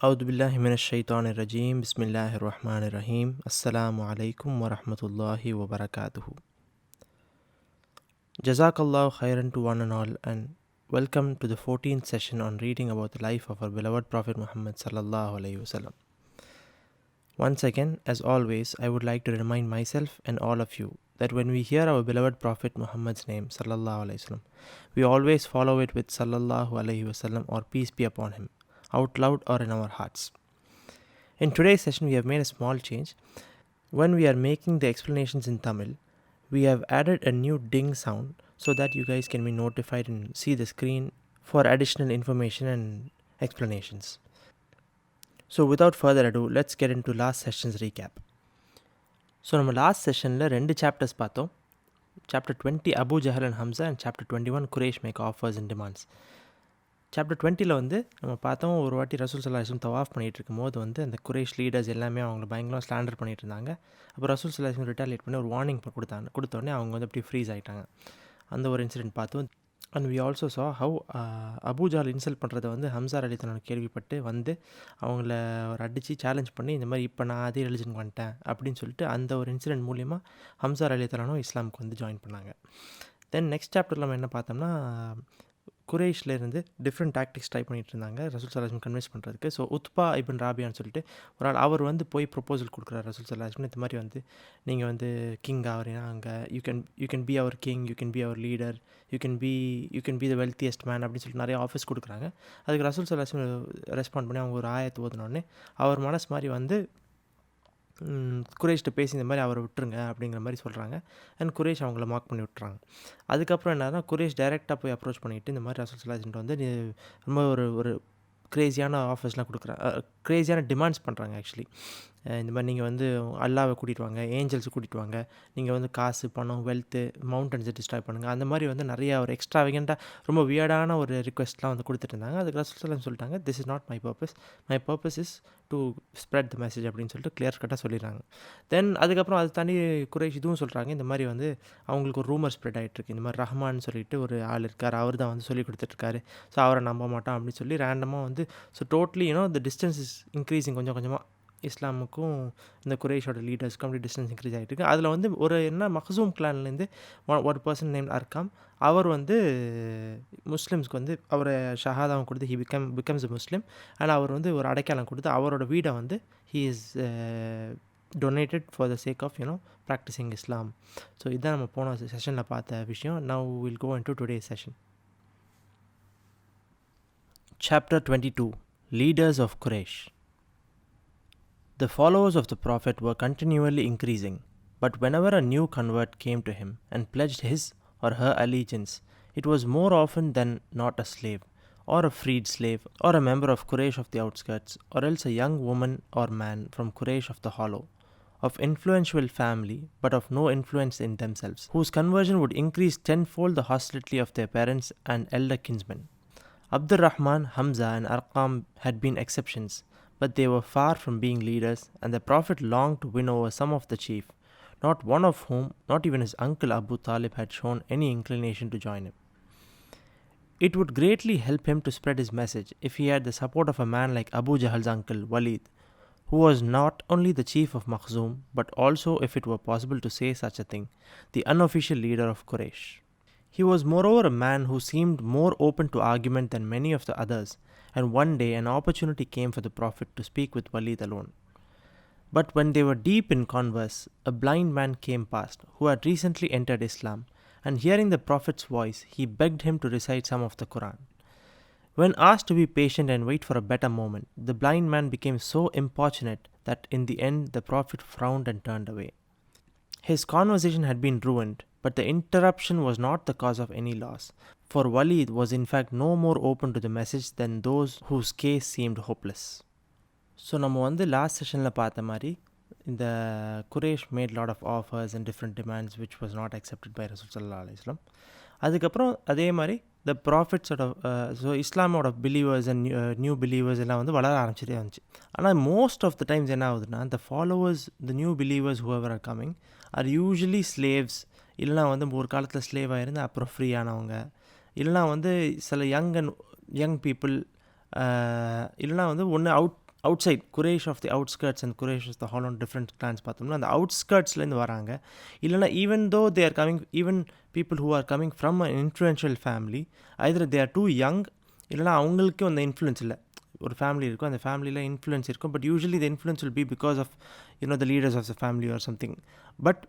أعوذ بالله من الشيطان الرجيم بسم الله الرحمن الرحيم السلام عليكم ورحمة الله وبركاته. Jazakallah khairan to one and all, and welcome to the 14th session on reading about the life of our beloved Prophet Muhammad sallallahu alaihi wasallam. Once again, as always, I would like to remind myself and all of you that when we hear our beloved Prophet Muhammad's name sallallahu alaihi wasallam, we always follow it with sallallahu alaihi wasallam or peace be upon him, out loud or in our hearts. In today's session, we have made a small change. When we are making the explanations in Tamil, we have added a new ding sound so that you guys can be notified and see the screen for additional information and explanations. So without further ado, let's get into last session's recap. So நம்ம last செஷனில் 2 chapters பார்த்தோம். Chapter 20 Abu Jahl and Hamza and chapter 21 Quraysh make offers and demands. Chapter 20 வந்து நம்ம பார்த்தோம், ஒரு வாட்டி ரசூல் ஸல்லல்லாஹு அலைஹி வஸல்லம் தவாஃப் பண்ணிகிட்டு இருக்கும்போது வந்து அந்த குரேஷ் லீடர்ஸ் எல்லாமே அவங்கள பயங்கரமாக ஸ்லாண்டர் பண்ணிட்டு இருந்தாங்க. அப்போ ரசூல் ஸல்லல்லாஹு அலைஹி வஸல்லம் ரிட்டாலியேட் பண்ணி ஒரு வார்னிங் கொடுத்தோடனே அவங்க வந்து அப்படி ஃப்ரீஸ் ஆகிட்டாங்க. அந்த ஒரு இன்சிடென்ட் பார்த்தோம். And we also saw how Abu Jahl insult பண்ணுறதை வந்து ஹம்சா ரலியல்லாஹு அன்ஹு கேள்விப்பட்டு வந்து அவங்கள ஒரு அடித்து சேலஞ்ச் பண்ணி இந்த மாதிரி இப்போ நான் அதே ரிலிஜனுக்கு வந்துட்டேன் அப்படின்னு சொல்லிட்டு அந்த ஒரு இன்சிடென்ட் மூலிமா ஹம்சா ரலியல்லாஹு அன்ஹு இஸ்லாமுக்கு வந்து ஜாயின் பண்ணாங்க. தென் நெக்ஸ்ட் சாப்டரில் நம்ம என்ன பார்த்தோம்னா, குரேஷ்லேருந்து டிஃப்ரெண்ட் டாக்டிக்ஸ் ட்ரை பண்ணிட்டு இருந்தாங்க ரசூல் ஸல்லல்லாஹு அலைஹி வஸல்லம் கன்வின்ஸ் பண்ணுறதுக்கு. ஸோ உத்பா இப்ன் ராபியான்னு சொல்லிட்டு ஒரு ஆள், அவர் வந்து போய் ப்ரொப்போசல் கொடுக்குறாரு ரசூல் ஸல்லல்லாஹு அலைஹி வஸல்லம். இந்த மாதிரி வந்து நீங்கள் வந்து கிங் ஆகிறீங்கன்னா அங்கே you can be our king, you can be our leader, you can be the wealthiest man அப்படின்னு சொல்லிட்டு நிறைய ஆஃபர்ஸ் கொடுக்குறாங்க. அதுக்கு ரசூல் ஸல்லல்லாஹு அலைஹி வஸல்லம் ரெஸ்பாண்ட் பண்ணி அவங்க ஒரு ஆயத்து ஓதுனோடனே அவர் மனசு மாதிரி வந்து குரேஷ்கிட்ட பேசி இந்த மாதிரி அவரை விட்டுருங்க அப்படிங்கிற மாதிரி சொல்கிறாங்க. அண்ட் குரேஷ் அவங்கள மார்க் பண்ணி விட்டுறாங்க. அதுக்கப்புறம் என்னன்னா, குரேஷ் டைரெக்டாக போய் அப்ரோச் பண்ணிவிட்டு இந்த மாதிரி ரசூல் ஸல்லல்லாஹு அலைஹி வஸல்லம் வந்து ரொம்ப ஒரு க்ரேஸியான ஆஃபர்ஸ்லாம் கொடுக்குறாங்க, க்ரேஸியான டிமாண்ட்ஸ் பண்ணுறாங்க. ஆக்சுவலி இந்த மாதிரி நீங்கள் வந்து அல்லாவை கூட்டிகிட்டு வாங்க, ஏஞ்சல்ஸை கூட்டிகிட்டு வாங்க, நீங்கள் வந்து காசு பணம் வெல்த்து மவுண்டன்ஸை டிஸ்ட்ராய் பண்ணுங்கள், அந்த மாதிரி வந்து நிறையா ஒரு எக்ஸ்ட்ராவிகண்ட்டாக ரொம்ப வியர்டான ஒரு ரிக்வெஸ்ட்லாம் வந்து கொடுத்துட்டு இருந்தாங்க. அதுக்கு ரசூல் ஸல்லல்லாஹு அலைஹி வஸல்லம் சொல்லிட்டாங்க, this is not my purpose is to spread the message அப்படின்னு சொல்லிட்டு கிளியர் கட்டாக சொல்லிடுறாங்க. தென் அதுக்கப்புறம் அதை தாண்டி குரேஷ் இதுவும் சொல்கிறாங்க, இந்த மாதிரி வந்து அவங்களுக்கு ஒரு ரூமர் ஸ்ப்ரெட் ஆகிட்டுருக்கு, இந்த மாதிரி ரஹ்மான் சொல்லிட்டு ஒரு ஆள் இருக்கார், அவர் தான் வந்து சொல்லி கொடுத்துட்ருக்காரு, ஸோ அவரை நம்ப மாட்டோம் அப்படின்னு சொல்லி ரேண்டமாக வந்து so totally the distance is increasing. கொஞ்சம் கொஞ்சமாக இஸ்லாமுக்கும் இந்த குரேஷோட லீடர்ஸ்க்கும் அப்படி டிஸ்டன்ஸ் இன்க்ரீஸ் ஆகிட்டு இருக்கு. அதில் வந்து ஒரு என்ன மஹ்சூம் கிளான்லேருந்து ஒரு பர்சன் நேம் அர்காம், அவர் வந்து முஸ்லிம்ஸ்க்கு வந்து அவரை ஷஹாதாவும் கொடுத்து he becomes a Muslim. And அவர் வந்து ஒரு அடைக்காலம் கொடுத்து அவரோட வீடை வந்து he is donated for the sake of practising Islam. So இதுதான் நம்ம போன செஷனில் பார்த்த விஷயம். Now will go into today's session. Chapter 22 Leaders of Quraysh. The followers of the Prophet were continually increasing, but whenever a new convert came to him and pledged his or her allegiance, it was more often than not a slave, or a freed slave, or a member of Quraysh of the outskirts, or else a young woman or man from Quraysh of the hollow, of influential family, but of no influence in themselves, whose conversion would increase tenfold the hostility of their parents and elder kinsmen. Abdurrahman, Hamza and Arqam had been exceptions, but they were far from being leaders, and the Prophet longed to win over some of the chief, not one of whom, not even his uncle Abu Talib, had shown any inclination to join him. It would greatly help him to spread his message if he had the support of a man like Abu Jahl's uncle Walid, who was not only the chief of Makhzum, but also, if it were possible to say such a thing, the unofficial leader of Quraysh. He was moreover a man who seemed more open to argument than many of the others, and one day an opportunity came for the Prophet to speak with Walid alone. But when they were deep in converse, a blind man came past, who had recently entered Islam, and hearing the Prophet's voice, he begged him to recite some of the Quran. When asked to be patient and wait for a better moment, the blind man became so importunate that in the end the Prophet frowned and turned away. His conversation had been ruined, but the interruption was not the cause of any loss, for Walid was in fact no more open to the message than those whose case seemed hopeless. So நம்ம வந்து last செஷனில் பார்த்த மாதிரி இந்த Quraysh made lot of offers and different demands which was not accepted by ரசூல் ஸல்லல்லாஹு அலைஹி வஸல்லம். அதுக்கப்புறம் அதே மாதிரி த ப்ராஃபிட்ஸோட ஸோ இஸ்லாமோட பிலீவர்ஸ் அண்ட் நியூ பிலீவர்ஸ் எல்லாம் வந்து வளர ஆரம்பிச்சிட்டே வந்துச்சு. ஆனால் மோஸ்ட் ஆஃப் த டைம்ஸ் என்ன ஆகுதுன்னா, the followers the new believers whoever are coming are usually slaves, இல்லைனா வந்து ஒரு காலத்தில் ஸ்லேவாக இருந்து அப்புறம் ஃப்ரீ ஆனவங்க, இல்லைனா வந்து சில யங் பீப்புள், இல்லைனா வந்து ஒன்று outside Quraysh of the outskirts and Quraysh of the hollow different clans பார்த்தோம்னா அந்த அவுட்ஸ்கர்ட்ஸ்லேருந்து வராங்க. இல்லைனா even though they are coming, even people who are coming from an influential family, either they are too young இல்லைனா அவங்களுக்கு அந்த influence இல்லை. ஒரு family இருக்கும், அந்த ஃபேமிலியில் இன்ஃப்ளூயன்ஸ் இருக்கும், but usually the influence will be because of the leaders of the family or something. But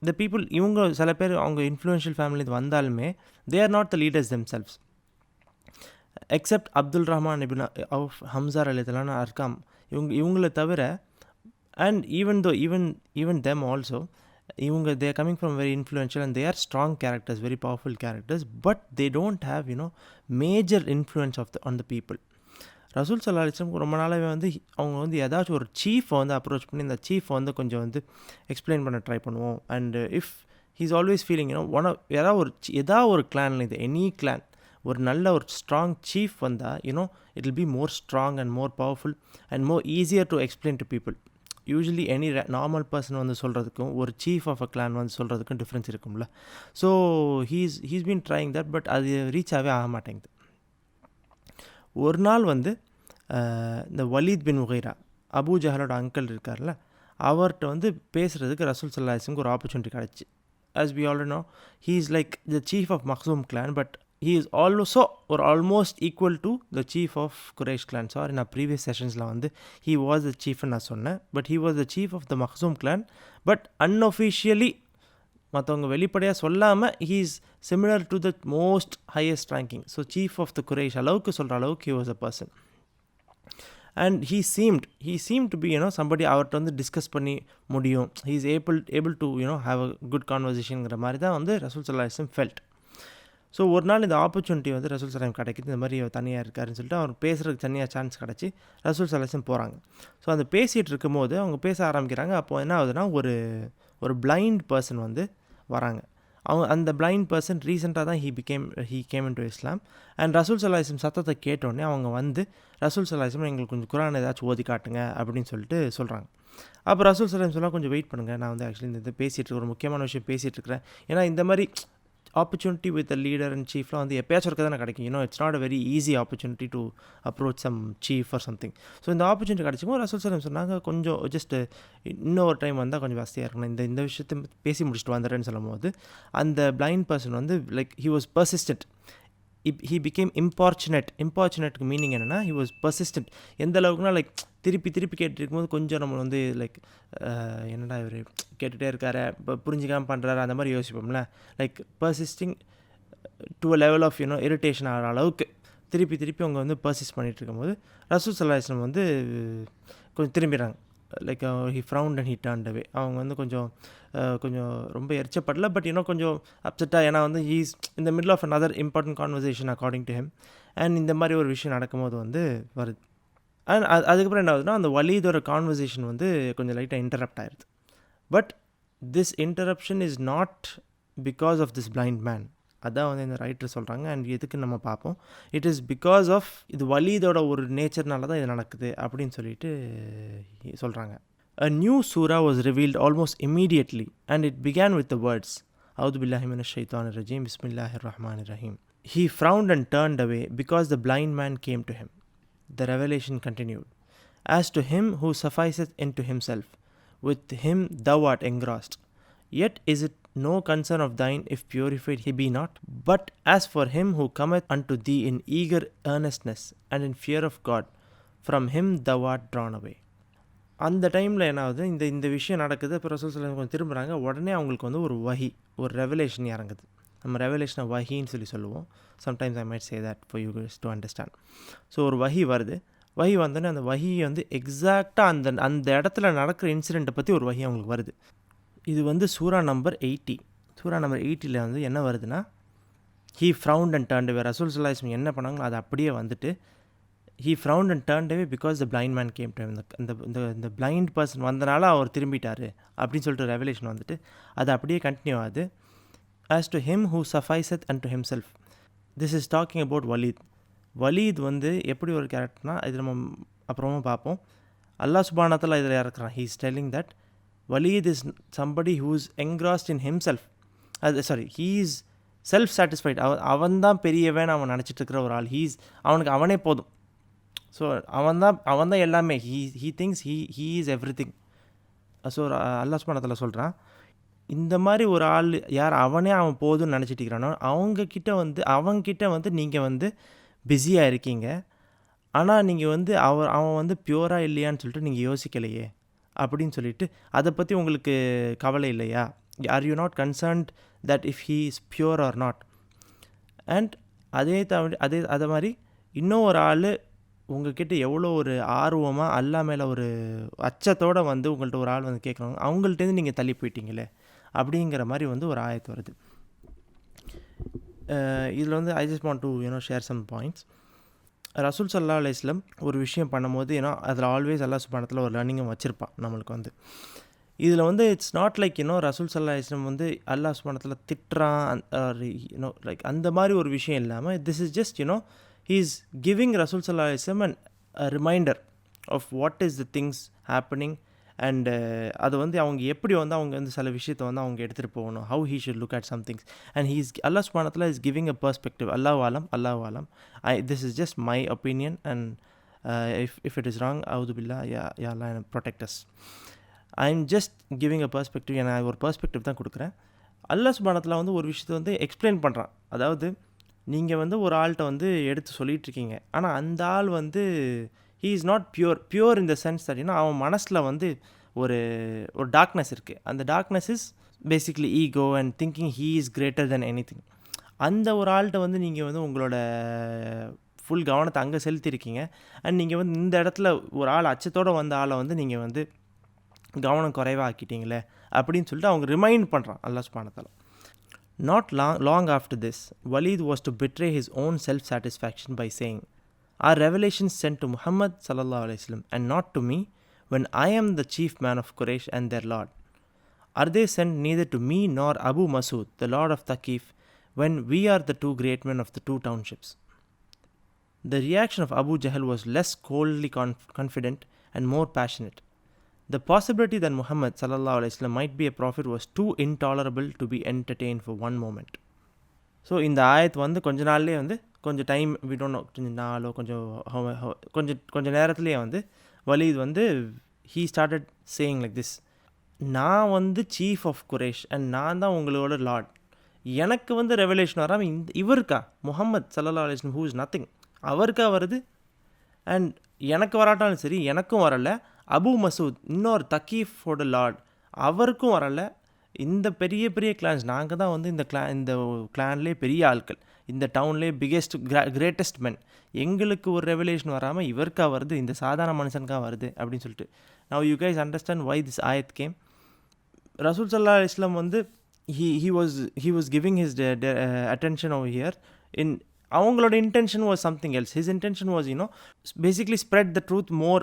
the people, இவங்க சில பேர் அவங்க இன்ஃப்ளூயன்ஷியல் ஃபேமிலியில் வந்தாலுமே they are not the leaders themselves. Except Abdul Rahman Ibn Awf, Hamza ரலியல்லாஹு Arqam, இவங்களை தவிர, and even them also, இவங்க they are coming from very influential and they are strong characters, very powerful characters, but they don't have major influence on the people. ரசூல் ஸல்லல்லாஹு அலைஹி வஸல்லம் ரொம்ப நாளாகவே அவங்க ஏதாச்சும் ஒரு சீஃபை அப்ரோச் பண்ணி இந்த சீஃபை கொஞ்சம் எக்ஸ்பிளைன் பண்ண ட்ரை பண்ணுவோம். And if he's always feeling ஏதாவது ஒரு கிளானில், இது எனி கிளான், ஒரு நல்ல ஒரு ஸ்ட்ராங் சீஃப் வந்தால் it will be more strong and more powerful and more easier to explain to people. Usually any normal person சொல்கிறதுக்கும் ஒரு சீஃப் ஆஃப் அ கிளான் சொல்கிறதுக்கும் டிஃப்ரென்ஸ் இருக்கும்ல. So he's been trying that, but அது reach ஆக மாட்டேங்குது. ஒரு நாள் இந்த வலீத் பின் உகைரா, அபு ஜஹலோட அங்கிள் இருக்கார்ல, அவர்கிட்ட பேசுகிறதுக்கு ரசூல் ஸல்லல்லாஹு அலைஹி வஸல்லம் ஒரு ஆப்பர்ச்சுனிட்டி கிடச்சி. as we already know, he is like the chief of Makhzum clan, but he is also or almost equal to the chief of Quraysh clan. So in our previous sessions he was the chief na sonna, but he was the chief of the Makhzum clan, but unofficially மற்றவங்க வெளிப்படையாக சொல்லாமல் he is similar to the most highest ranking. So chief of the Quraysh அளவுக்கு சொல்கிற அளவுக்கு he was a person. And he seemed to be somebody அவர்கிட்ட discuss பண்ணி முடியும். he is able to have a good conversationங்கிற மாதிரி தான் ரசூல் ஸல்லல்லாஹு அலைஹி வஸல்லம் felt. ஸோ ஒரு நாள் இந்த ஆப்பர்ச்சுனிட்டி ரசூல் ஸல்லல்லாஹு அலைஹி வஸல்லம் கிடைக்குது. இந்த மாதிரி தனியாக இருக்காருன்னு சொல்லிட்டு அவர் பேசுகிறதுக்கு தனியாக சான்ஸ் கிடச்சி ரசூல் ஸல்லல்லாஹு அலைஹி வஸல்லம் போகிறாங்க. ஸோ அந்த பேசிகிட்டு இருக்கும்போது அவங்க பேச ஆரம்பிக்கிறாங்க. அப்போது என்ன ஆகுதுன்னா, ஒரு பிளைண்ட் பர்சன் வராங்க. அந்த பிளைண்ட் பர்சன் ரீசெண்டாக தான் he came into Islam. And ரசூல் ஸல்லல்லாஹு அலைஹி வஸல்லம் சத்தத்தை கேட்டோடனே அவங்க ரசூல் ஸல்லல்லாஹு அலைஹி வஸல்லம் எங்களுக்கு கொஞ்சம் குர்ஆன் ஏதாச்சும் ஓதி காட்டுங்க அப்படின்னு சொல்லிட்டு சொல்கிறாங்க. அப்போ ரசூல் ஸல்லல்லாஹு அலைஹி வஸல்லம் கொஞ்சம் வெயிட் பண்ணுங்கள், நான் ஆக்சுவலி இந்த பேசிகிட்டு ஒரு முக்கியமான விஷயம் பேசிகிட்டு இருக்கிறேன். ஏன்னா இந்த மாதிரி ஆப்பர்ச்சுனிட்டி வித் லீடர் அண்ட் சீஃப்லாம் எப்பயாச்சும் இருக்க தானே கிடைக்கும். It's not a very easy opportunity to approach some chief or something. So இந்த ஆப்பர்ச்சுனிட்டி கிடைச்சிக்கும் ரசூல் ஸல்லல்லாஹு அலைஹி வஸல்லம் சொன்னாங்க, கொஞ்சம் ஜஸ்ட் இன்னொரு டைம் வந்தால் கொஞ்சம் வசதியாக இருக்கணும், இந்த விஷயத்தை பேசி முடிச்சுட்டு வந்துடுறேன்னு சொல்லும் போது அந்த blind person like he was persistent. he became importunate meaning என்னென்னா he was persistent. எந்த அளவுக்குனா லைக் திருப்பி கேட்டுட்டு இருக்கும்போது கொஞ்சம் நம்ம லைக் என்னடா இவர் கேட்டுகிட்டே இருக்காரு, இப்போ புரிஞ்சிக்காமல் பண்ணுறாரு, அந்த மாதிரி யோசிப்போம்ல. Like persisting to a level of irritation ஆகிற அளவுக்கு திருப்பி அவங்க பர்சிஸ்ட் பண்ணிகிட்டு இருக்கும்போது ரசூல் ஸல்லல்லாஹு அலைஹி வஸல்லம் கொஞ்சம் திரும்பிடுறாங்க. Like he frowned and he turned away. அவங்க கொஞ்சம் ரொம்ப எரிச்சப்படல, பட் கொஞ்சம் அப்செட்டாக. ஏன்னா he is in the middle of another important conversation according to him. And இந்த மாதிரி ஒரு விஷயம் நடக்கும்போது வருது. அண்ட் அதுக்கப்புறம் என்ன ஆகுதுன்னா, அந்த வலீதோட கான்வர்சேஷன் கொஞ்சம் லைட்டாக இன்டரப்ட் ஆயிடுது. But this interruption is not because of this blind man. அதான் இந்த ரைட்டர் சொல்கிறாங்க. அண்ட் எதுக்கு நம்ம பார்ப்போம், இட் இஸ் பிகாஸ் ஆஃப் இது வலீதோட ஒரு நேச்சர்னால தான் இது நடக்குது அப்படின்னு சொல்லிட்டு சொல்கிறாங்க. A new surah was revealed almost immediately, and it began with the words, A'udhu billahi minash shaitanir rajim, Bismillahir Rahmanir Rahim. He frowned and turned away because the blind man came to him. The revelation continued. As to him who sufficeth into himself, with him thou art engrossed. Yet is it no concern of thine if purified he be not. But as for him who cometh unto thee in eager earnestness and in fear of God, from him thou art drawn away. அந்த டைமில் என்ன ஆகுது, இந்த விஷயம் நடக்குது. இப்போ ரசூல் ஸல்லல்லாஹு அலைஹி வஸல்லம் திரும்புகிறாங்க. உடனே அவங்களுக்கு ஒரு வஹி, ஒரு ரெவலேஷன் இறங்குது. நம்ம ரெவலேஷனை வஹின்னு சொல்லுவோம். Sometimes I might say that for you guys to understand. So ஒரு வஹி வருது. வஹி வந்தோடனே அந்த வஹி எக்ஸாக்டாக அந்த இடத்துல நடக்கிற இன்சிடெண்ட்டை பற்றி ஒரு வஹி அவங்களுக்கு வருது. இது சூரா நம்பர் 80. சூரா நம்பர் 80ல் என்ன வருதுன்னா, he frowned and turned away. ரசூல் ஸல்லல்லாஹு அலைஹி வஸல்லம் என்ன பண்ணாங்களோ அது அப்படியே he frowned and turned away because the blind man came to him. இந்த பிளைண்ட் பர்சன் வந்தனால அவர் திரும்பிட்டார் அப்படின்னு சொல்லிட்டு ரெவலேஷன் அது அப்படியே கண்டினியூ ஆகுது. as to him who sufficeth unto himself. this is talking about Walid. Walid எப்படி ஒரு கேரக்டர்னா, இது நம்ம அப்புறமா பார்ப்போம். அல்லாஹ் சுப்ஹானஹு வ தஆலா இதில் இறக்குறான். he is telling that Walid is somebody who is engrossed in himself. he is self-satisfied. அவன் தான் பெரியவன் அவன் நினச்சிட்டு இருக்கிற ஒரு ஆள். அவனுக்கு அவனே போதும். ஸோ அவன் தான் எல்லாமே. He thinks he is everything. So Allah சுப்ஹானஹு வ தஆலா சொல்கிறான், இந்த மாதிரி ஒரு ஆள் யார் அவன் போதும்னு நினச்சிட்டு இருக்கிறானோ அவங்கக்கிட்ட வந்து நீங்கள் வந்து பிஸியாக இருக்கீங்க. ஆனால் நீங்கள் வந்து அவன் வந்து பியூராக இல்லையான்னு சொல்லிட்டு நீங்கள் யோசிக்கலையே அப்படின்னு சொல்லிட்டு, அதை பற்றி உங்களுக்கு கவலை இல்லையா? Are you not concerned that if he is pure or not? And அதே மாதிரி இன்னும் ஒரு ஆள் உங்கள்கிட்ட எவ்வளோ ஒரு ஆர்வமாக அல்லா மேலே ஒரு அச்சத்தோடு வந்து உங்கள்கிட்ட ஒரு ஆள் வந்து கேட்குறாங்க, அவங்கள்ட்டேருந்து நீங்கள் தள்ளி போயிட்டீங்களே அப்படிங்கிற மாதிரி வந்து ஒரு ஆயத்து வருது. இதில் வந்து I just want to share some points. ரசூல் ஸல்லல்லாஹு அலைஹி வஸல்லம் ஒரு விஷயம் பண்ணும்போது அதில் ஆல்வேஸ் அல்லாஹ் சுப்ஹானஹு ஒரு லேர்னிங்கும் வச்சுருப்பான் நம்மளுக்கு வந்து. இதில் வந்து இட்ஸ் நாட் லைக் ரசூல் ஸல்லல்லாஹு அலைஹி வஸல்லம் வந்து அல்லாஹ் சுப்ஹானஹு திட்டுறான் லைக் அந்த மாதிரி ஒரு விஷயம் இல்லாமல், this is just he is giving Rasul Sallallahu Alaihi Wasallam a reminder of what is the things happening, and அது வந்து அவங்க வந்து சில விஷயத்தை வந்து அவங்க எடுத்துகிட்டு போகணும், how he should look at some things, and Allah subhanahu wa ta'ala is giving a perspective. Allahu alam, this is just my opinion, and if it is wrong, a'udhu billah, ya Allah protect us. I am just giving a perspective, நான் ஒரு perspective தான் கொடுக்குறேன். Allah subhanahu wa ta'ala வந்து ஒரு விஷயத்தை வந்து explain பண்ணுறான். அதாவது நீங்கள் வந்து ஒரு ஆள்கிட்ட வந்து எடுத்து சொல்லிகிட்ருக்கீங்க, ஆனால் அந்த ஆள் வந்து he is not pure in the sense that அவன் மனசில் வந்து ஒரு டார்க்னஸ் இருக்குது. அந்த darkness is basically ego and thinking he is greater than anything. அந்த ஒரு ஆள்கிட்ட வந்து நீங்கள் வந்து உங்களோட ஃபுல் கவனத்தை அங்கே செலுத்தியிருக்கீங்க. அண்ட் நீங்கள் வந்து இந்த இடத்துல ஒரு ஆள் அச்சத்தோடு வந்த ஆளை வந்து நீங்கள் வந்து கவனம் குறைவாக ஆக்கிட்டீங்களே அப்படின்னு சொல்லிட்டு அவங்க ரிமைண்ட் பண்ணுறான் அல்லாஹ் சுப்ஹானஹு வ தஆலா. Not long after this, Walid was to betray his own self-satisfaction by saying, "Our revelations sent to Muhammad sallallahu alaihi wasallam and not to me, when I am the chief man of Quraysh and their lord. Are they sent neither to me nor Abu Masud, the lord of Thaqif, when we are the two great men of the two townships?" The reaction of Abu Jahl was less coldly confident and more passionate. The possibility that Muhammad sallallahu alaihi wasallam might be a prophet was too intolerable to be entertained for one moment. So இந்த ஆயத்து வந்து கொஞ்ச நாள்லேயே வந்து கொஞ்சம் time விடணும், கொஞ்சம் நாளோ கொஞ்சம் நேரத்துலேயே வந்து வலீத் வந்து he started saying like this, நான் வந்து சீஃப் ஆஃப் குரேஷ் அண்ட் நான் தான் உங்களோட லார்ட், எனக்கு வந்து ரெவலேஷன் வராமல் இவருக்கா முஹம்மத் ஸல்லல்லாஹு அலைஹி வஸல்லம் ஹூ இஸ் நத்திங், அவருக்கா வருது? அண்ட் எனக்கு வராட்டாலும் சரி, எனக்கும் வரலை. அபு மசூத் இன்னொரு தக்கீஃபோட லார்ட், அவருக்கும் வரலை. இந்த பெரிய பெரிய கிளான்ஸ், நாங்கள் தான் வந்து இந்த கிளான்லேயே பெரிய ஆட்கள், இந்த டவுன்லேயே பிக்கெஸ்ட் கிரேட்டஸ்ட் மென், எங்களுக்கு ஒரு ரெவலேஷன் வராமல் இவருக்கா வருது, இந்த சாதாரண மனுஷனுக்காக வருது அப்படின்னு சொல்லிட்டு. Now you guys understand why this ஆயத் கேம். ரசூல் ஸல்லல்லாஹு அலைஹி வஸல்லம் வந்து he was giving his attention over here in அவங்களோட intention was something else. His intention was basically spread the truth more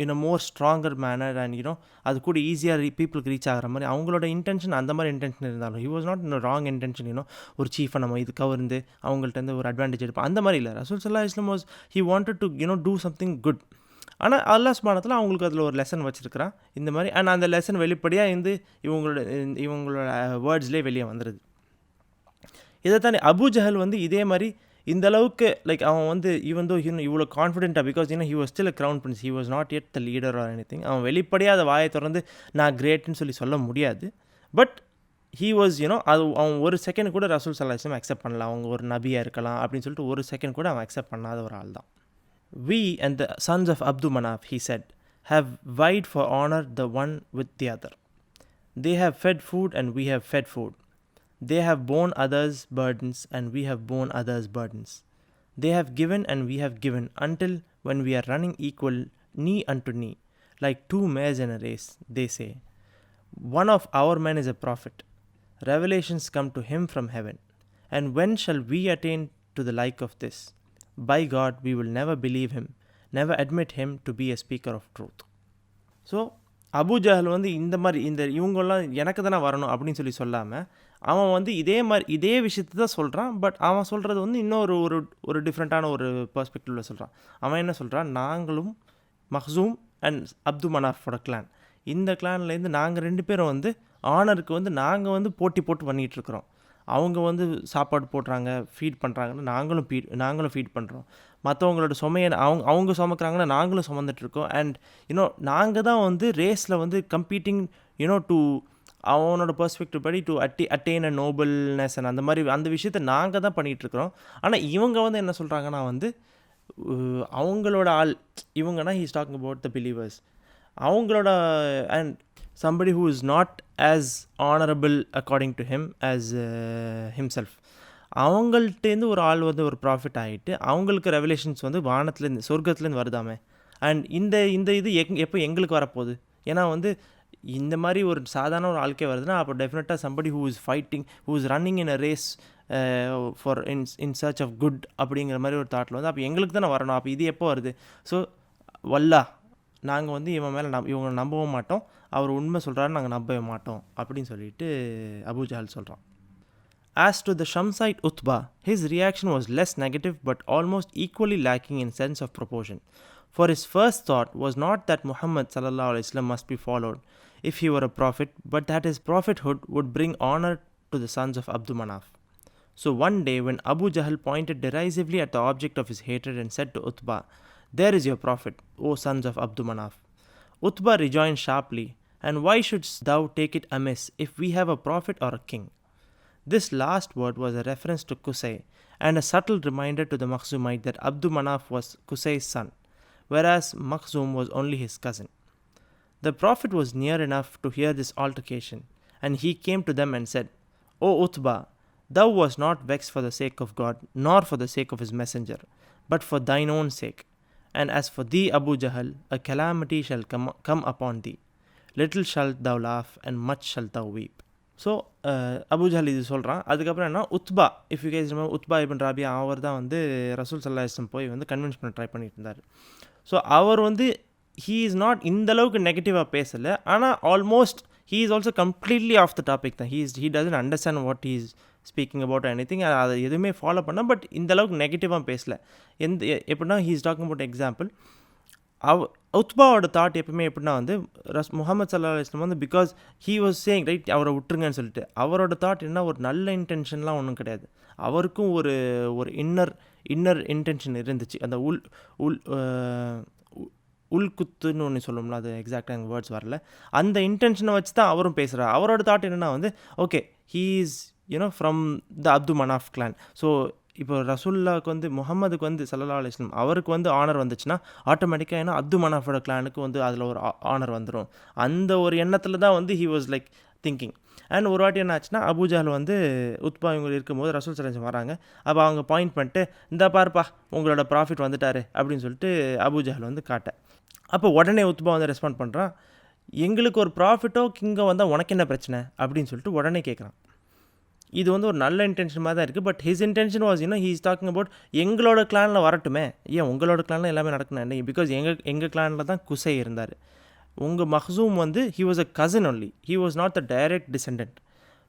in a more stronger manner and அது கூட ஈஸியாக பீப்புளுக்கு ரீச் ஆகிற மாதிரி அவங்களோட இன்டென்ஷன் அந்த மாதிரி இன்டென்ஷன் இருந்தாலும் he was not wrong intention ஒரு சீஃபை நம்ம இது கவர்ந்து அவங்கள்ட்ட ஒரு அட்வான்டேஜ் எடுப்போம் அந்த மாதிரி இல்லை. ரசூல் ஸல்லல்லாஹு அலைஹி வஸல்லம் was he wanted to do something good. ஆனால் அல்லாஹ் சுப்ஹானஹு வ தஆலா அவங்களுக்கு அதில் ஒரு லெசன் வச்சுருக்கிறான் இந்த மாதிரி. அண்ட் அந்த லெசன் வெளிப்படையாக இவங்களோட வேர்ட்ஸ்லேயே வெளியே வந்துடுது. இதை தானே அபு ஜஹல் வந்து இதே மாதிரி இந்த அளவுக்கு லைக் அவன் வந்து ஈவன் தோ இவ்வளோ கான்ஃபிடென்ட்டாக, because he was still a crown Prince, he was not yet the leader or anything. அவன் வெளிப்படையாக அதை வாயை திறந்து நான் கிரேட்னு சொல்ல முடியாது. பட் ஹீ வாஸ் அது அவன் ஒரு செகண்ட் கூட ரசூல் ஸல்லல்லாஹு அலைஹி வஸல்லம் அக்செப்ட் பண்ணலாம், அவங்க ஒரு நபியாக இருக்கலாம் அப்படின்னு சொல்லிட்டு ஒரு செகண்ட் கூட அவன் அக்செப்ட் பண்ணாத ஒரு ஆள் தான். "We and the sons of Abdu Manaf," he said, "have vied for honor the one with the other. They have fed food and we have fed food. They have borne others' burdens and we have borne others' burdens. They have given and we have given, until when we are running equal knee unto knee, like two mares in a race, they say, one of our men is a prophet. Revelations come to him from heaven. And when shall we attain to the like of this? By God, we will never believe him, never admit him to be a speaker of truth." So Abu Jahl வந்து இந்த மாதிரி இவங்கெல்லாம் எனக்கு தானே வரணும் அப்படின்னு சொல்லாமல் அவன் வந்து இதே விஷயத்தை தான் சொல்கிறான். பட் அவன் சொல்கிறது வந்து இன்னொரு ஒரு டிஃப்ரெண்ட்டான ஒரு பெர்ஸ்பெக்டிவில் சொல்கிறான். அவன் என்ன சொல்கிறான், நாங்களும் மஹ்சூம் அண்ட் அப்து மனாஃபோட கிளான், இந்த கிளான்லேருந்து நாங்கள் 2 பேரும் வந்து ஆனருக்கு வந்து நாங்கள் வந்து போட்டி போட்டு பண்ணிகிட்ருக்குறோம். அவங்க வந்து சாப்பாடு போடுறாங்க, ஃபீட் பண்ணுறாங்கன்னா நாங்களும் ஃபீட் பண்ணுறோம். மற்றவங்களோட சுமையை அவங்க சுமக்கிறாங்கன்னா நாங்களும் சுமந்துட்டுருக்கோம். அண்ட் நாங்கள் தான் வந்து ரேஸில் வந்து கம்பீட்டிங் டு அவனோட பெர்ஸ்பெக்டிவ் படி டு அட்டெயின் அ நோபல்னஸ் அந்த மாதிரி அந்த விஷயத்தை நாங்கள் தான் பண்ணிகிட்ருக்குறோம். ஆனால் இவங்க வந்து என்ன சொல்கிறாங்கன்னா வந்து அவங்களோட ஆள் இவங்கன்னா he's talking about the believers. அவங்களோட and somebody who is not as honorable according to him as himself. அவங்கள்ட்டேருந்து ஒரு ஆள் வந்து ஒரு ப்ராஃபிட் ஆகிட்டு அவங்களுக்கு ரெவலேஷன்ஸ் வந்து வானத்துலேருந்து சொர்க்கத்துலேருந்து வருதாமே. அண்ட் இந்த இது எப்போ எங்களுக்கு வரப்போகுது? ஏன்னா வந்து இந்த மாதிரி ஒரு சாதாரண ஒரு ஆளுக்கே வருதுன்னா அப்போ டெஃபினட்டாக somebody who is fighting, who is running in a race for in search of good அப்படிங்கிற மாதிரி ஒரு தாட்டில் வந்து அப்போ எங்களுக்கு தானே வரணும். அப்போ இது எப்போ வருது? ஸோ வல்லா நாங்கள் வந்து இவன் மேலே இவங்க நம்பவும் மாட்டோம், அவர் உண்மை சொல்கிறாருன்னு நாங்கள் நம்பவே மாட்டோம் அப்படின்னு சொல்லிட்டு அபூ ஜஹல் சொல்கிறான். As to the Shamsite Utbah, his reaction was less negative but almost equally lacking in sense of proportion. For his first thought was not that Muhammad sallallahu alaihi wasallam must be followed if he were a prophet, but that his prophethood would bring honor to the sons of Abdu Manaf. So one day when Abu Jahl pointed derisively at the object of his hatred and said to Utbah, "There is your prophet, O sons of Abdu Manaf." Utbah rejoined sharply, "And why shouldst thou take it amiss if we have a prophet or a king?" This last word was a reference to Qusay and a subtle reminder to the Makhzumite that Abdu Manaf was Qusay's son, whereas Makhzum was only his cousin. The prophet was near enough to hear this altercation, and he came to them and said, "O Utbah, thou wast not vexed for the sake of God, nor for the sake of his messenger, but for thine own sake. And as for thee, Abu Jahl, a calamity shall come upon thee. Little shalt thou laugh, and much shalt thou weep." So Abu Jahl இது சொல்கிறான். அதுக்கப்புறம் என்ன, Utba, if you guys remember, Utba ibn Rabia அவர் தான் வந்து ரசூல் ஸல்லல்லாஹு அலைஹி வஸல்லம் போய் வந்து கன்வின்ஸ் பண்ண ட்ரை பண்ணிட்டு இருந்தார். ஸோ அவர் வந்து ஹீ இஸ் நாட் இந்தளவுக்கு நெகட்டிவாக பேசலை, ஆனால் almost he is also completely off the topic தான். He doesn't understand what he is speaking about anything. அதை எதுவுமே ஃபாலோ பண்ண, பட் இந்தளவுக்கு நெகட்டிவாக பேசலை. எப்படின்னா he is talking about example. உத்பாவோட தாட் எப்பவுமே எப்படின்னா வந்து முஹம்மது ஸல்லல்லாஹு அலைஹி வஸல்லம் வந்து because he was saying right அவரை விட்டுருங்கன்னு சொல்லிட்டு, அவரோட தாட் என்ன, ஒரு நல்ல இன்டென்ஷன்லாம் ஒன்றும் கிடையாது. அவருக்கும் ஒரு இன்னர் இன்டென்ஷன் இருந்துச்சு. அந்த உள்குத்துன்னு ஒன்று சொல்லணும்ல, அது எக்ஸாக்டாக எனக்கு வேர்ட்ஸ் வரல. அந்த இன்டென்ஷனை வச்சு தான் அவரும் பேசுகிறார். அவரோட தாட் என்னென்னா வந்து okay he is from the Abd Manaf clan. So இப்போ ரசூல்லாவுக்கு வந்து முகமதுக்கு வந்து ஸல்லல்லாஹு அலைஹி வஸல்லம் அவருக்கு வந்து ஆனர் வந்துச்சுன்னா ஆட்டோமேட்டிக்காக ஏன்னா அப்து மனாஃபோட கிளானுக்கு வந்து அதில் ஒரு ஆனர் வந்துடும். அந்த ஒரு எண்ணத்தில் தான் வந்து he was like thinking. And ஒரு வாட்டி என்ன ஆச்சுன்னா, அபூ ஜஹல் வந்து உத்பா இவங்க இருக்கும்போது ரசூல் ஸல்லல்லாஹு அலைஹி வஸல்லம் வராங்க. அப்போ அவங்க பாயிண்ட் பண்ணிட்டு, இந்த பாருப்பா உங்களோட ப்ராஃபிட் வந்துட்டாரு அப்படின்னு சொல்லிட்டு அபூ ஜஹல் வந்து காட்ட. அப்போ உடனே உத்பா வந்து ரெஸ்பாண்ட் பண்ணுறான், எங்களுக்கு ஒரு ப்ராஃபிட்டோ கிங்கோ வந்தால் உனக்கு என்ன பிரச்சனை அப்படின்னு சொல்லிட்டு உடனே கேட்குறான். இது வந்து ஒரு நல்ல இன்டென்ஷன் மாதிரி தான் இருக்குது. But his intention was he is talking about எங்களோட கிளானில் வரட்டுமே, ஏன் உங்களோட கிளானில் எல்லாமே நடக்கணும் என்ன, பிகாஸ் எங்கள் கிளானில் தான் குசை இருந்தார். உங்கள் மஹ்சூம் வந்து he was a cousin only, he was not the direct descendant.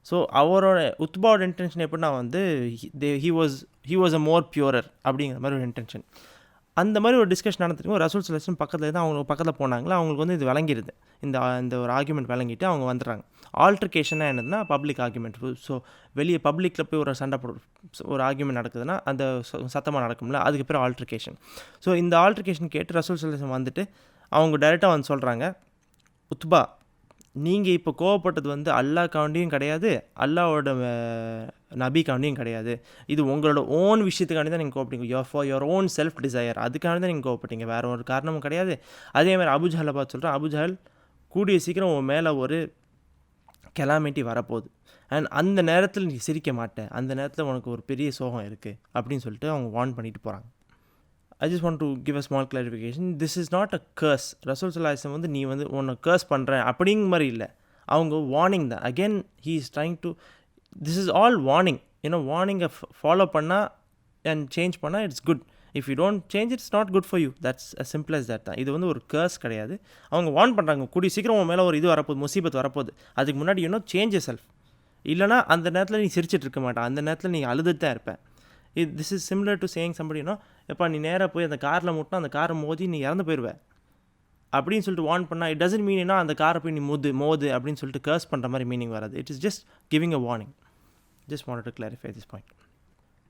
So அவரோட உத்பாவோட இன்டென்ஷன் எப்படின்னா வந்து he was a more purer அப்படிங்கிற மாதிரி ஒரு இன்டென்ஷன். அந்த மாதிரி ஒரு டிஸ்கஷன் நடந்துருக்கும். ரசூல் ஸல்லல்லாஹு அலைஹி வஸல்லம் பக்கத்தில் தான் அவங்க பக்கத்தில் போனாங்களா, அவங்களுக்கு வந்து இது விளங்கிடுது, இந்த ஒரு ஆர்குமெண்ட் விளங்கிட்டு அவங்க வந்துடுறாங்க. ஆல்ட்ரிகேஷனாக என்னதுன்னா பப்ளிக் ஆர்குமெண்ட். ஸோ வெளியே பப்ளிக்கில் போய் ஒரு சண்டை ஒரு ஆர்குமெண்ட் நடக்குதுன்னா அந்த சத்தமாக நடக்கும்ல, அதுக்கு பேர் ஆல்ட்ரிகேஷன். ஸோ இந்த ஆல்ட்ரிகேஷன் கேட்டு ரசூல் ஸல்லல்லாஹு அலைஹி வஸல்லம் வந்துட்டு அவங்க டைரெக்டாக வந்து சொல்கிறாங்க, உத்பா நீங்கள் இப்போ கோவப்பட்டது வந்து அல்லாஹ்காண்டியும் கிடையாது, அல்லாஹோட நபிக்காண்டியும் கிடையாது, இது உங்களோட ஓன் விஷயத்துக்காண்டி தான் நீங்கள் கோவப்பட்டீங்க, for your own self desire, அதுக்காண்டி தான் நீங்கள் கோவப்பட்டீங்க, வேறு ஒரு காரணமும் கிடையாது. அதே மாதிரி அபூ ஜஹலை பார்த்து சொல்கிறேன், அபூ ஜஹல் கூடிய சீக்கிரம் உன் மேலே ஒரு கெலாமிட்டி வரப்போகுது, அண்ட் அந்த நேரத்தில் நீ சிரிக்க மாட்டேன், அந்த நேரத்தில் உனக்கு ஒரு பெரிய சோகம் இருக்குது அப்படின்னு சொல்லிட்டு அவங்க வார்ன் பண்ணிட்டு போகிறாங்க. I just want to give a small clarification. This is not a curse. ரசூல் ஸல்லல்லாஹு அலைஹி வஸல்லம் வந்து நீ வந்து உன்னை கர்ஸ் பண்ணுறேன் அப்படிங்கிற மாதிரி இல்லை, அவங்க வார்னிங் தான். Again he is trying to, this is all warning. வார்னிங்கை ஃபாலோ பண்ணால் அண்ட் சேஞ்ச் பண்ணால் it's good. If you don't change it's not good for you. That's as simple as that தான். இது வந்து ஒரு கர்ஸ் கிடையாது. அவங்க வார்ன் பண்ணுறாங்க, கூடிய சீக்கிரம் உன் மேலே ஒரு இது வரப்போகுது, முசீபத் வரப்போகுது, அதுக்கு முன்னாடி சேஞ்ச் யூர் செல்ஃப். இல்லைனா அந்த நேரத்தில் நீ சிரிச்சிட்டு இருக்க மாட்டேன், அந்த நேரத்தில் நீ அழுதுட்டு தான் இருப்பேன். This is similar to saying சம்படினா, எப்போ நீ நேராக போய் அந்த காரில் முட்டினா அந்த காரை மோதி நீ இறந்து போயிடுவேன் அப்படின்னு சொல்லிட்டு வார்ன் பண்ணால், இட் டசன்ட் மீன்னா அந்த காரை போய் நீ மோது அப்படின்னு சொல்லிட்டு கர்ஸ் பண்ணுற மாதிரி மீனிங் வராது. It is just giving a warning. Just wanted to clarify this point.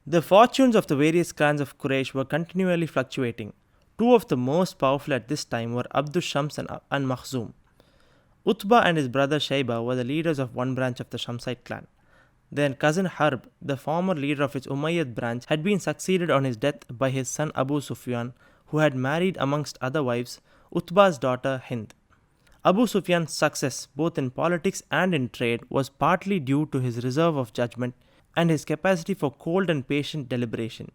The fortunes of the various clans of Quraysh were continually fluctuating. Two of the most powerful at this time were Abdul Shams and Makhzum. Utbah and his brother Shayba were the leaders of one branch of the Shamsite clan. Their cousin Harb, the former leader of its Umayyad branch, had been succeeded on his death by his son Abu Sufyan, who had married amongst other wives Utbah's daughter Hind. Abu Sufyan's success, both in politics and in trade, was partly due to his reserve of judgment and his capacity for cold and patient deliberation,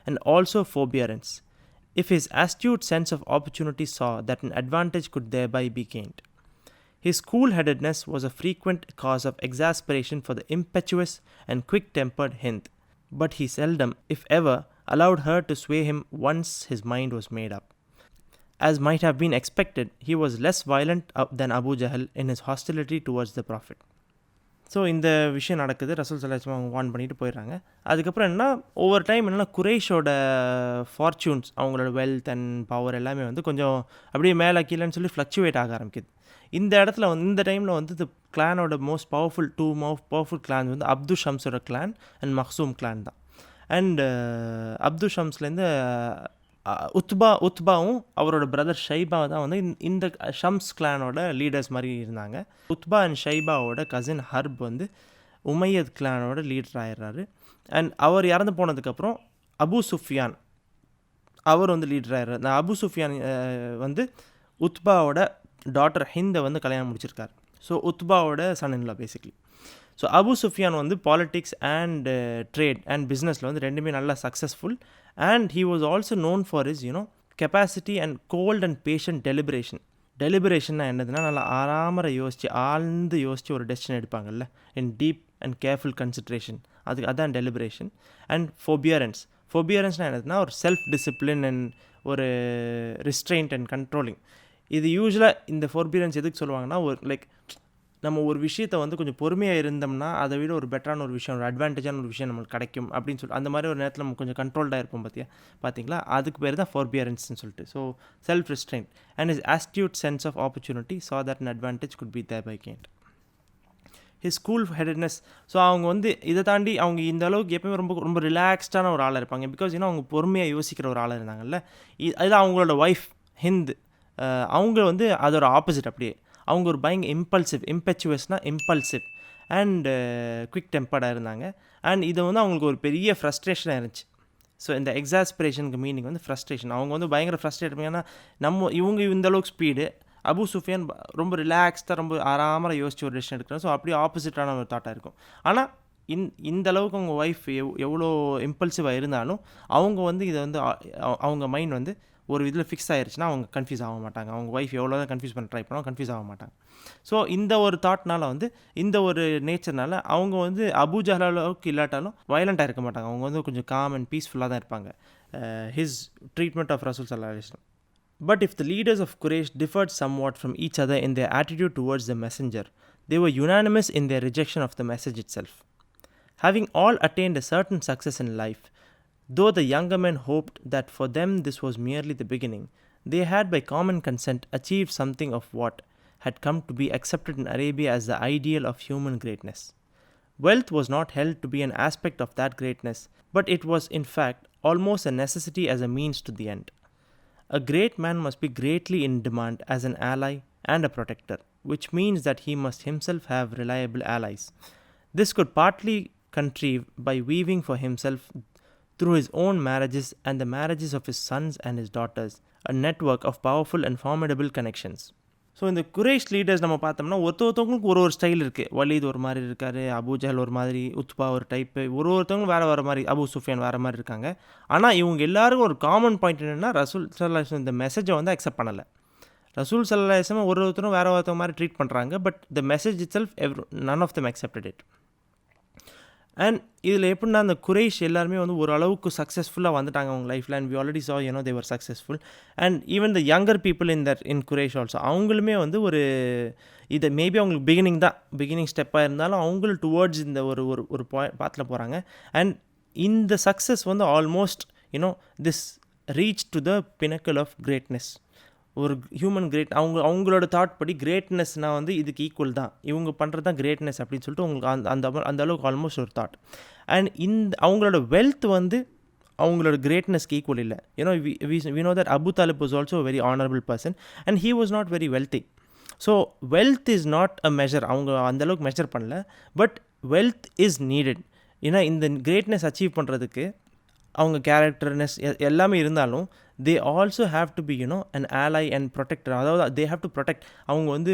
and also forbearance, if his astute sense of opportunity saw that an advantage could thereby be gained. His cool-headedness was a frequent cause of exasperation for the impetuous and quick-tempered Hind, but he seldom, if ever, allowed her to sway him once his mind was made up. As might have been expected, he was less violent than Abu Jahl in his hostility towards the Prophet. So இந்த விஷயம் நடக்குது. ரசூல் ஸல்லல்லாஹு அவங்க warn பண்ணிட்டு போயிடுறாங்க. அதுக்கப்புறம் என்ன, ஒவ்வொரு டைம் என்னென்னா குறைஷோட ஃபார்ச்சூன்ஸ், அவங்களோட வெல்த் அண்ட் பவர் எல்லாமே வந்து கொஞ்சம் அப்படியே மேலே கீழேன்னு சொல்லி ஃப்ளக்சுவேட் ஆக ஆரம்பிக்குது. இந்த இடத்துல வந்து இந்த டைமில் வந்து இந்த கிளானோட மோஸ்ட் பவர்ஃபுல் கிளான் வந்து அப்து ஷம்ஸோட கிளான் அண்ட் மக்சூம் கிளான் தான். அண்ட் அப்து ஷம்ஸ்லேருந்து உத்பாவும் அவரோட பிரதர் ஷைபா தான் வந்து இந்த ஷம்ஸ் கிளானோட லீடர்ஸ் மாதிரி இருந்தாங்க. உத்பா அண்ட் ஷைபாவோட கசின் ஹர்ப் வந்து உமையத் கிளானோட லீடர் ஆயிடுறாரு. அண்ட் அவர் இறந்து போனதுக்கப்புறம் அபு சுஃபியான் அவர் வந்து லீடர் ஆயிடுறாரு. இந்த அபு சுஃபியான் வந்து உத்பாவோட டாட்டர் ஹிந்தை வந்து கல்யாணம் முடிச்சிருக்காரு. ஸோ உத்பாவோட son in law basically. So Abu Sufyan வந்து பாலிட்டிக்ஸ் அண்ட் ட்ரேட் அண்ட் பிஸ்னஸில் வந்து ரெண்டுமே நல்லா successful. And he was also known for his capacity and cold and patient டெலிபரேஷன்னா என்னதுன்னா, நல்லா ஆழ்ந்து யோசித்து ஒரு டெசிஷன் எடுப்பாங்கல்ல, in deep and careful consideration, அதான் டெலிபரேஷன். அண்ட் ஃபோபியரன்ஸ்னால் என்னதுன்னா, ஒரு செல்ஃப் டிசிப்ளின் அண்ட் ஒரு ரிஸ்ட்ரெயின்ட் அண்ட் கண்ட்ரோலிங். இது யூஸ்வலாக இந்த ஃபோர்பியரன்ஸ் எதுக்கு சொல்லுவாங்கன்னா, ஒரு நம்ம ஒரு விஷயத்தை வந்து கொஞ்சம் பொறுமையாக இருந்தோம்னா அதை விட ஒரு பெட்டரான ஒரு விஷயம், ஒரு அட்வான்டேஜான ஒரு விஷயம் நம்மளுக்கு கிடைக்கும் அப்படின்னு சொல்லி அந்த மாதிரி ஒரு நேரத்தில் நம்ம கொஞ்சம் கண்ட்ரோல்டாக இருப்போம். பார்த்தீங்களா, அதுக்கு பேர் தான் ஃபோர்பியரன்ஸ்னு சொல்லிட்டு. So self restraint and his astute sense of opportunity saw that an advantage could be thereby gained. His cool headedness. ஸோ அவங்க வந்து இதை தாண்டி அவங்க இந்த அளவுக்கு எப்போயுமே ரொம்ப ரிலாக்ஸ்டான ஒரு ஆளாக இருப்பாங்க. பிகாஸ் அவங்க பொறுமையாக யோசிக்கிற ஒரு ஆளாக இருந்தாங்கல்ல. அதில் அவங்களோட ஒய்ஃப் ஹிந்த், அவங்க வந்து அதோட ஆப்போசிட். அப்படியே அவங்க ஒரு இம்பெச்சுவஸ்னால் இம்பல்சிவ் அண்ட் குவிக் டெம்பர்டாக இருந்தாங்க. அண்ட் இதை வந்து அவங்களுக்கு ஒரு பெரிய ஃப்ரஸ்ட்ரேஷனாக இருந்துச்சு. ஸோ இந்த எக்ஸாஸ்பிரேஷனுக்கு மீனிங் வந்து ஃப்ரஸ்ட்ரேஷன். அவங்க வந்து பயங்கர ஃப்ரஸ்ட்ரேட் இருப்பாங்க. ஏன்னா இவங்க இந்த அளவுக்கு ஸ்பீடு, அபு சுஃபியான் ரொம்ப ரிலாக்ஸ்டாக ரொம்ப ஆறாமல் யோசிச்சு ஒரு டெசிஷன் எடுக்கிறாங்க. ஸோ அப்படியே ஆப்போசிட்டான ஒரு தாட்டாக இருக்கும். ஆனால் இந்த அளவுக்கு அவங்க ஒய்ஃப் எவ்வளோ இம்பல்சிவாக இருந்தாலும் அவங்க வந்து இதை வந்து அவங்க மைண்ட் வந்து ஒரு இதில் ஃபிக்ஸ் ஆகிருச்சுன்னா அவங்க கன்ஃபியூஸ் ஆக மாட்டாங்க. அவங்க ஒய்ஃப் எவ்வளோ தான் கன்ஃபியூஸ் பண்ண ட்ரை பண்ணாலும் கன்ஃபியூஸ் ஆக மாட்டாங்க. ஸோ இந்த ஒரு தாட்னால் வந்து இந்த ஒரு நேச்சர்னால அவங்க வந்து அபு ஜஹல் அளவுக்கு இல்லாட்டாலும் வயலண்ட்டாக இருக்க மாட்டாங்க. அவங்க வந்து கொஞ்சம் காம் அண்ட் பீஸ்ஃபுல்லாக தான் இருப்பாங்க. ஹிஸ் ட்ரீட்மெண்ட் ஆஃப் ரசூல் ஸல்லல்லாஹு அலைஹி வஸல்லம். But if the leaders of Quraysh differed somewhat from each other in their attitude towards the messenger, they were unanimous in their rejection of the message itself. Having all attained a certain success in life, though the younger men hoped that for them this was merely the beginning, they had by common consent achieved something of what had come to be accepted in Arabia as the ideal of human greatness. Wealth was not held to be an aspect of that greatness, but it was in fact almost a necessity as a means to the end. A great man must be greatly in demand as an ally and a protector, which means that he must himself have reliable allies. This could partly contrive by weaving for himself, through his own marriages and the marriages of his sons and his daughters, a network of powerful and formidable connections. So இந்த Quraysh leaders நம்ம பார்த்தோம்னா ஒருத்தவங்களுக்கு ஒரு style இருக்குது. Walid ஒரு மாதிரி இருக்கார், அபு ஜஹல் ஒரு மாதிரி, உத்பா ஒரு டைப்பு, ஒருத்தவங்களும் வேறு மாதிரி, அபு சுஃபியான் வேறு மாதிரி இருக்காங்க. ஆனால் இவங்க எல்லாருக்கும் ஒரு காமன் பாயிண்ட் என்னென்னா, ரசூல் ஸல்லல்லாஹு அலைஹி வஸல்லம் இந்த மெசேஜை வந்து அக்செப்ட் பண்ணலை. ரசூல் ஸல்லல்லாஹு அலைஹி வஸல்லம் ஒருத்தரும் வேறு ஒருத்தவங்க மாதிரி ட்ரீட் பண்ணுறாங்க. But the message it self none of them accepted it. And இதில் எப்படின்னா அந்த குரேஷ் எல்லாருமே வந்து ஒரு அளவுக்கு சக்ஸஸ்ஃபுல்லாக வந்துட்டாங்க அவங்க லைஃப்பில். And we already saw they were successful. And even the younger people in Quraysh also, அவங்களுமே வந்து ஒரு இதை மேபி அவங்களுக்கு பிகினிங் ஸ்டெப்பாக இருந்தாலும் அவங்களும் டுவர்ட்ஸ் இந்த ஒரு பாத்தில் போகிறாங்க. அண்ட் இந்த சக்ஸஸ் வந்து almost this reach to the pinnacle of greatness. ஒரு ஹியூமன் அவங்களோட தாட் படி கிரேட்னஸ்னால் வந்து இதுக்கு ஈக்குவல் தான், இவங்க பண்ணுறது தான் கிரேட்னஸ் அப்படின்னு சொல்லிட்டு உங்களுக்கு அந்த அளவுக்கு ஆல்மோஸ்ட் ஒரு தாட். அண்ட் அவங்களோட வெல்த் வந்து அவங்களோட கிரேட்னஸ்க்கு ஈக்குவல் இல்லை. We know that Abu Talib was also very honourable person and he was not very wealthy. So wealth is not a measure, அவங்க அந்தளவுக்கு மெஷர் பண்ணல. But wealth is needed. ஏன்னா இந்த கிரேட்னஸ் அச்சீவ் பண்ணுறதுக்கு அவங்க கேரக்டர்னஸ் எல்லாமே இருந்தாலும் they also have to be an ally and protector. அதாவது தே ஹாவ் டு ப்ரொடெக்ட். அவங்க வந்து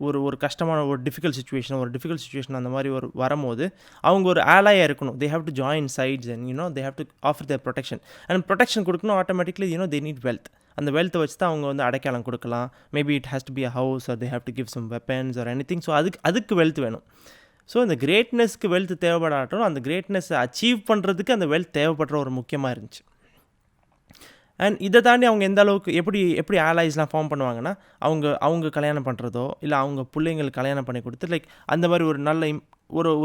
ஒரு கஷ்டமான ஒரு டிஃபிகல்ட் சுச்சுவேஷன் அந்த மாதிரி வரும்போது அவங்க ஒரு ஆலையாக இருக்கணும். They have to join sides and they have to offer their protection. And protection கொடுக்கணும் ஆட்டோமேட்டிக்லி தே நீட் வெல்த். அந்த வெல்த்தை வச்சு தான் அவங்க வந்து அடைக்கலம் கொடுக்கலாம். Maybe it has to be a house or they have to give some weapons or any thing. So அதுக்கு வெல்த் வேணும். ஸோ இந்த கிரேட்னஸ்க்கு வெல்த் தேவைப்படாட்டும், அந்த கிரேட்னஸை அச்சீவ் பண்ணுறதுக்கு அந்த வெல்த் தேவைப்படுற ஒரு முக்கியமாக இருந்துச்சு. அண்ட் இதை தாண்டி அவங்க எந்த அளவுக்கு எப்படி ஆலைஸ்லாம் ஃபார்ம் பண்ணுவாங்கன்னா, அவங்க கல்யாணம் பண்ணுறதோ இல்லை அவங்க பிள்ளைங்களுக்கு கல்யாணம் பண்ணி கொடுத்து லைக் அந்த மாதிரி ஒரு நல்ல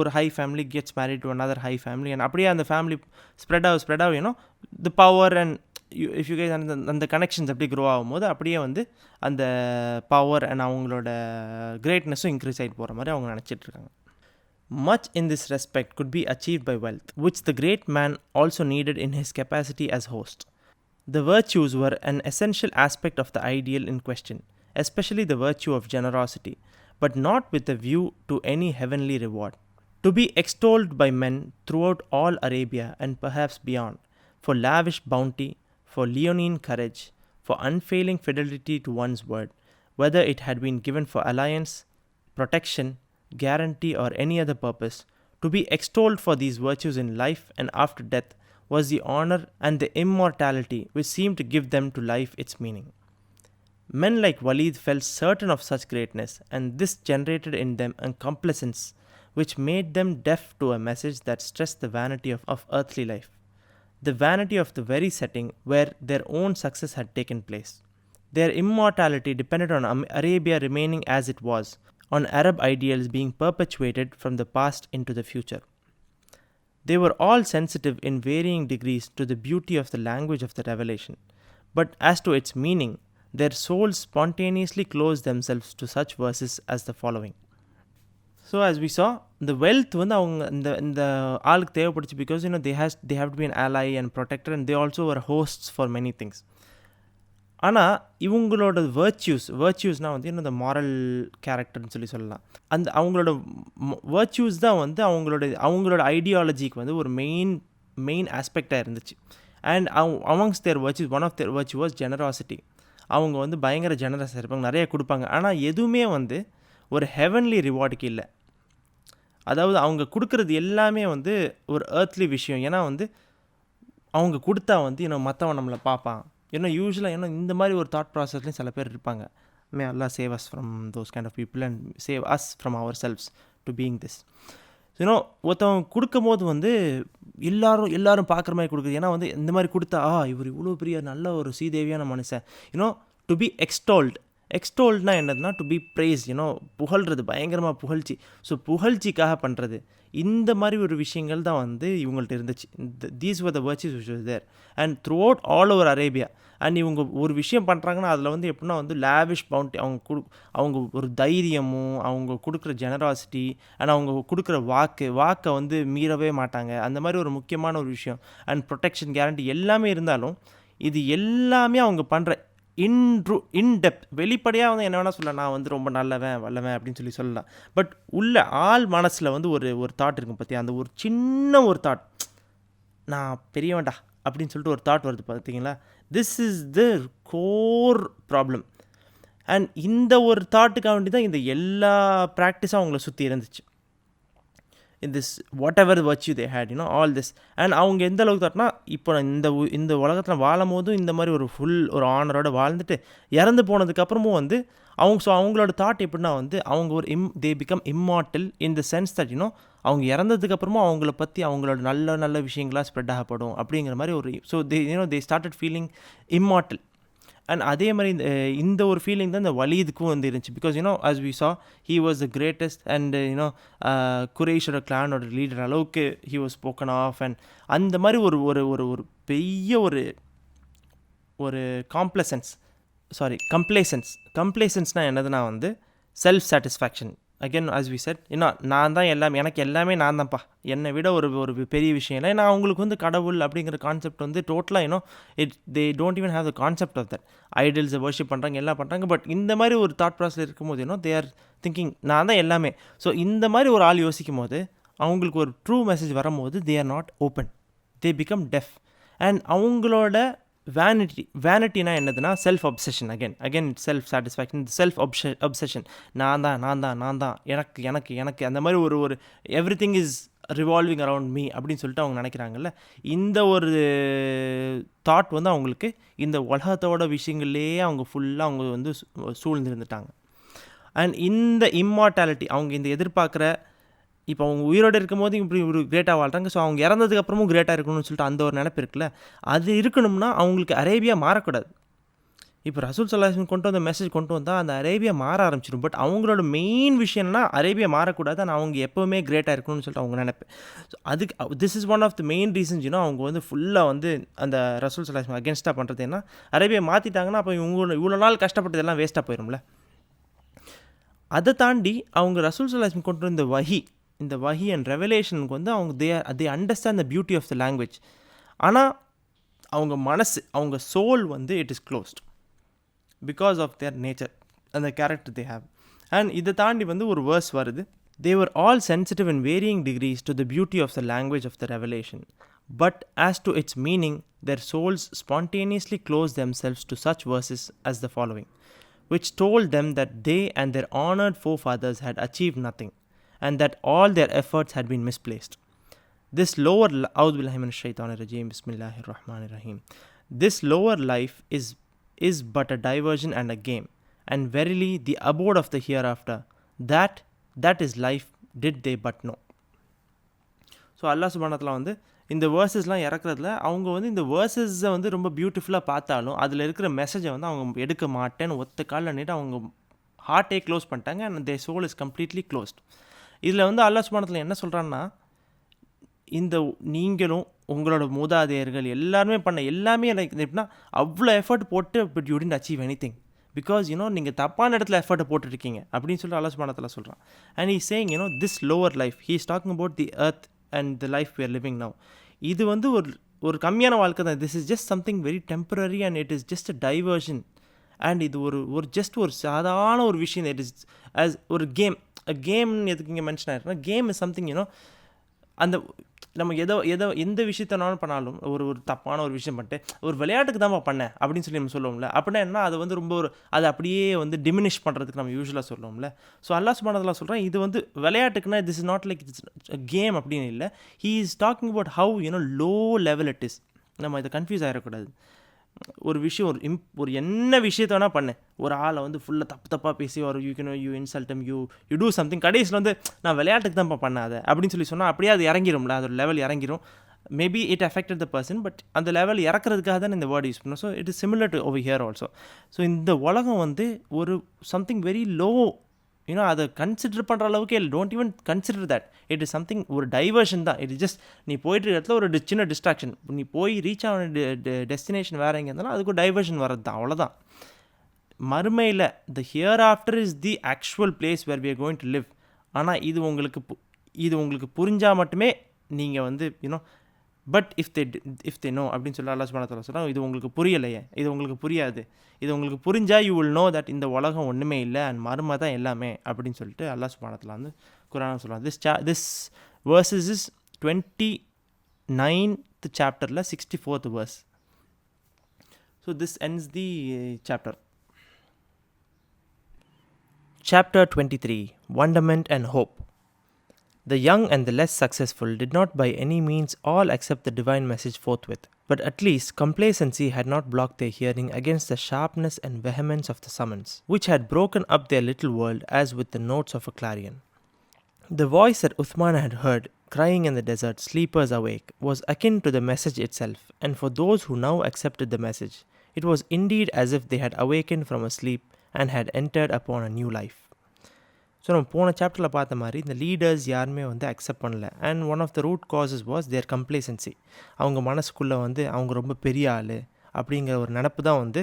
ஒரு high family gets married to another high family and அப்படியே அந்த ஃபேமிலி ஸ்ப்ரெட் ஆகும் the power and if you guys அந்த கனெக்ஷன்ஸ் அப்படியே க்ரோ ஆகும்போது அப்படியே வந்து அந்த பவர் அண்ட் அவங்களோட கிரேட்னஸும் இன்க்ரீஸ் ஆகிட்டு போகிற மாதிரி அவங்க நினச்சிட்ருக்காங்க. Much in this respect could be achieved by wealth, which the great man also needed in his capacity as host. The virtues were an essential aspect of the ideal in question, especially the virtue of generosity, but not with a view to any heavenly reward. To be extolled by men throughout all Arabia and perhaps beyond, for lavish bounty, for leonine courage, for unfailing fidelity to one's word, whether it had been given for alliance, protection, guarantee or any other purpose, to be extolled for these virtues in life and after death was the honor and the immortality which seemed to give them to life its meaning. Men like Walid felt certain of such greatness, and this generated in them a complacence which made them deaf to a message that stressed the vanity of earthly life, the vanity of the very setting where their own success had taken place. Their immortality depended on Arabia remaining as it was, on Arab ideals being perpetuated from the past into the future. They were all sensitive in varying degrees to the beauty of the language of the revelation, but as to its meaning, their souls spontaneously closed themselves to such verses as the following. So as we saw, the wealth வந்து அவங்க இந்த ஆளுக்கு தேவைப்படுச்சு because they have to be an ally and protector and they also were hosts for many things. ஆனால் இவங்களோட வேர்ச்சியூஸ்னால் வந்து இந்த moral கேரக்டர்னு சொல்லலாம். அந்த அவங்களோட வேர்ச்சியூஸ் தான் வந்து அவங்களோட ஐடியாலஜிக்கு வந்து ஒரு மெயின் ஆஸ்பெக்டாக இருந்துச்சு. And amongst their virtues one of their virtue was generosity. அவங்க வந்து பயங்கர ஜெனரஸாக இருப்பாங்க, நிறைய கொடுப்பாங்க. ஆனால் எதுவுமே வந்து ஒரு ஹெவன்லி ரிவார்டுக்கு இல்லை. அதாவது அவங்க கொடுக்குறது எல்லாமே வந்து ஒரு ஏர்த்லி விஷயம். ஏன்னா வந்து அவங்க கொடுத்தா வந்து மற்றவன் நம்மளை பார்ப்பான். யூஸ்வலாக இந்த மாதிரி ஒரு தாட் ப்ராசஸ்லேயும் சில பேர் இருப்பாங்க. May Allah save us from those kind of people and save us from our selves to being this. ஒருத்தவங்க கொடுக்கும் போது வந்து எல்லாரும் பார்க்குற மாதிரி கொடுக்குது. ஏன்னா வந்து இந்த மாதிரி கொடுத்தா இவர் இவ்வளோ பெரிய நல்ல ஒரு சீதேவியான மனுஷன். டு பி எக்ஸ்டோல்ட்னா என்னதுன்னா டு பி ப்ரைஸ், புகழ்றது, பயங்கரமாக புகழ்ச்சி. ஸோ புகழ்ச்சிக்காக பண்ணுறது இந்த மாதிரி ஒரு விஷயங்கள் தான் வந்து இவங்கள்ட்ட இருந்துச்சு. These were the virtues which was there and throughout all over Arabia. அண்ட் இவங்க ஒரு விஷயம் பண்ணுறாங்கன்னா அதில் வந்து எப்படின்னா வந்து லேவிஷ் பவுண்டி, அவங்க ஒரு தைரியமும் அவங்க கொடுக்குற ஜெனராசிட்டி அண்ட் அவங்க கொடுக்குற வாக்கை வந்து மீறவே மாட்டாங்க. அந்த மாதிரி ஒரு முக்கியமான ஒரு விஷயம் அண்ட் ப்ரொடெக்ஷன் கேரண்டி எல்லாமே இருந்தாலும் இது எல்லாமே அவங்க பண்ணுற இன்டெப்த் வெளிப்படையாக வந்து என்ன வேணால் சொல்லலாம். நான் வந்து ரொம்ப வல்லவன் அப்படின்னு சொல்லலாம். பட் உள்ள ஆள் மனசில் வந்து ஒரு தாட் இருக்கும் பார்த்தியா, அந்த ஒரு சின்ன ஒரு தாட், நான் பெரியவன்டா அப்படின்னு சொல்லிட்டு ஒரு தாட் வருது பார்த்தீங்களா. This is the core problem. And இந்த ஒரு தாட்டுக்காக வேண்டி தான் இந்த எல்லா ப்ராக்டிஸும் அவங்கள சுற்றி இருந்துச்சு. in this whatever virtue they had, all this. and அவங்க எந்த அளவுக்கு தாட்னா இப்போ இந்த உலகத்தில் வாழும் போதும் இந்த மாதிரி ஒரு ஆனரோட வாழ்ந்துட்டு இறந்து போனதுக்கப்புறமும் வந்து அவங்களோட தாட் எப்படின்னா வந்து அவங்க they become immortal in the sense that அவங்க இறந்ததுக்கப்புறமும் அவங்கள பற்றி அவங்களோட நல்ல விஷயங்களாக ஸ்ப்ரெட் ஆகப்படும் அப்படிங்கிற மாதிரி so they started feeling immortal. And அதே மாதிரி இந்த ஒரு ஃபீலிங் தான் இந்த வலீதுக்கும் வந்து இருந்துச்சு. Because as we saw, he was the greatest and குரேஷோட கிளானோட லீடர் அளவுக்கு he was spoken of. And அந்த மாதிரி ஒரு பெரிய ஒரு காம்ப்ளசன்ஸ் கம்ப்ளேசன்ஸ்னால் என்னதுன்னா வந்து self satisfaction. Again as we said, நான் தான் எல்லாமே, எனக்கு எல்லாமே நான் தான்ப்பா, என்னை விட ஒரு பெரிய விஷயம் இல்லை. நான் அவங்களுக்கு வந்து கடவுள் அப்படிங்கிற கான்செப்ட் வந்து டோட்டலாக they don't even have the concept of that. ஐடல்ஸை வர்ஷிப் பண்ணுறாங்க, எல்லாம் பண்ணுறாங்க. பட் இந்த மாதிரி ஒரு தாட் ப்ராசஸ் இருக்கும்போது தே ஆர் திங்கிங் நான் தான் எல்லாமே. ஸோ இந்த மாதிரி ஒரு ஆள் யோசிக்கும் போது அவங்களுக்கு ஒரு ட்ரூ மெசேஜ் வரும்போது they are not open, they become deaf. And அவங்களோட வேனிட்டினா என்னதுன்னா self obsession. Again self satisfaction, self obsession. நான் தான் எனக்கு அந்த மாதிரி ஒரு everything is revolving around me அப்படின்னு சொல்லிட்டு அவங்க நினைக்கிறாங்கல்ல. இந்த ஒரு தாட் வந்து அவங்களுக்கு இந்த உலகத்தோட விஷயங்கள்லேயே அவங்க ஃபுல்லாக அவங்க வந்து சூழ்ந்திருந்துட்டாங்க. அண்ட் இந்த இம்மார்டாலிட்டி, அவங்க இந்த எதிர்பார்க்குற, இப்போ அவங்க உயிரோடு இருக்கும்போது இப்படி ஒரு கிரேட்டாக வாழ்கிறாங்க, ஸோ அவங்க இறந்ததுக்கு அப்புறமும் கிரேட்டாக இருக்கணும்னு சொல்லிட்டு அந்த ஒரு நினைப்பு இருக்குல்ல, அது இருக்கணும்னா அவங்களுக்கு அரேபியா மாறக்கூடாது. இப்போ ரசூல் ஸல்லல்லாஹு அலைஹி வஸல்லம் கொண்டு வந்த மெசேஜ் கொண்டு வந்தால் அந்த அரேபியா மாற ஆரம்பிச்சிடும். பட் அவங்களோட மெயின் விஷயம்னா அரேபியா மாறக்கூடாது, ஆனால் அவங்க எப்போவுமே கிரேட்டாக இருக்கணும்னு சொல்லிட்டு அவங்க நினைப்பு. ஸோ அதுக்கு this is one of the main reasons. அவங்க வந்து ஃபுல்லாக வந்து அந்த ரசூல் ஸல்லல்லாஹு அலைஹி வஸல்லம் அகேன்ஸ்டாக பண்ணுறது என்ன, அரேபியா மாற்றிட்டாங்கன்னா அப்போ இவ்வளோ நாள் கஷ்டப்பட்டதெல்லாம் வேஸ்ட்டாக போயிடும்ல. அதை தாண்டி அவங்க ரசூல் ஸல்லல்லாஹு அலைஹி வஸல்லம் கொண்டு வந்த இந்த வஹி அண்ட் ரெவலேஷனுக்கு வந்து அவங்க they understand the beauty of the language. ஆனால் அவங்க மனசு, அவங்க சோல் வந்து it is closed because of their nature, அந்த கேரக்டர் தே ஹேவ். அண்ட் இதை தாண்டி வந்து ஒரு வேர்ஸ் வருது, they were all sensitive in varying degrees to the beauty of the language of the revelation, but as to its meaning their souls spontaneously closed themselves to such verses as the following, which told them that they and their honored forefathers had achieved nothing, and that all their efforts had been misplaced. This lower This lower life is but a diversion and a game, and verily the abode of the hereafter, that is life, did they but know. So Allah சுப்ஹானஹு வ தஆலா வந்து இந்த வேர்சஸ்லாம் இறக்குறதுல அவங்க வந்து இந்த வேர்சஸை வந்து ரொம்ப பியூட்டிஃபுல்லாக பார்த்தாலும் அதில் இருக்கிற மெசேஜை வந்து அவங்க எடுக்க மாட்டேன்னு ஒத்த காலில் நின்று அவங்க ஹார்ட்டே க்ளோஸ் பண்ணிட்டாங்க. And their soul is completely closed. இதில் வந்து அல்லாஹ் சுப்ஹானஹு வ தஆலா என்ன சொல்கிறான்னா, இந்த நீங்களும் உங்களோட மூதாதையர்கள் எல்லாருமே பண்ண எல்லாமே லைக் எப்படின்னா அவ்வளோ எஃபர்ட் போட்டு but you didn't achieve anything because நீங்கள் தப்பான இடத்துல எஃபர்ட்டை போட்டுருக்கீங்க அப்படின்னு சொல்லிட்டு அல்லாஹ் சுப்ஹானஹு வ தஆலா சொல்கிறான். And he saying this lower life, he is talking about the earth and the life we are living now. இது வந்து ஒரு கம்மியான வாழ்க்கை தான். This is just something very temporary and it is just a diversion. And இது ஒரு சாதாரண ஒரு விஷயம். இட் இஸ் ஆஸ் ஒரு கேம் எதுக்கு இங்கே மென்ஷன் ஆகிருக்குன்னா, கேம் இஸ் சம்திங் அந்த நம்ம எந்த விஷயத்தனாலும் பண்ணாலும் ஒரு தப்பான ஒரு விஷயம் பண்ணிட்டு ஒரு விளையாட்டுக்கு தான் பண்ணேன் அப்படின்னு சொல்லி நம்ம சொல்லுவோம்ல. அப்படின்னா என்ன, அது வந்து ரொம்ப அதை அப்படியே வந்து டிமினிஷ் பண்ணுறதுக்கு நம்ம யூஸ்வலாக சொல்லுவோம்ல. ஸோ அல்லாஹ் சுப்ஹானஹு வ தஆலா சொல்கிறேன், இது வந்து விளையாட்டுக்குன்னா this is not like it's game அப்படின்னு இல்லை. He is talking about how low level it is. நம்ம இதை கன்ஃபியூஸ் ஆகிடக்கூடாது. ஒரு விஷயம் ஒரு என்ன விஷயத்த வேணால் பண்ணு, ஒரு ஆளை வந்து ஃபுல்லாக தப்பாக பேசி ஒரு யூ இன்சல்டம் யூ டூ சம்திங், கடைசியில் வந்து நான் விளையாட்டுக்கு தான் பண்ணாத அப்படின்னு சொல்லி சொன்னால் அப்படியே அது இறங்கிடும்ல, அதோட லெவல் இறங்கிடும். Maybe it affected the person, but அந்த லெவல் இறக்குறதுக்காக தான் இந்த வேர்டு யூஸ் பண்ணோம். So it is similar to over here also. So இந்த உலகம் வந்து ஒரு சம்திங் வெரி லோ, அதை கன்சிடர் பண்ணுற அளவுக்கு don't even consider that. It is something ஒரு டைவர்ஷன் தான். இட் இஸ் ஜஸ்ட் நீ போயிட்டு இடத்துல ஒரு சின்ன டிஸ்ட்ராக்ஷன். நீ போய் ரீச் ஆன டெஸ்டினேஷன் வேறு எங்கே இருந்தாலும் அதுக்கு ஒரு டைவர்ஷன் வர்றது தான், அவ்வளோதான். மறுமையில் the hereafter is the actual place where we are going to live. ஆனால் இது உங்களுக்கு புரிஞ்சால் மட்டுமே நீங்கள் வந்து பட் இஃப் தே நோ அப்படின்னு சொல்லி அல்லாஹ் சுப்ஹானஹு வ தஆலா சொல்கிறாங்க, இது உங்களுக்கு புரியலையே, இது உங்களுக்கு புரியாது, இது உங்களுக்கு புரிஞ்சால் யூ வில் நோ தட் இந்த உலகம் ஒன்றுமே இல்லை அண்ட் மறுமை தான் எல்லாமே அப்படின்னு சொல்லிட்டு அல்லாஹ் சுப்ஹானஹு வ தஆலா வந்து குர்ஆனில் சொல்கிறாங்க. திஸ் வேர்சஸ் இஸ் 29th சாப்டரில் 64th verse. So this ends the chapter. Chapter 23, Wonderment and Hope. The young and the less successful did not by any means all accept the divine message forthwith, but at least complacency had not blocked their hearing against the sharpness and vehemence of the summons, which had broken up their little world as with the notes of a clarion. The voice that Uthman had heard, crying in the desert, "Sleepers awake," was akin to the message itself, and for those who now accepted the message, it was indeed as if they had awakened from a sleep and had entered upon a new life. So நம்ம போன சாப்டரில் பார்த்த மாதிரி இந்த leaders யாருமே வந்து accept பண்ணல. And one of the root causes was their complacency. அவங்க மனசுக்குள்ளே வந்து அவங்க ரொம்ப பெரிய ஆள் அப்படிங்கிற ஒரு நினப்பு தான் வந்து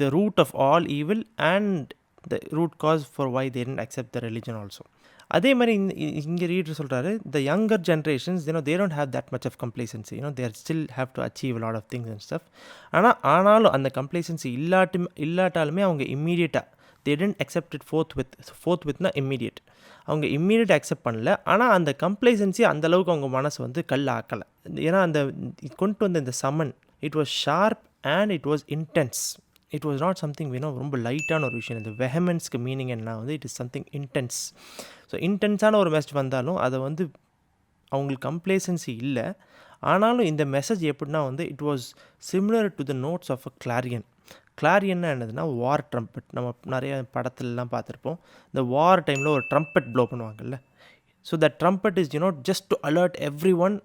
the root of all evil and the root cause for why they didn't accept the religion also. அதே மாதிரி இங்கே ரீடர் சொல்கிறாரு, the younger generations they don't have that much of complacency, they are still have to achieve lot of things and stuff. ஆனாலும் அந்த complacency இல்லாட்டாலுமே அவங்க இம்மீடியட்டாக they tend accept it ஃபோர்த் வித்னா இம்மீடியட். அவங்க இம்மீடியட் அக்செப்ட் பண்ணல. ஆனால் அந்த கம்ப்ளேசன்சி அந்தளவுக்கு அவங்க மனசு வந்து கல் ஆக்கலை. ஏன்னா அந்த கொண்டு வந்த இந்த சமன், it was sharp and it was intense. It was not something ரொம்ப லைட்டான ஒரு விஷயம். இந்த வெஹமென்ஸ்க்கு மீனிங் என்ன it is something intense. So இன்டென்ஸான ஒரு மெசேஜ் வந்தாலும் அதை அவங்களுக்கு கம்ப்ளேசன்சி இல்லை. ஆனாலும் இந்த மெசேஜ் எப்படின்னா it was similar to the notes of a clarion. கிளாரியன்னா என்னதுன்னா வார் ட்ரம்பட். நம்ம நிறைய படத்துலலாம் பார்த்துருப்போம். இந்த வார் டைமில் ஒரு ட்ரம்பட் ப்ளோ பண்ணுவாங்கல்ல. So that trumpet is just to alert every one.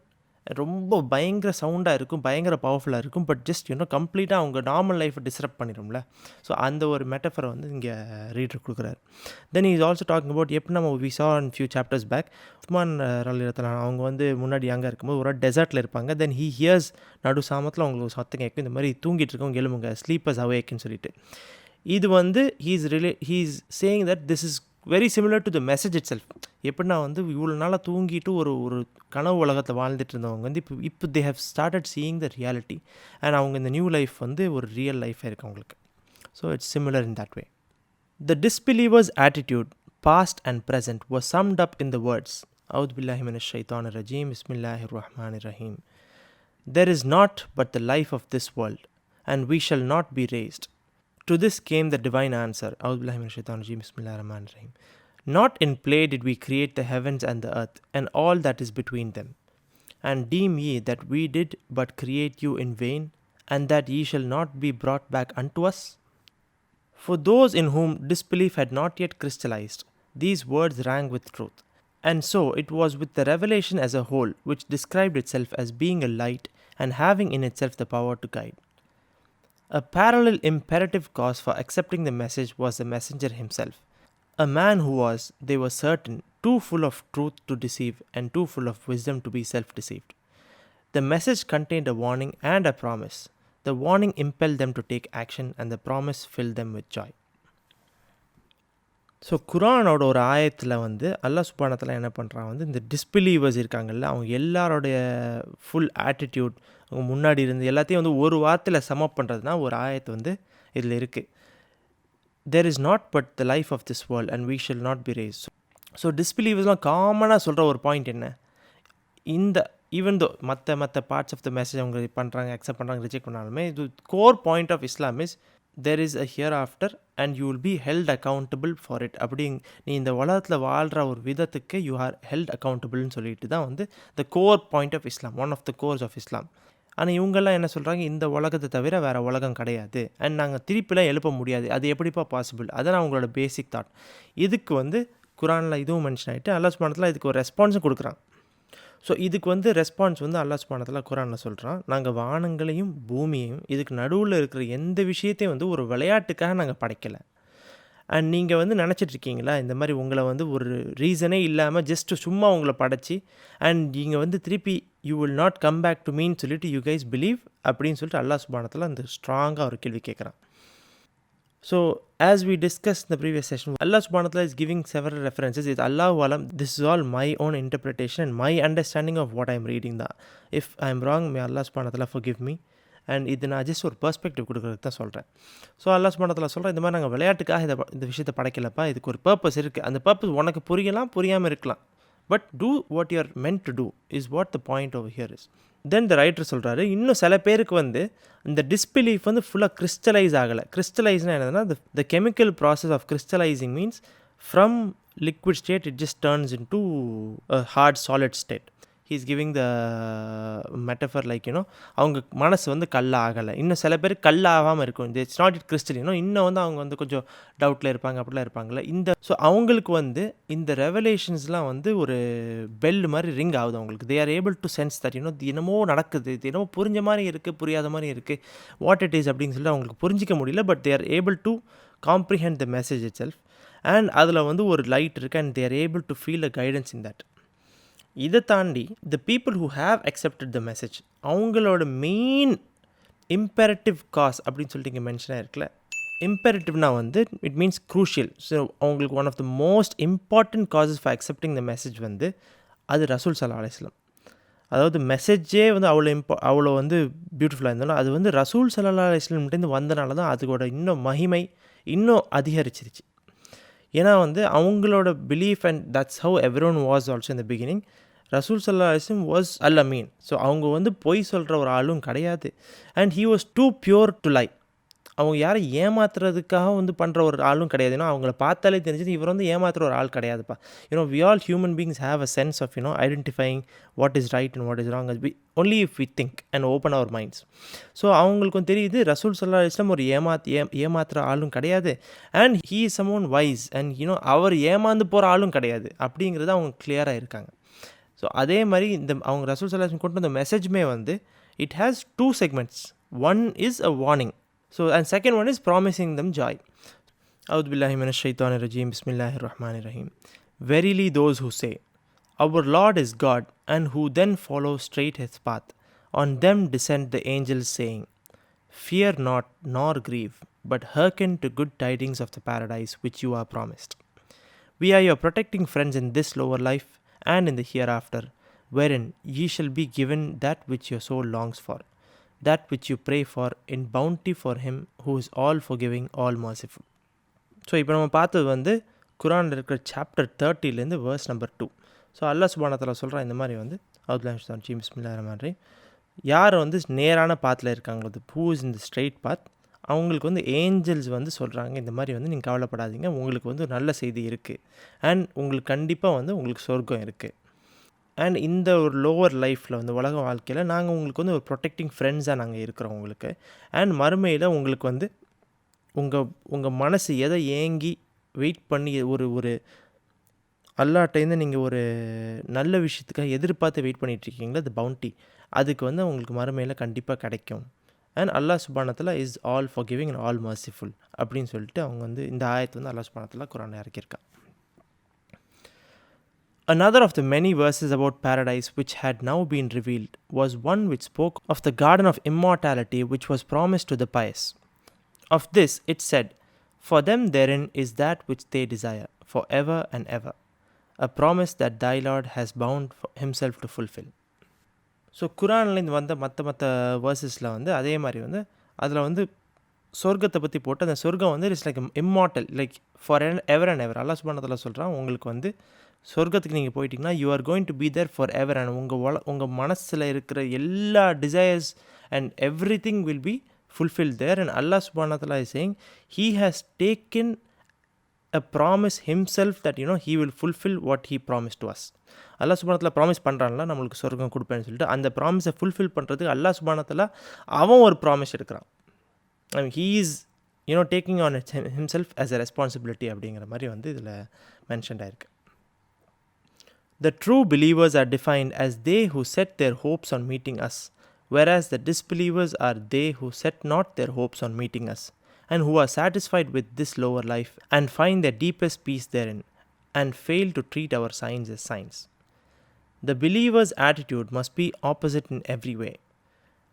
ரொம்ப பயங்கர சவுண்டாக இருக்கும், பயங்கர பவர்ஃபுல்லாக இருக்கும். பட் ஜஸ்ட் கம்ப்ளீட்டாக அவங்க நார்மல் லைஃப்பை டிஸ்டர்ப் பண்ணிடும்ல. ஸோ அந்த ஒரு மெட்டஃபரை இங்கே ரீடர் கொடுக்குறாரு. Then is also talking about எப்படி நம்ம we saw in few chapters back, Usman ரலியல்லாஹு அவங்க முன்னாடி அங்கே இருக்கும்போது ஒரு டெசர்ட்டில் இருப்பாங்க. தென் ஹீ ஹியர்ஸ் நடு சாமத்தில் அவங்களுக்கு சத்தம் கேட்கும், இந்த மாதிரி தூங்கிட்டு இருக்கவங்க எழுமுங்க, ஸ்லீப்பர்ஸ் அவேக்குன்னு சொல்லிட்டு. இது he's saying that this is very similar to the message it self. எப்படின்னா இவ்வளோ நாளாக தூங்கிட்டு ஒரு கனவு உலகத்தை வாழ்ந்துட்டு இருந்தவங்க இப்போ they have started seeing the reality. And அவங்க இந்த நியூ லைஃப் ஒரு ரியல் லைஃபாக இருக்குது அவங்களுக்கு. So it's similar in that way. The disbelievers attitude past and present was summed up in the words அவுது பில்லாஹி மினஷ் ஷைத்தானிர் ரஜீம் பிஸ்மில்லாஹிர் ரஹ்மானிர் ரஹீம். There is not but the life of this world, and we shall not be raised. To this came the divine answer. A'udhu billahi minash shaitanir rajim. Bismillahir rahmanir rahim. Not in play did we create the heavens and the earth, and all that is between them. And deem ye that we did but create you in vain, and that ye shall not be brought back unto us? For those in whom disbelief had not yet crystallized, these words rang with truth. And so it was with the revelation as a whole, which described itself as being a light and having in itself the power to guide. A parallel imperative cause for accepting the message was the messenger himself, a man who was, they were certain, too full of truth to deceive and too full of wisdom to be self-deceived. The message contained a warning and a promise. The warning impelled them to take action, and the promise filled them with joy. So குரானோட ஒரு ஆயத்தில் அல்லாஹ் சுப்ஹானஹு வ தஆலா என்ன பண்ணுறான், இந்த டிஸ்பிலீவர்ஸ் இருக்காங்கல்ல, அவங்க எல்லாரோடைய ஃபுல் ஆட்டிடியூட், அவங்க முன்னாடி இருந்து எல்லாத்தையும் ஒரு வார்த்தையில் சமப் பண்ணுறதுனா ஒரு ஆயத்து இதில் இருக்குது. There is not but the life of this world and we shall not be raised. So டிஸ்பிலீவர்ஸ்லாம் காமனாக சொல்கிற ஒரு பாயிண்ட் என்ன, இந்த ஈவன் தோ மற்ற பார்ட்ஸ் ஆஃப் த மெசேஜ் அவங்க பண்ணுறாங்க, அக்செப்ட் பண்ணுறாங்க, ரிஜெக்ட் பண்ணாலுமே இது core point of Islam is there is a hereafter and you will be held accountable for it. நீ இந்த உலகத்தில் வாழ்கிற ஒரு விதத்துக்கு you are held accountable சொல்லிட்டு தான் the core point of Islam, one of the cores of Islam. ஆனால் இவங்கெல்லாம் என்ன சொல்கிறாங்க, இந்த உலகத்தை தவிர வேறு உலகம் கிடையாது அண்ட் நாங்கள் திருப்பிலாம் எழுப்ப முடியாது, அது எப்படிப்பா பாசிபிள். அதான் அவங்களோட பேசிக் தாட். இதுக்கு குரானில் இதுவும் மென்ஷன் ஆகிட்டு அல்லாஹ் சுப்ஹானஹு வ தஆலா இதுக்கு ஒரு ரெஸ்பான்ஸும் கொடுக்குறான். ஸோ இதுக்கு ரெஸ்பான்ஸ் அல்லாஹ் சுப்ஹானஹு வ தஆலா குரானில் சொல்கிறான், நாங்கள் வானங்களையும் பூமியையும் இதுக்கு நடுவில் இருக்கிற எந்த விஷயத்தையும் ஒரு விளையாட்டுக்காக நாங்கள் படைக்கலை. அண்ட் நீங்கள் நினச்சிட்ருக்கீங்களா, இந்த மாதிரி உங்களை ஒரு ரீசனே இல்லாமல் ஜஸ்ட்டு சும்மா உங்களை படைச்சி அண்ட் நீங்கள் திருப்பி you will not come back to மீன்னு சொல்லிட்டு யூ கைஸ் பிலீவ் அப்படின்னு சொல்லிட்டு அல்லாஹ் சுப்ஹானஹு வ தஆலா அந்த ஸ்ட்ராங்காக ஒரு கேள்வி கேட்குறான். So, as we discussed in the previous session, Allah subhanahu wa ta'ala is giving several references. It's Allahu alam, this is all my own interpretation and my understanding of what I am reading. If I am wrong, may Allah subhanahu wa ta'ala forgive me. And இது நான் just ஒரு perspective கொடுக்குறது தான் சொல்கிறேன். So Allah சுப்ஹானஹு வ தஆலா சொல்கிறேன், இந்த மாதிரி நாங்கள் விளையாட்டுக்காக இந்த விஷயத்தை படைக்கலப்பா, இதுக்கு ஒரு பர்பஸ் இருக்குது. அந்த பர்பஸ் உனக்கு புரியாமல் இருக்கலாம். But do what you are meant to do is what the point over here is. Then the writer சொல்கிறாரு, இன்னும் சில பேருக்கு இந்த டிஸ்பிலீஃப் ஃபுல்லாக கிறிஸ்டலைஸ் ஆகலை. கிறிஸ்டலைஸ்னால் என்னதுன்னா, the chemical process of crystallising means from liquid state it just turns into hard solid state. He's giving the metaphor like அவங்க மனசு கல்லாகலை. இன்னும் சில பேர் கல்லாகாமல் இருக்கும். It's not it crystal. இன்னும் அவங்க கொஞ்சம் டவுட்டில் இருப்பாங்க, அப்படிலாம் இருப்பாங்கள்ல. ஸோ அவங்களுக்கு இந்த ரெவலேஷன்ஸ்லாம் ஒரு பெல் மாதிரி ரிங் ஆகுது அவங்களுக்கு. தே are able to sense that என்னமோ நடக்குது, இது என்னமோ புரிஞ்ச மாதிரி இருக்குது, புரியாத மாதிரி இருக்குது, வாட் இட் இஸ் அப்படின்னு சொல்லிட்டு அவங்களுக்கு புரிஞ்சிக்க முடியல. But they are able to comprehend the message itself. And அதில் ஒரு லைட் இருக்குது and they are able to feel a guidance in that. இதை தாண்டி the people who have accepted the message, அவங்களோட மெயின் இம்பேரட்டிவ் காஸ் அப்படின்னு சொல்லிட்டு இங்கே மென்ஷனாக இருக்குல்ல, imperative வந்து இட் மீன்ஸ் crucial. ஸோ அவங்களுக்கு one of the most important causes for accepting the message வந்து அது ரசூல் ஸல்லல்லாஹு அலைஹி வஸல்லம். அதாவது மெசேஜே வந்து அவ்வளோ வந்து பியூட்டிஃபுல்லாக இருந்தாலும் அது வந்து ரசூல் ஸல்லல்லாஹு அலைஹி வஸல்லம்கிட்டேருந்து வந்தனால தான் அதோட இன்னும் மகிமை இன்னும் அதிகரிச்சிருச்சு. ஏன்னா வந்து அவங்களோட belief and that's how everyone was also in the beginning. ரசூல் ஸல்லல்லாஹு அலைஹி வஸல்லம் வாஸ் அல் அமீன். ஸோ அவங்க வந்து பொய் சொல்கிற ஒரு ஆளும் கிடையாது. And he was too pure to lie. அவங்க யாரை ஏமாத்துறதுக்காக வந்து பண்ணுற ஒரு ஆளும் கிடையாது. ஏன்னா அவங்கள பார்த்தாலே தெரிஞ்சது இவர் வந்து ஏமாத்துற ஒரு ஆள் கிடையாதுப்பா. We all human beings have a sense of identifying what is right and what is wrong only if we think and open our minds. So அவங்களுக்கும் தெரியுது ரசூல் ஸல்லல்லாஹு அலைஹி வஸல்லம் ஒரு ஏமாத்துற ஆளும் கிடையாது. And he is someone wise and அவர் ஏமாந்து போகிற ஆளும் கிடையாது அப்படிங்கிறது அவங்க கிளியராக இருக்காங்க. ஸோ அதே மாதிரி அவங்க ரசூல் ஸல்லல்லாஹு அலைஹி வஸல்லம் கொண்டு வந்த மெசேஜுமே வந்து it has 2 segments. One is a warning. So, and second one is promising them joy. A'udhu billahi minash shaitanir rajim. Bismillahir rahmanir rahim. Verily those who say, our Lord is God, and who then follow straight his path, on them descend the angels saying, fear not nor grieve, but hearken to good tidings of the paradise which you are promised. We are your protecting friends in this lower life and in the hereafter, wherein ye shall be given that which your soul longs for, that which you pray for in bounty for him who is all forgiving, all merciful. So இப்போ நம்ம பார்த்தது வந்து குரானில் இருக்கிற chapter 30லேருந்து verse number 2. So Allah சுப்ஹானஹு வ தஆலா சொல்கிறான் இந்த மாதிரி வந்து பிஸ்மில்லாஹிர் ரஹ்மானிர் ரஹீம். யார் வந்து நேரான பாத்தில் இருக்காங்களோ who is in the straight path, அவங்களுக்கு வந்து ஏஞ்சல்ஸ் வந்து சொல்கிறாங்க இந்த மாதிரி வந்து நீங்கள் கவலைப்படாதீங்க, உங்களுக்கு வந்து நல்ல செய்தி இருக்குது அண்ட் உங்களுக்கு கண்டிப்பாக வந்து உங்களுக்கு சொர்க்கம் இருக்குது. அண்ட் இந்த ஒரு லோவர் லைஃப்பில் வந்து உலக வாழ்க்கையில் நாங்கள் உங்களுக்கு வந்து ஒரு ப்ரொடெக்டிங் ஃப்ரெண்ட்ஸாக நாங்கள் இருக்கிறோம் உங்களுக்கு. அண்ட் மறுமையில் உங்களுக்கு வந்து உங்கள் மனசு எதை ஏங்கி வெயிட் பண்ணி ஒரு அல்லாஹ்ட்டேருந்து நீங்கள் ஒரு நல்ல விஷயத்துக்காக எதிர்பார்த்து வெயிட் பண்ணிகிட்ருக்கீங்களா, அது பவுண்டி, அதுக்கு வந்து உங்களுக்கு மறுமையில் கண்டிப்பாக கிடைக்கும். அண்ட் அல்லாஹ் சுப்ஹானஹு வ தஆலா is all forgiving and all merciful அப்படின்னு சொல்லிட்டு அவங்க வந்து இந்த ஆயத்தை வந்து அல்லாஹ் சுப்ஹானஹு வ தஆலா குரானில் இறக்கியிருக்காங்க. Another of the many verses about paradise which had now been revealed was one which spoke of the garden of immortality which was promised to the pious. Of this it said, for them therein is that which they desire, for ever and ever, a promise that thy Lord has bound himself to fulfill. So குரான்லேருந்து வந்த மற்ற வேர்சஸில் வந்து அதே மாதிரி வந்து அதில் வந்து சொர்க்கத்தை பற்றி போட்டு அந்த சொர்க்கம் வந்து it's like immortal, like forever and ever. Allah சுப்ஹானஹு வ தஆலா சொல்கிறான் உங்களுக்கு வந்து சொர்க்கத்துக்கு நீங்கள் போயிட்டீங்கன்னா you are going to be there forever. And உங்கள் மனசில் இருக்கிற எல்லா desires and everything will be fulfilled there. And Allah subhanahu wa ta'ala is saying he has taken a promise himself that he will fulfill what he promised to us. Allah subhanahu wa ta'ala promise பண்ணுறான்ல நம்மளுக்கு சொர்க்கம் கொடுப்பேன்னு சொல்லிட்டு அந்த ப்ராமிஸை fulfil பண்ணுறதுக்கு Allah subhanahu wa ta'ala அவன் ஒரு ப்ராமிஸ் எடுக்கிறான். I mean, he is taking on it himself as a responsibility அப்படிங்கிற மாதிரி வந்து இதில் மென்ஷன்ட் ஆயிருக்கு. The true believers are defined as they who set their hopes on meeting us, whereas the disbelievers are they who set not their hopes on meeting us, and who are satisfied with this lower life and find their deepest peace therein, and fail to treat our signs as signs. The believer's attitude must be opposite in every way.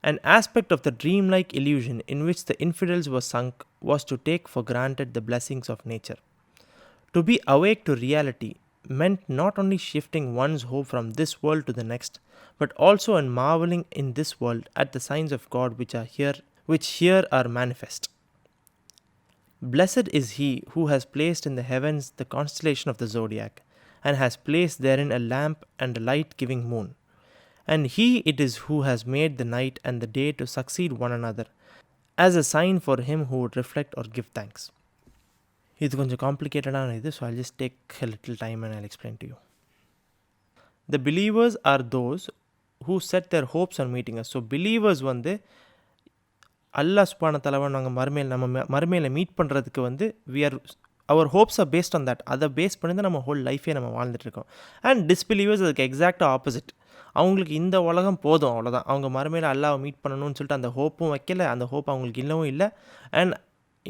An aspect of the dreamlike illusion in which the infidels were sunk was to take for granted the blessings of nature. To be awake to reality meant not only shifting one's hope from this world to the next, but also in marveling in this world at the signs of God which here are manifest. Blessed is he who has placed in the heavens the constellation of the zodiac, and has placed therein a lamp and a light-giving moon. And he it is who has made the night and the day to succeed one another, as a sign for him who would reflect or give thanks. இது கொஞ்சம் காம்ப்ளிகேட்டடான இது, so I'll just take a little time and I'll explain to you. The believers are those who set their hopes on meeting us. So believers வந்து Allah சுப்ஹானஹு வ தஆலாவை நாங்கள் நம்ம மறுமையில் meet பண்ணுறதுக்கு வந்து our hopes are based on that. அதை base பண்ணி தான் நம்ம ஹோல் லைஃபே நம்ம வாழ்ந்துட்டுருக்கோம். அண்ட் டிஸ்பிலீவர்ஸ் அதுக்கு எக்ஸாக்டாக ஆப்போசிட். அவங்களுக்கு இந்த உலகம் போதும், அவ்வளோதான். அவங்க மறுமையில் அல்லாஹ்வை மீட் பண்ணணும்னு சொல்லிட்டு அந்த ஹோப்பும் வைக்கல, அந்த ஹோப் அவங்களுக்கு இல்லவும் இல்லை. And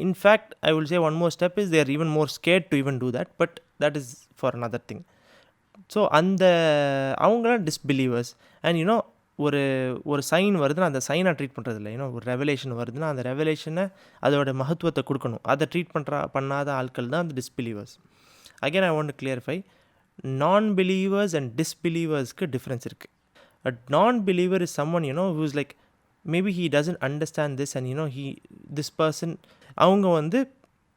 in fact I will say one more step is there even more scared to even do that, but that is for another thing. So அவங்களாம் டிஸ்பிலீவர்ஸ். அண்ட் ஒரு ஒரு சைன் வருதுன்னா அந்த சைனை ட்ரீட் பண்ணுறது இல்லை. ஒரு ரெவலேஷன் வருதுன்னா அந்த ரெவலேஷனை அதோட மகத்துவத்தை கொடுக்கணும். அதை ட்ரீட் பண்ணாத ஆட்கள் தான் அந்த டிஸ்பிலீவர்ஸ். Again I want to clarify, non believers and டிஸ்பிலீவர்ஸ்க்கு டிஃப்ரென்ஸ் இருக்குது. A non-believer is someone, who's like, maybe he doesn't understand this and, this person, அவங்க வந்து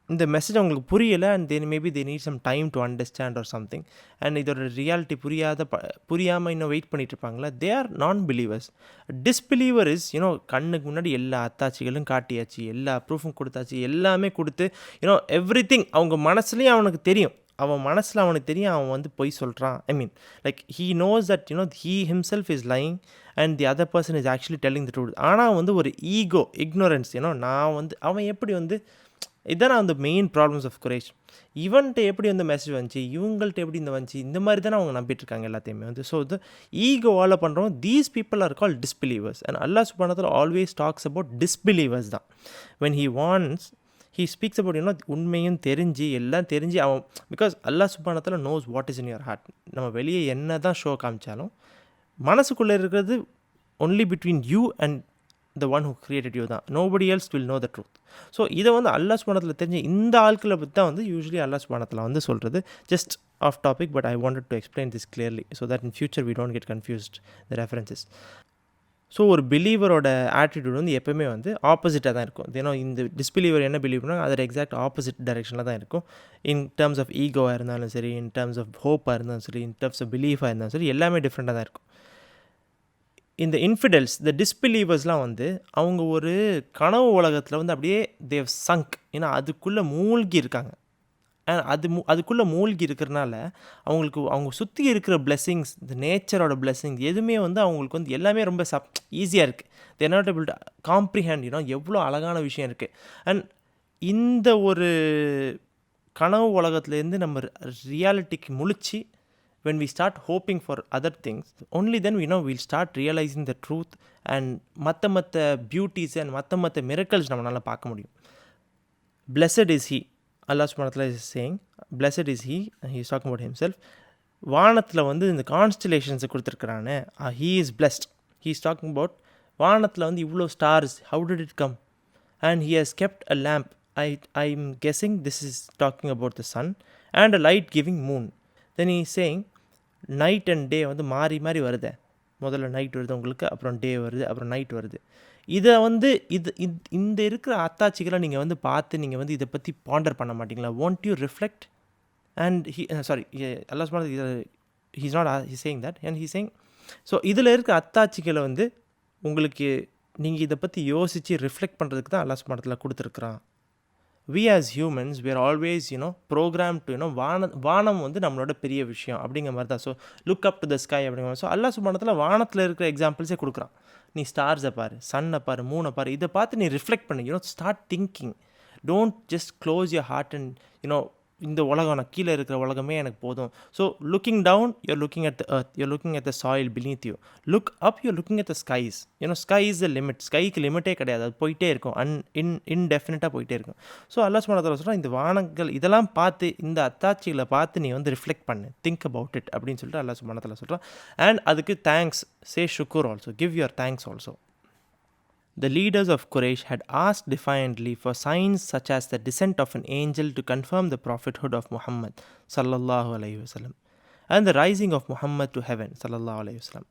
இந்த மெசேஜ் அவங்களுக்கு புரியலை and then maybe they need some time to understand or something, and இதோட reality புரியாமல் இன்னும் வெயிட் பண்ணிட்டு இருப்பாங்களா, they are non-believers. Disbeliever is, கண்ணுக்கு முன்னாடி எல்லா அத்தாட்சிகளும் காட்டியாச்சு, எல்லா ப்ரூஃபும் கொடுத்தாச்சு, எல்லாமே கொடுத்து, everything அவங்க மனசுலேயும் அவனுக்கு தெரியும், அவன் மனசில் அவனுக்கு தெரியும் அவன் வந்து பொய் சொல்கிறான். I mean like he knows that he himself is lying and the other person is actually telling the truth. ஆனால் வந்து ஒரு ஈகோ, ignorance, நான் வந்து அவன் எப்படி வந்து இதான அந்த மெயின் ப்ராப்ளம்ஸ் ஆஃப் குரேஷ். இவன்கிட்ட எப்படி வந்து மெசேஜ் வந்துச்சு, இவங்கள்ட்ட எப்படி வந்துச்சு, இந்த மாதிரி தானே அவங்க நம்பிட்டு இருக்காங்க எல்லாத்தையுமே வந்து. ஸோ இது ஈகோவால் பண்ணுறோம். These people are call disbelievers. And Allah சுப்ஹானஹு வ தஆலா ஆல்வேஸ் டாக்ஸ் அபவுட் டிஸ்பிலீவர்ஸ் தான். when he wants, he speaks about, உண்மையும் தெரிஞ்சு எல்லாம் தெரிஞ்சு அவன், பிகாஸ் அல்லாஹ் சுப்ஹானஹு வ தஆலா knows what is in your heart. நம்ம வெளியே என்ன தான் ஷோ காமிச்சாலும் மனசுக்குள்ளே இருக்கிறது only between you and the one who created you தான். nobody else will know the truth. So இதை வந்து அல்லாஹ் சுப்ஹானஹு வ தஆலா தெரிஞ்சு இந்த ஆட்களை பற்றி தான் வந்து யூஸ்வலி அல்லாஹ் சுப்ஹானஹு வ தஆலா வந்து சொல்கிறது. Just off topic, but I wanted to explain this clearly so that in future we don't get confused the references. So ஒரு பிலீவரோட ஆட்டிடியூட் வந்து எப்போவுமே வந்து ஆப்போசிட்டாக தான் இருக்கும். இந்த டிஸ்பிலீவர் என்ன பிலீவ் பண்ணால் அதோட எக்ஸாக்ட் ஆப்போசிட் டைரெக்ஷனில் தான் இருக்கும். இன் டேர்ம்ஸ் ஆஃப் ஈகோவாக இருந்தாலும் சரி, இன் டேர்ம்ஸ் ஆஃப் ஹோப்பாக இருந்தாலும் சரி, இன் டேர்ம்ஸ் ஆஃப் பிலீஃபாக இருந்தாலும் சரி, எல்லாமே டிஃப்ரெண்ட்டாக தான் இருக்கும். இந்த இன்ஃபிடெல்ஸ், இந்த டிஸ்பிலீவர்ஸ்லாம் வந்து அவங்க ஒரு கனவு உலகத்தில் வந்து அப்படியே தேவ் சங்க், ஏன்னா அதுக்குள்ளே மூழ்கி இருக்காங்க. அதுக்குள்ளே மூழ்கி இருக்கிறனால அவங்களுக்கு அவங்க சுற்றி இருக்கிற பிளெஸ்ஸிங்ஸ், இந்த நேச்சரோட பிளெஸ்ஸிங்ஸ் எதுவுமே வந்து அவங்களுக்கு வந்து எல்லாமே ரொம்ப ஈஸியாக இருக்குது. தேர் நாட் ஏபிள் டு காம்ப்ரிஹெண்ட், எவ்வளோ அழகான விஷயம் இருக்குது. அண்ட் இந்த ஒரு கனவு உலகத்துலேருந்து நம்ம ரியாலிட்டிக்கு முழிச்சு, when we start hoping for other things, only then we'll start realizing the truth and மற்ற பியூட்டிஸ் அண்ட் மற்ற மிரக்கல்ஸ் நம்மளால் பார்க்க முடியும். blessed is he, Allah subhanahu wa ta'ala is saying, blessed is he is talking about himself. வானத்தில் வந்து இந்த கான்ஸ்டலேஷன்ஸை கொடுத்துருக்குறானே, he is blessed. he is talking about வானத்தில் வந்து இவ்வளோ stars, how did it come, and he has kept a lamp. I'm guessing this is talking about the sun, and a light giving moon. then he is saying night and day வந்து மாறி மாறி வருது. முதல்ல night வருது உங்களுக்கு, அப்புறம் டே வருது, அப்புறம் நைட் வருது. இதை வந்து இந்த இருக்கிற அத்தாட்சிகளை நீங்கள் வந்து பார்த்து நீங்கள் வந்து இதை பற்றி பாண்டர் பண்ண மாட்டிங்களா? won't you reflect? and Allah subhanahu wa ta'ala, he's saying that, and he's saying, so இதில் இருக்கிற அத்தாட்சிகளை வந்து உங்களுக்கு நீங்கள் இதை பற்றி யோசித்து ரிஃப்ளெக்ட் பண்ணுறதுக்கு தான் Allah subhanahu wa ta'ala கொடுத்துருக்குறான். we as humans, we are always programmed to வானம் வந்து நம்மளோட பெரிய விஷயம் அப்படிங்கிற மாதிரி தான். So look up to the sky அப்படிங்கிற மாதிரி. ஸோ அல்லாஹ் சுப்ஹானஹு வ தஆலா வானத்தில் இருக்கிற எக்ஸாம்பிள்ஸே கொடுக்குறான். நீ ஸ்டார்ஸை பாரு, சன்னை பாரு, மூனை பாரு, இதை பார்த்து நீ ரிஃப்ளெக்ட் பண்ணு. Start thinking. Don't just close your heart and இந்த உலகம், நான் கீழே இருக்கிற உலகமே எனக்கு போதும். So looking down, you're looking at the earth, you're looking at the soil beneath you. Look up, you're looking at the skies. Sky is the limit. ஸ்கைக்கு லிமிட்டே கிடையாது, அது போயிட்டே இருக்கும், இன்டெஃபினட்டாக போயிட்டே இருக்கும். ஸோ அல்லாஹ் சுப்ஹானஹு வ தஆலா சொல்கிறான், இந்த வானங்கள் இதெல்லாம் பார்த்து, இந்த அத்தாட்சிகளை பார்த்து நீ வந்து ரிஃப்ளெக்ட் பண்ணு, திங்க் அபவுட் இட் அப்படின்னு சொல்லிட்டு அல்லாஹ் சுப்ஹானஹு வ தஆலா சொல்கிறான். அண்ட் அதுக்கு thanks, say Shukoor also, give your thanks also. The leaders of Quraysh had asked defiantly for signs such as the descent of an angel to confirm the prophethood of Muhammad sallallahu alaihi wasallam and the rising of Muhammad to heaven sallallahu alaihi wasallam.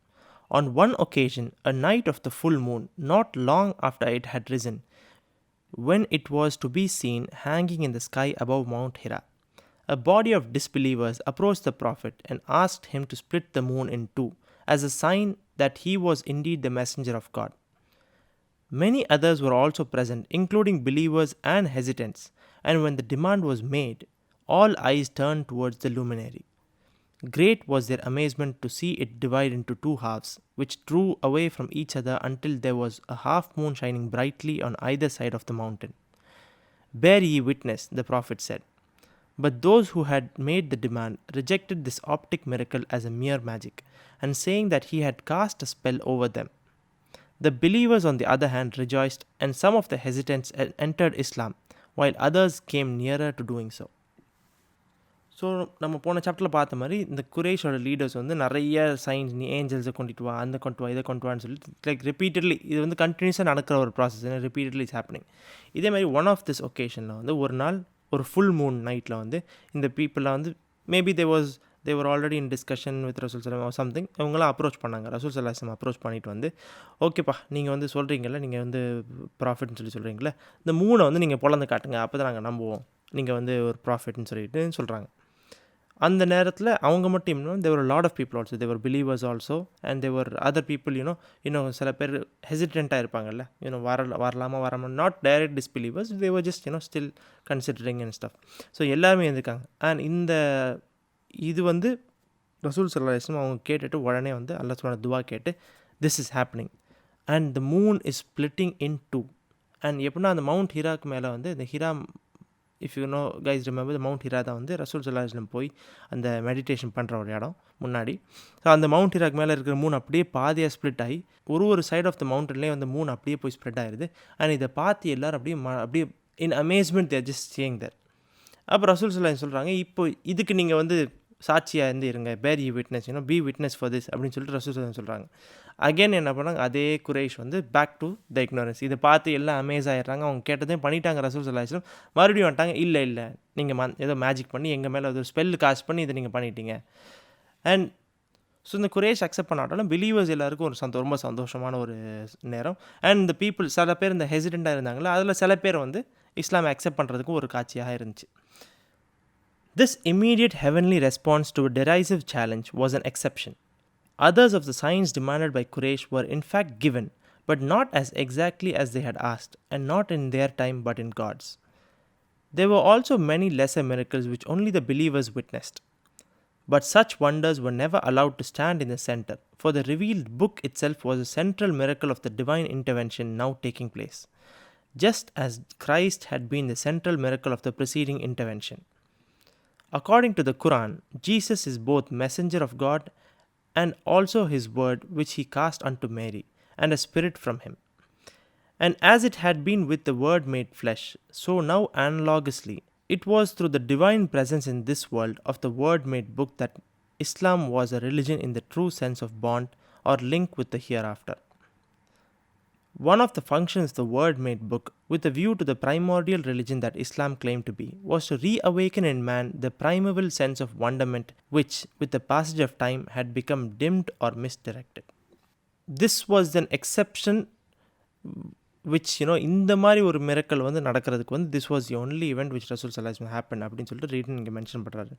On one occasion, a night of the full moon, not long after it had risen, when it was to be seen hanging in the sky above Mount Hira, a body of disbelievers approached the prophet and asked him to split the moon in two as a sign that he was indeed the messenger of God. Many others were also present, including believers and hesitants, and when the demand was made, all eyes turned towards the luminary. Great was their amazement to see it divide into two halves, which drew away from each other until there was a half moon shining brightly on either side of the mountain. Bear ye witness, the prophet said. But those who had made the demand rejected this optic miracle as a mere magic, and saying that he had cast a spell over them. The believers, on the other hand, rejoiced, and some of the hesitants entered Islam, while others came nearer to doing so. So நம்ம போன சாப்டரில் பார்த்த மாதிரி இந்த குரேஷோட leaders வந்து நிறைய science, நீ ஏஞ்சல்ஸை கொண்டுட்டு வா, அந்த கொண்டு வா, இதை கொண்டு வான்னு சொல்லிட்டு லைக் ரிப்பீட்டட்லி இது வந்து கண்டினியூஸாக நடக்கிற ஒரு ப்ராசஸ், ரிப்பீட்டட்லி இஸ் ஹேப்பனிங். இதே மாதிரி ஒன் ஆஃப் திஸ் ஒகேஷனில் வந்து ஒரு நாள் ஒரு ஃபுல் மூன் நைட்டில் வந்து இந்த பீப்புளெலாம் வந்து maybe they were already in discussion with ரசூல் சலாம் சம்திங், இவங்களாம் அப்ரோச் பண்ணாங்க. ரசூல் சலாம் அப்ரோச் பண்ணிட்டு வந்து, ஓகேப்பா நீங்கள் வந்து சொல்கிறீங்களே, நீங்கள் வந்து ப்ராஃபிட்னு சொல்கிறீங்களே, இந்த மூணை வந்து நீங்கள் பொழந்து காட்டுங்க, அப்போ தான் நாங்கள் நம்புவோம் நீங்கள் வந்து ஒரு ப்ராஃபிட்னு சொல்லிட்டு சொல்கிறாங்க. அந்த நேரத்தில் அவங்க மட்டும் இன்னும் there were lot of people also, there were believers also and there were other people இன்னும் சில பேர் ஹெசிடெண்ட்டாக இருப்பாங்கல்ல, வரலாமா வராமல், not direct disbelievers, they were just still considering and stuff. So எல்லாருமே இருக்காங்க. அண்ட் இது வந்து ரசூல் ஸல்லல்லாஹு அலைஹி வஸல்லம் அவங்க கேட்டுட்டு உடனே வந்து அல்லாஹ் சுப்ஹானஹு துவா கேட்டு this is happening and the moon is splitting in two. அண்ட் எப்படின்னா அந்த மவுண்ட் ஹிராக்கு மேலே வந்து இந்த Hira, if you know guys remember, the Mount Hira தான் வந்து ரசூல் ஸல்லல்லாஹு அலைஹி வஸல்லம் போய் அந்த மெடிடேஷன் பண்ணுற ஒரு இடம் முன்னாடி. ஸோ அந்த மவுண்ட் ஹிராக்கு மேலே இருக்கிற மூணு அப்படியே பாதியாக ஸ்ப்ளிட் ஆகி ஒரு சைட் ஆஃப் த மவுண்டன்லேயே வந்து மூணு அப்படியே போய் ஸ்ப்ரெட் ஆகிடுது. அண்ட் இதை பார்த்து எல்லோரும் அப்படியே in amazement they're just saying that. அப்போ ரசூல் ஸல்லல்லாஹு அலைஹி வஸல்லம் சொல்கிறாங்க, இப்போ இதுக்கு நீங்கள் வந்து சாட்சியாக இருந்து இருங்க, பேர் you witness, B witness for this அப்படின்னு சொல்லிட்டு ரசூல் ஸல்லல்லாஹு அலைஹி வஸல்லம் சொல்கிறாங்க. அகெயின் என்ன பண்ணாங்க, அதே குரைஷ் வந்து பேக் டு த இக்னோரன்ஸ். இதை பார்த்து எல்லாம் அமேஸ் ஆகிடுறாங்க, அவங்க கேட்டதையும் பண்ணிட்டாங்க. ரசூல் ஸல்லல்லாஹு அலைஹி வஸல்லம் மறுபடியும் வந்துட்டாங்க, இல்லை நீங்கள் ஏதோ மேஜிக் பண்ணி எங்கள் மேலே ஒரு ஸ்பெல் காஸ்ட் பண்ணி இதை நீங்கள் பண்ணிட்டீங்க. அண்ட் ஸோ இந்த குரேஷ் அக்செப்ட் பண்ணாட்டாலும் பிலீவர்ஸ் எல்லாருக்கும் ஒரு ரொம்ப சந்தோஷமான ஒரு நேரம். அண்ட் இந்த பீப்புள் சில பேர் இந்த ஹெசிடெண்ட்டாக இருந்தாங்களே, அதில் சில பேர் வந்து இஸ்லாமை அக்செப்ட் பண்ணுறதுக்கும் ஒரு காட்சியாக இருந்துச்சு. This immediate heavenly response to a derisive challenge was an exception. Others of the signs demanded by Quraysh were in fact given, but not as exactly as they had asked, and not in their time but in God's. There were also many lesser miracles which only the believers witnessed. But such wonders were never allowed to stand in the center, for the revealed book itself was a central miracle of the divine intervention now taking place, just as Christ had been the central miracle of the preceding intervention. According to the Quran, Jesus is both messenger of God and also his word which he cast unto Mary, and a spirit from him. And as it had been with the word made flesh, so now analogously, it was through the divine presence in this world of the word made book that Islam was a religion in the true sense of bond or link with the hereafter. One of the functions of the word-made book, with a view to the primordial religion that Islam claimed to be, was to reawaken in man the primeval sense of wonderment which, with the passage of time, had become dimmed or misdirected. This was an exception which, இந்த மாதிரி ஒரு miracle வந்து நடக்கிறதுக்கு வந்து this was the only event which Rasul Sallallahu Alaihi Wasallam happened அப்படின்னு சொல்லிட்டு ரீடன் இங்கே mention பண்ணுறாரு.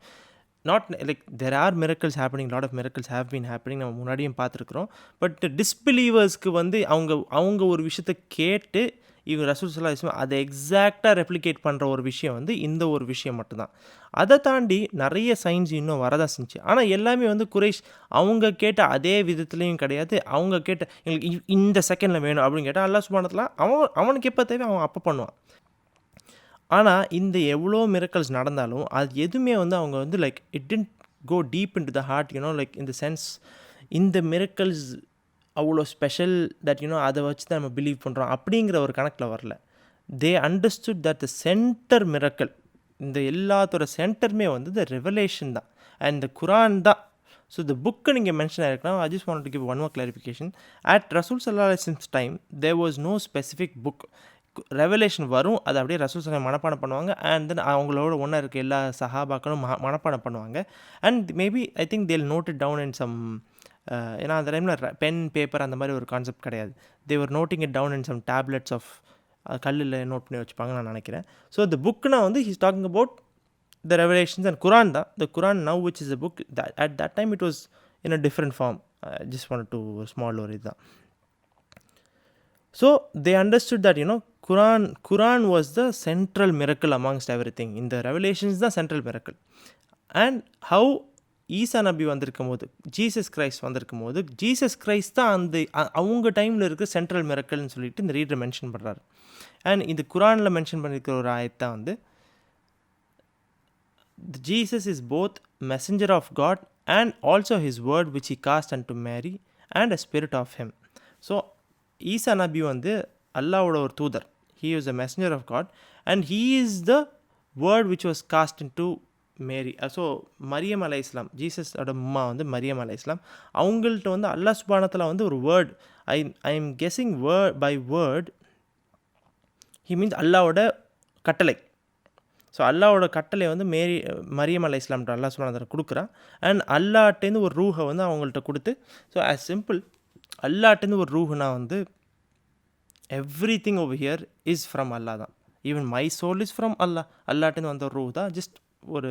Not like there are miracles happening, lot of miracles have been happening, நம்ம முன்னாடியும் பார்த்துருக்குறோம். பட் டிஸ்பிலீவர்ஸ்க்கு வந்து அவங்க ஒரு விஷயத்தை கேட்டு இவங்க ரசூல் ஸல்லல்லாஹு அலைஹி வஸல்லம் அதை எக்ஸாக்டாக ரெப்ளிகேட் பண்ணுற ஒரு விஷயம் வந்து இந்த ஒரு விஷயம் மட்டும்தான். அதை தாண்டி நிறைய சயின்ஸ் இன்னும் வரதான் செஞ்சு, ஆனால் எல்லாமே வந்து குரைஷ் அவங்க கேட்ட அதே விதத்துலேயும் கிடையாது. அவங்க கேட்ட எங்களுக்கு இந்த செகண்டில் வேணும் அப்படின்னு கேட்டால் அல்லாஹ் சுப்ஹானஹு வ தஆலா அவனுக்கு எப்போ தேவை அவன் அப்போ பண்ணுவான். ஆனால் இந்த எவ்வளோ மிரக்கல்ஸ் நடந்தாலும் அது எதுவுமே வந்து அவங்க வந்து like it didn't go deep into the heart, like இந்த சென்ஸ் இந்த மிரக்கல்ஸ் அவ்வளோ ஸ்பெஷல் தட் அதை வச்சு தான் நம்ம பிலீவ் பண்ணுறோம் அப்படிங்கிற ஒரு கணக்கில் வரல. They understood that the centre miracle, இந்த எல்லாத்தோட சென்டருமே வந்து த ரெவலேஷன் தான் அண்ட் த குரான் தான். ஸோ இந்த புக்கு நீங்கள் மென்ஷன் ஆகிருக்கலாம். I just want to give one more clarification. At ரசூல் ஸல்லல்லாஹு அலைஹி வஸல்லம் time there was no specific book. Revelation வரும், அதை அப்படியே ரசூல் ஸல்லல்லாஹு மனப்பாடம் பண்ணுவாங்க. அண்ட் தென் அவங்களோட ஒன்றா இருக்க எல்லா சஹாபாக்களும் மனப்பாடம் பண்ணுவாங்க. And maybe I think they'll note it down in some, ஏன்னா அந்த டைமில் பென் பேப்பர் அந்த மாதிரி ஒரு கான்செப்ட் கிடையாது. They were noting it down in some tablets of கல்லில் நோட் பண்ணி வச்சுப்பாங்க நான் நினைக்கிறேன். ஸோ இந்த புக்குனா வந்து he's talking about the revelations and Quran தான். The Quran now which is a book, at that time it was in a different form. Just want to small ஒரு இதுதான். So they understood that Quran was the central miracle amongst everything. In the revelations the central miracle. And how ஈசா நபி வந்திருக்கும் போது, Jesus Christ வந்திருக்கும் போது, Jesus Christ தான் அந்த அவங்க டைமில் இருக்கிற சென்ட்ரல் மிரக்கல்னு சொல்லிட்டு இந்த ரீடர் மென்ஷன் பண்ணுறாரு. அண்ட் இந்த குரானில் மென்ஷன் பண்ணியிருக்கிற ஒரு ஆயத்தான் வந்து Jesus is both messenger of God and also his word which he cast and to Mary and a spirit of him. So Isa நபி வந்து அல்லாவோட ஒரு தூதர். He is a messenger of God and he is the word which was cast in to Mary. So Mariam அலை இஸ்லாம், ஜீசஸோட அம்மா வந்து மரியம் அலை இஸ்லாம், அவங்கள்ட்ட வந்து அல்லாஹ் சுப்ஹானஹு வந்து ஒரு word, I am guessing by word he means அல்லாவோட கட்டளை. ஸோ அல்லாவோட கட்டளை வந்து மரியம் அலை இஸ்லாம்கிட்ட அல்லாஹ் சுப்ஹானஹு கொடுக்குறான். அண்ட் அல்லாட்டேருந்து ஒரு ரூஹை வந்து அவங்கள்ட்ட கொடுத்து, ஸோ ஆஸ் சிம்பிள் அல்லாட்டேருந்து ஒரு ரூஹுனா வந்து everything over here is from Allah தான். Even my soul is from Allah. அல்லாட்டேருந்து வந்த ரூ தான். ஜஸ்ட் ஒரு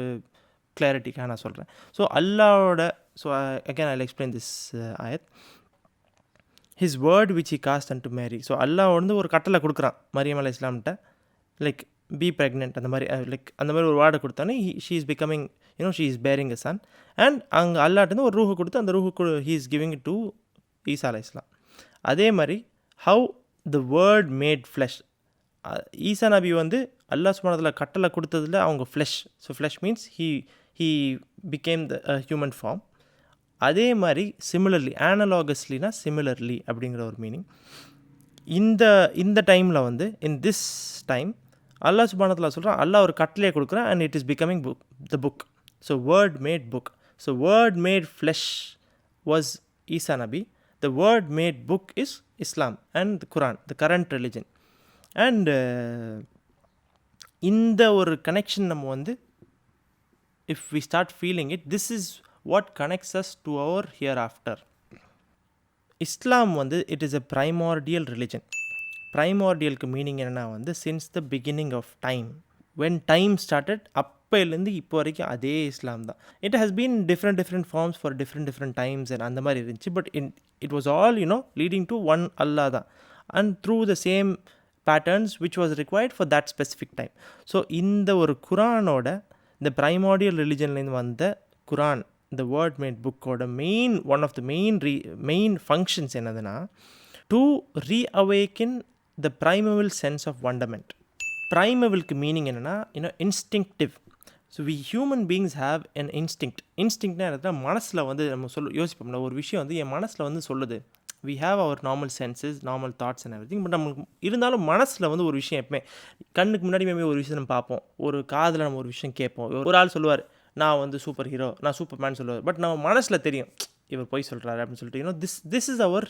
கிளாரிட்டிக்காக நான் சொல்கிறேன். ஸோ அல்லாவோட, so again I will explain this ஆயத். His word which he cast and to Mary. So Allah வந்து ஒரு கட்டளை கொடுக்குறான் மரியம் அலை இஸ்லாம்கிட்ட, லைக் பி ப்ரெக்னென்ட் அந்த மாதிரி, லைக் அந்த மாதிரி ஒரு வேர்டை கொடுத்தானே she is becoming she is bearing a son. And அங்கே அல்லாட்டேருந்து ஒரு ரூஹு கொடுத்து அந்த ரூஹு he is giving it to Isa அலை இஸ்லாம். அதே மாதிரி how the word made flesh. Isa நபி வந்து அல்லாஹ் சுப்ஹானஹு கட்டளை கொடுத்ததில் அவங்க flesh. So flesh means he became the human form. அதே மாதிரி சிமிலர்லி, ஆனலாகஸ்லினா சிமிலர்லி அப்படிங்கிற ஒரு மீனிங். இந்த டைமில் வந்து இன் திஸ் டைம் அல்லாஹ் சுப்ஹானஹு சொல்கிறான், அல்லாஹ் ஒரு கட்டளையை கொடுக்குறான் and it is becoming the book. So word made book. So word made flesh was Isa நபி. The word made book is Islam and the Quran, the current religion. And இந்த ஒரு connection நம்ம வந்து if we start feeling it, this is what connects us to our hereafter. இஸ்லாம் வந்து it is a primordial religion. Primordialக்கு meaning என்னன்னா வந்து since the beginning of time, when time started, அப்போலேருந்து இப்போ வரைக்கும் அதே இஸ்லாம் தான். It has been different forms for different times and அந்த மாதிரி இருந்துச்சு. But it was all leading to one Allah தான். And through the same patterns which was required for that specific time. So இந்த ஒரு குரானோட, இந்த primordial ரிலிஜன்லேருந்து வந்த குரான், இந்த வேர்ட் மேட் புக்கோட one of the main functions என்னதுன்னா, to reawaken the primeval sense of wonderment. Primevalக்கு மீனிங் என்னென்னா instinctive. So we human beings have an instinct. இன்ஸ்டிங்க்ட்னா என்னதுன்னா, மனசில் வந்து நம்ம யோசிப்போம்ல, ஒரு விஷயம் வந்து என் மனசில் வந்து சொல்லுது. We have our normal senses, normal thoughts and everything. But நமக்கு இருந்தாலும் மனசில் வந்து ஒரு விஷயம் எப்பவுமே கண்ணுக்கு முன்னாடி ஒரு விஷயம் நம்ம பார்ப்போம், ஒரு காதில் நம்ம ஒரு விஷயம் கேட்போம். ஒரு ஆள் சொல்லுவார், நான் வந்து சூப்பர் ஹீரோ, நான் சூப்பர் மேன் சொல்லுவார். பட் நம்ம மனசில் தெரியும், இவர் போய் சொல்கிறாரு அப்படின்னு சொல்லிட்டு this is our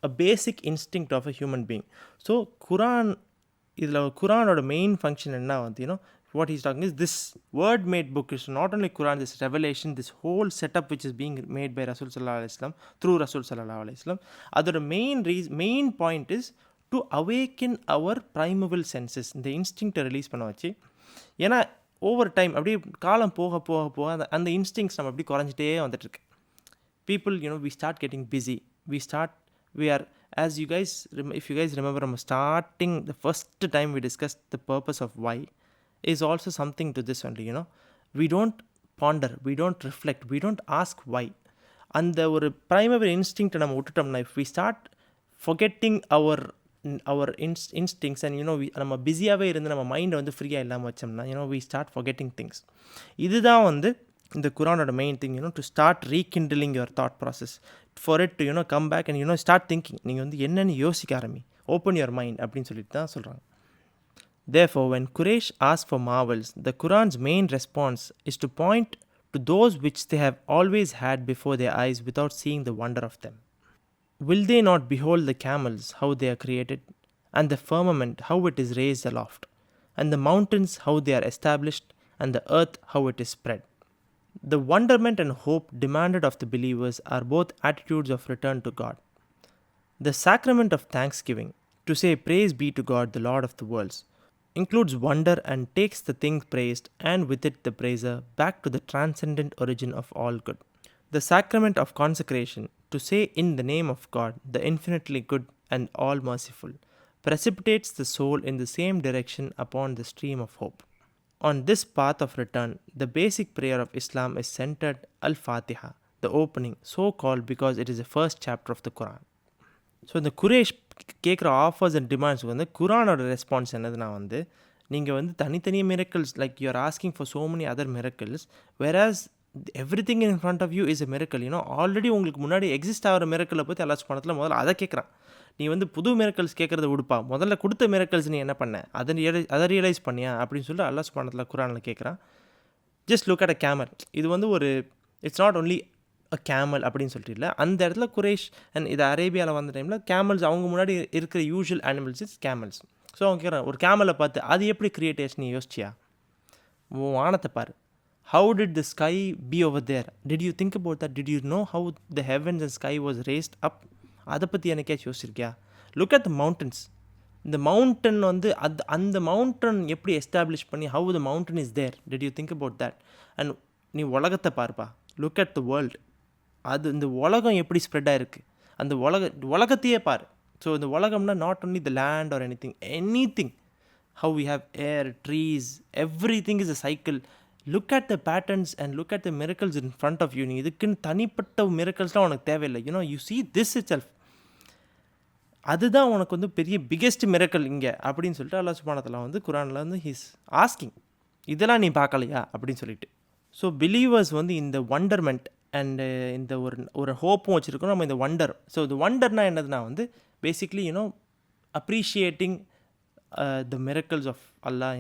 a basic instinct of a human being. So குரானோட மெயின் ஃபங்க்ஷன் என்ன வந்து what he's talking is this word made book is not only Quran, this revelation, this whole setup which is being made by Rasul sallallahu alaihi wasallam through Rasul sallallahu alaihi wasallam. Adora main point is to awaken our primeval senses. இந்த இன்ஸ்டிங்க்டை release பண்ண வச்சு, ஏன்னா over time அப்படியே காலம் போக போக போக அந்த இன்ஸ்டிங்க்ஸ் நம்ம அப்படி குறைஞ்சிட்டே வந்துட்டுருக்கு. People we start getting busy, we are, as you guys, if you guys remember, starting the first time we discussed the purpose of why is also something to this only. We don't ponder, we don't reflect, we don't ask why. அந்த ஒரு primary instinct நம்ம விட்டுட்டோம்னா, if we start forgetting our instincts and நம்ம பிஸியாகவே இருந்து நம்ம மைண்டை வந்து ஃப்ரீயாக இல்லாமல் வச்சோம்னா we start forgetting things. இதுதான் வந்து இந்த குரானோட main thing, to start rekindling your thought process, for it to come back and start thinking. நீங்கள் வந்து என்னென்னு யோசிக்க ஆரம்பி, ஓப்பன் யுவர் மைண்ட் அப்படின்னு சொல்லிட்டு தான் சொல்கிறாங்க. Therefore, when Quraysh ask for marvels, the Quran's main response is to point to those which they have always had before their eyes without seeing the wonder of them. Will they not behold the camels, how they are created, and the firmament, how it is raised aloft, and the mountains, how they are established, and the earth, how it is spread? The wonderment and hope demanded of the believers are both attitudes of return to God. The sacrament of thanksgiving, to say praise be to God, the Lord of the worlds, includes wonder and takes the thing praised and with it the praiser back to the transcendent origin of all good. The sacrament of consecration, to say in the name of God, the infinitely good and all merciful, precipitates the soul in the same direction upon the stream of hope. On this path of return, the basic prayer of Islam is centered Al-Fatiha, the opening, so called because it is the first chapter of the Quran. So இந்த குரேஷ் கேட்குற offers and டிமாண்ட்ஸ்க்கு வந்து குரானோட response என்னதுன்னா வந்து, நீங்கள் வந்து தனித்தனி miracles, like you are asking for so many other miracles, whereas everything in front of you is a miracle. Already உங்களுக்கு முன்னாடி எக்ஸிஸ்ட் ஆகிற மிரக்கலை பற்றி அல்லாஹ் சுப்ஹானஹு வ தஆலா முதல்ல அதை கேட்குறான். நீ வந்து புது மிரக்கல்ஸ் கேட்குறத விடுப்பா, முதல்ல கொடுத்த மிரக்கல்ஸ் நீ என்ன பண்ண, அதை ரியலைஸ் பண்ணியா அப்படின்னு சொல்லிட்டு அல்லாஹ் சுப்ஹானஹு வ தஆலா குரானில் கேட்குறான். Just look at a camel. இது வந்து ஒரு it's not only a camel அப்படின்னு சொல்லிட்டு இல்லை, அந்த இடத்துல குரேஷ் அண்ட் இது அரேபியாவில் வந்த டைமில் கேமல்ஸ் அவங்க முன்னாடி இருக்கிற usual animals is camels. So அவங்க கேட்குறாங்க ஒரு கேமலை பார்த்து அது எப்படி கிரியேட்டேஷன் நீ யோசிச்சியா? வானத்தை பாரு. How did the sky be over there? Did you think about that? Did you know how the heavens and sky was raised up? அதை பற்றி எனக்கே யோசிச்சிருக்கியா? Look at the mountains. இந்த மவுண்டன் வந்து அந்த மவுண்டன் எப்படி எஸ்டாப்ளிஷ் பண்ணி how the mountain is there? Did you think about that? And நீ உலகத்தை பார்ப்பா. Look at the world. அது இந்த உலகம் எப்படி ஸ்ப்ரெட் ஆகிருக்கு, அந்த உலகத்தையே பாரு. ஸோ இந்த உலகம்னா not only the land or any thing. How we have air, trees, everything is a cycle. Look at the patterns and look at the miracles in front of you. நீ இதுக்குன்னு தனிப்பட்ட மிரக்கல்ஸ்லாம் உனக்கு தேவையில்லை. You see this itself. அதுதான் உனக்கு வந்து பெரிய biggest miracle இங்கே அப்படின்னு சொல்லிட்டு அல்லாஹ் சுப்ஹானஹு வ தஆலா வந்து குரானில் வந்து ஹீஸ் ஆஸ்கிங், இதெல்லாம் நீ பார்க்கலையா அப்படின்னு சொல்லிட்டு. ஸோ பிலீவர்ஸ் வந்து இந்த வண்டர்மெண்ட் அண்டு இந்த ஒரு ஹோப்பும் வச்சுருக்கோம் நம்ம இந்த வண்டர். ஸோ இந்த வண்டர்னால் என்னதுன்னா வந்து basically appreciating the miracles of Allah.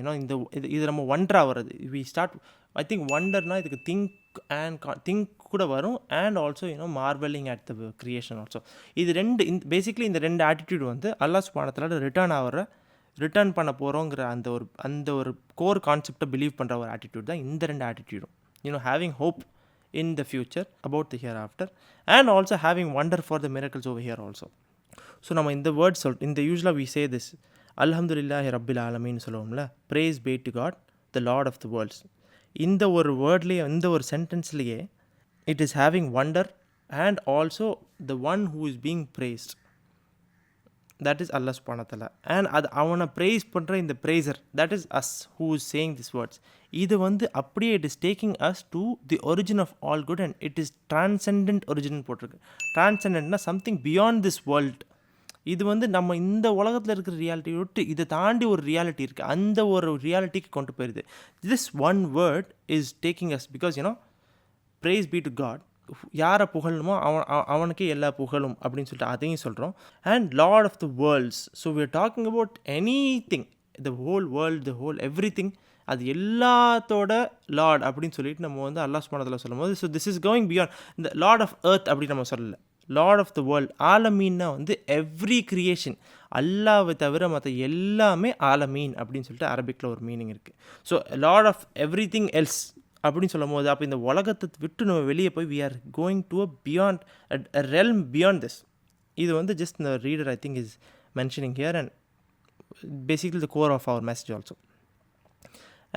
இது நம்ம வண்டராக வர்றது. வி ஸ்டார்ட் ஐ திங்க் வண்டர்னால் இதுக்கு திங்க் கூட வரும் and also marvelling at the creation also. இது பேசிக்லி இந்த ரெண்டு ஆட்டிடியூட் வந்து அல்லாஹ் சுப்ஹானஹு வ தஆலா ரிட்டர்ன் பண்ண போகிறோங்கிற அந்த ஒரு கோர் கான்செப்டை பிலீவ் பண்ணுற ஒரு ஆட்டிடியூட் தான் இந்த ரெண்டு ஆட்டிடியூடும். Having hope in the future about the hereafter and also having wonder for the miracles over here also. So நம்ம இந்த வேர்ட்ஸ் இந்த யூஸ்வலாக we say this அல்ஹம்துலில்லாஹி ரப்பில் ஆலமீன் சொல்லுவோம்ல, praise be to God the Lord of the worlds. இந்த ஒரு வேர்ட்லேயே இந்த ஒரு சென்டென்ஸ்லேயே it is having wonder and also the one who is being praised, that is Allah subhanahu wa ta'ala. And அது அவனை ப்ரைஸ் பண்ணுற இந்த ப்ரைசர், that is us who is saying these words. இது வந்து அப்படியே it is taking us to the origin of all good and it is transcendent origin போட்டிருக்கு. transcendentனா something beyond this world. இது வந்து நம்ம இந்த உலகத்தில் இருக்கிற ரியாலிட்டி விட்டு இதை தாண்டி ஒரு ரியாலிட்டி இருக்குது, அந்த ஒரு ரியாலிட்டிக்கு கொண்டு போயிடுது. this one word is taking us because praise be to God, யாரை புகழணுமோ அவனுக்கே எல்லா புகழும் அப்படின்னு சொல்லிட்டு அதையும் சொல்கிறோம். And lord of the worlds. So we are talking about anything, the whole world, the whole everything, அது எல்லாத்தோட லார்ட் அப்படின்னு சொல்லிட்டு நம்ம வந்து அல்லாஹ் சுப்ஹானஹு வ தஆலா சொல்லும் போது, so this is going beyond இந்த லார்ட் ஆஃப் எர்த் அப்படின்னு நம்ம சொல்லலை. லார்ட் ஆஃப் த வேர்ல்ட், ஆலமீன்னா வந்து எவ்ரி கிரியேஷன், அல்லாவை தவிர மற்ற எல்லாமே ஆலமீன் அப்படின்னு சொல்லிட்டு அரபிக்கில் ஒரு மீனிங் இருக்குது. So lord of everything else அப்படின்னு சொல்லும் போது அப்போ இந்த உலகத்தை விட்டு நம்ம வெளியே போய் we are going to a beyond a realm beyond this. இது வந்து ஜஸ்ட் இந்த reader I think is mentioning here and basically the core of our message also.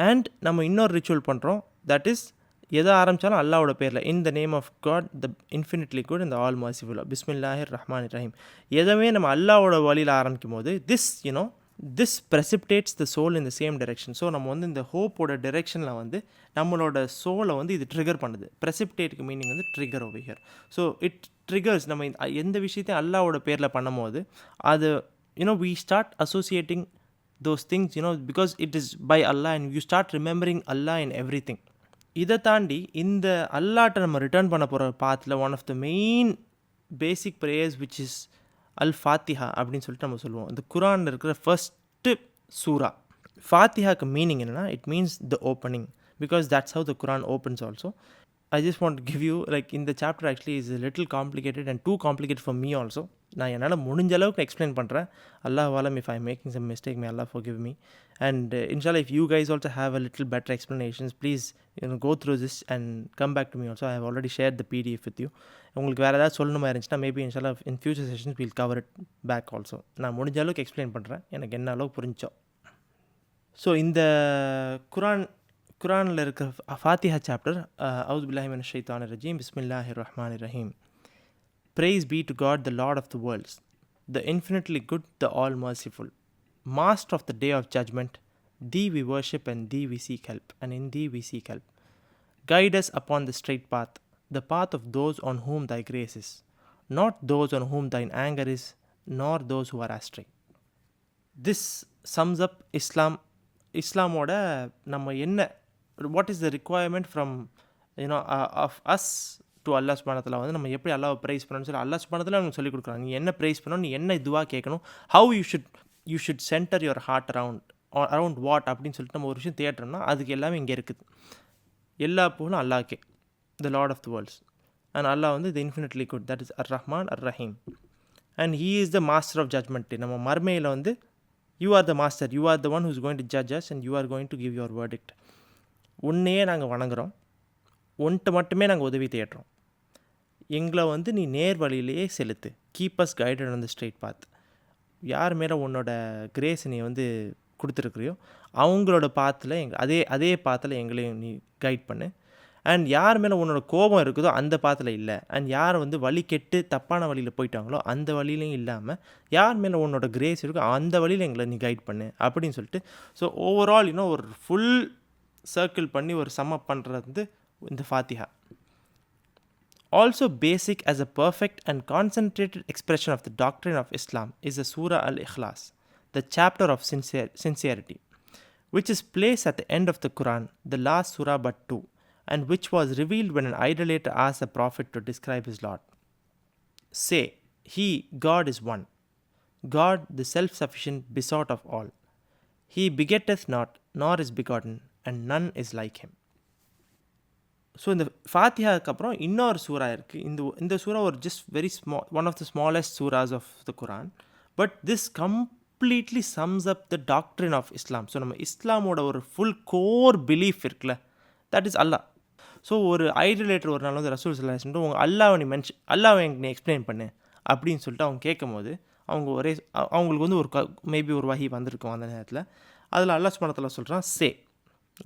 And நம்ம இன்னொரு ரிச்சுவல் பண்ணுறோம், தட் இஸ் எதை ஆரம்பித்தாலும் அல்லாவோட பேரில், in the name of God the infinitely good and all merciful, பிஸ்மில்லாஹிர் ரஹ்மானிர் ரஹீம். எதுவுமே நம்ம அல்லாவோட வழியில் ஆரம்பிக்கும் போது this precipitates the soul in the same direction. So நம்ம வந்து இந்த ஹோப்போட டிரெக்ஷனில் வந்து நம்மளோட சோலை வந்து இது ட்ரிகர் பண்ணுது. ப்ரெசிபிடேட்டுக்கு மீனிங் வந்து trigger over here. So it triggers. நம்ம எந்த விஷயத்தையும் அல்லாவோட பேரில் பண்ணும் போது அது we start associating those things because it is by Allah and you start remembering Allah in everything. இதை தாண்டி இந்த அல்லாட்ட நம்ம ரிட்டர்ன் பண்ண போகிற பாத்தில் one of the main basic prayers which is Al Fatiha அப்படின்னு சொல்லிட்டு நம்ம சொல்லுவோம். இந்த குரானில் இருக்கிற ஃபஸ்ட்டு சூரா. ஃபாத்திஹாக்கு மீனிங் என்னென்னா it means the opening, because that's how the Quran opens also. I just want to give you in the chapter actually is a little complicated and too complicated for me also. நான் என்னால் முடிஞ்ச அளவுக்கு explain பண்ணுறேன். அல்லாஹ் அலம், if I'm making some mistake, may Allah forgive me. And inshallah, if you guys also have a little better explanations, please go through this and come back to me also. I have already shared the PDF with you. உங்களுக்கு வேறு ஏதாவது சொல்லணுமா இருந்துச்சுன்னா maybe inshallah in future sessions we'll cover it back also. நான் முடிஞ்ச அளவுக்கு explain பண்ணுறேன், எனக்கு என்ன அளவுக்கு புரிஞ்சோ. ஸோ இந்த குரானில் இருக்கிற ஃபாத்திஹா சாப்டர், அவுது பில்லாஹி மினஷ் ஷைத்தானிர் ரஜீம், பிஸ்மில்லாஹிர் ரஹ்மானிர் Rahim. Praise be to God, the Lord of the worlds, the infinitely good, the all merciful, master of the day of judgment. Thee we worship and thee we seek help, and in thee we seek help. Guide us upon the straight path, the path of those on whom thy grace is, not those on whom thine anger is, nor those who are astray. This sums up Islam. இஸ்லாமோட நம்ம என்ன, what is the requirement from of us to Allah சுப்ஹானஹு வ தஆலா. வந்து நம்ம எப்படி அல்லாஹ் price பண்ணணும்னு சொல்லி அல்லாஹ் சுப்ஹானஹு வ தஆலா நமக்கு சொல்லிக் கொடுக்குறாங்க. நீ என்ன ப்ரைஸ் பண்ணணும், நீ என்ன இதுவாக கேட்கணும், how you should centre your heart around what அப்படின்னு சொல்லிட்டு நம்ம ஒரு விஷயம் தேடுறோம்னா அதுக்கு எல்லாமே இங்கே இருக்குது. எல்லா புகழும் அல்லாஹ்க்கே, the Lord of the worlds. And Allah வந்து the infinitely good, that is Ar-Rahman Ar-Rahim. And he is the master of judgment. நம்ம மர்மையில் வந்து you are the master, you are the one who is going to judge us and you are going to give your verdict. உன்னையே நாங்கள் வணங்குறோம், ஒன்ட்டு மட்டுமே நாங்கள் உதவி தேடுறோம், எங்களை வந்து நீ நேர் வழியிலேயே செலுத்து, keep us guided on the straight path. யார் மேலே உன்னோட கிரேஸ் நீ வந்து கொடுத்துருக்குறியோ அவங்களோட பாத்தில் அதே பாத்தில் எங்களையும் நீ கைட் பண்ணு. அண்ட் யார் மேலே உன்னோட கோபம் இருக்குதோ அந்த பாத்தில் இல்லை, அண்ட் யார் வந்து வழி கெட்டு தப்பான வழியில் போயிட்டாங்களோ அந்த வழியிலையும் இல்லாமல் யார் மேலே உன்னோட கிரேஸ் இருக்கோ அந்த வழியில் எங்களை நீ கைட் பண்ணு அப்படின்னு சொல்லிட்டு. ஸோ ஓவரால் இன்னும் ஒரு ஃபுல் சர்க்கிள் பண்ணி ஒரு சம்மப் பண்ணுறது வந்து இந்த Fatiha. Also basic as a perfect and concentrated expression of the doctrine of Islam is the Surah Al-Ikhlas, the chapter of sincerity, which is placed at the end of the Quran, the last surah but two, and which was revealed when an idolater asked the Prophet to describe his Lord. Say, He, God is one, God the self-sufficient besought of all. He begetteth not, nor is begotten, and none is like him. So இந்த ஃபாத்திஹாவுக்கு அப்புறம் இன்னொரு சூறா இருக்குது. இந்த சூறா ஒரு just very small, one of the smallest சூராஸ் of the Quran. But this completely sums up the doctrine of Islam. So நம்ம இஸ்லாமோட ஒரு ஃபுல் கோர் பிலீஃப் இருக்குல்ல, தட் இஸ் அல்லாஹ். ஸோ ஒரு ஐடலேட்டர் ஒரு நாள் வந்து ரசூல் ஸல்லல்லாஹு அலைஹி வஸல்லம் உங்கள் அல்லாஹ்வை எனக்கு நீ எக்ஸ்பிளைன் பண்ணு அப்படின்னு சொல்லிட்டு அவங்க கேட்கும் போது அவங்களுக்கு வந்து மேபி ஒரு வஹி வந்திருக்கும் அந்த நேரத்தில். அதில் அல்லாஹ் சுப்ஹானஹு வ தஆலா சொல்கிறான்,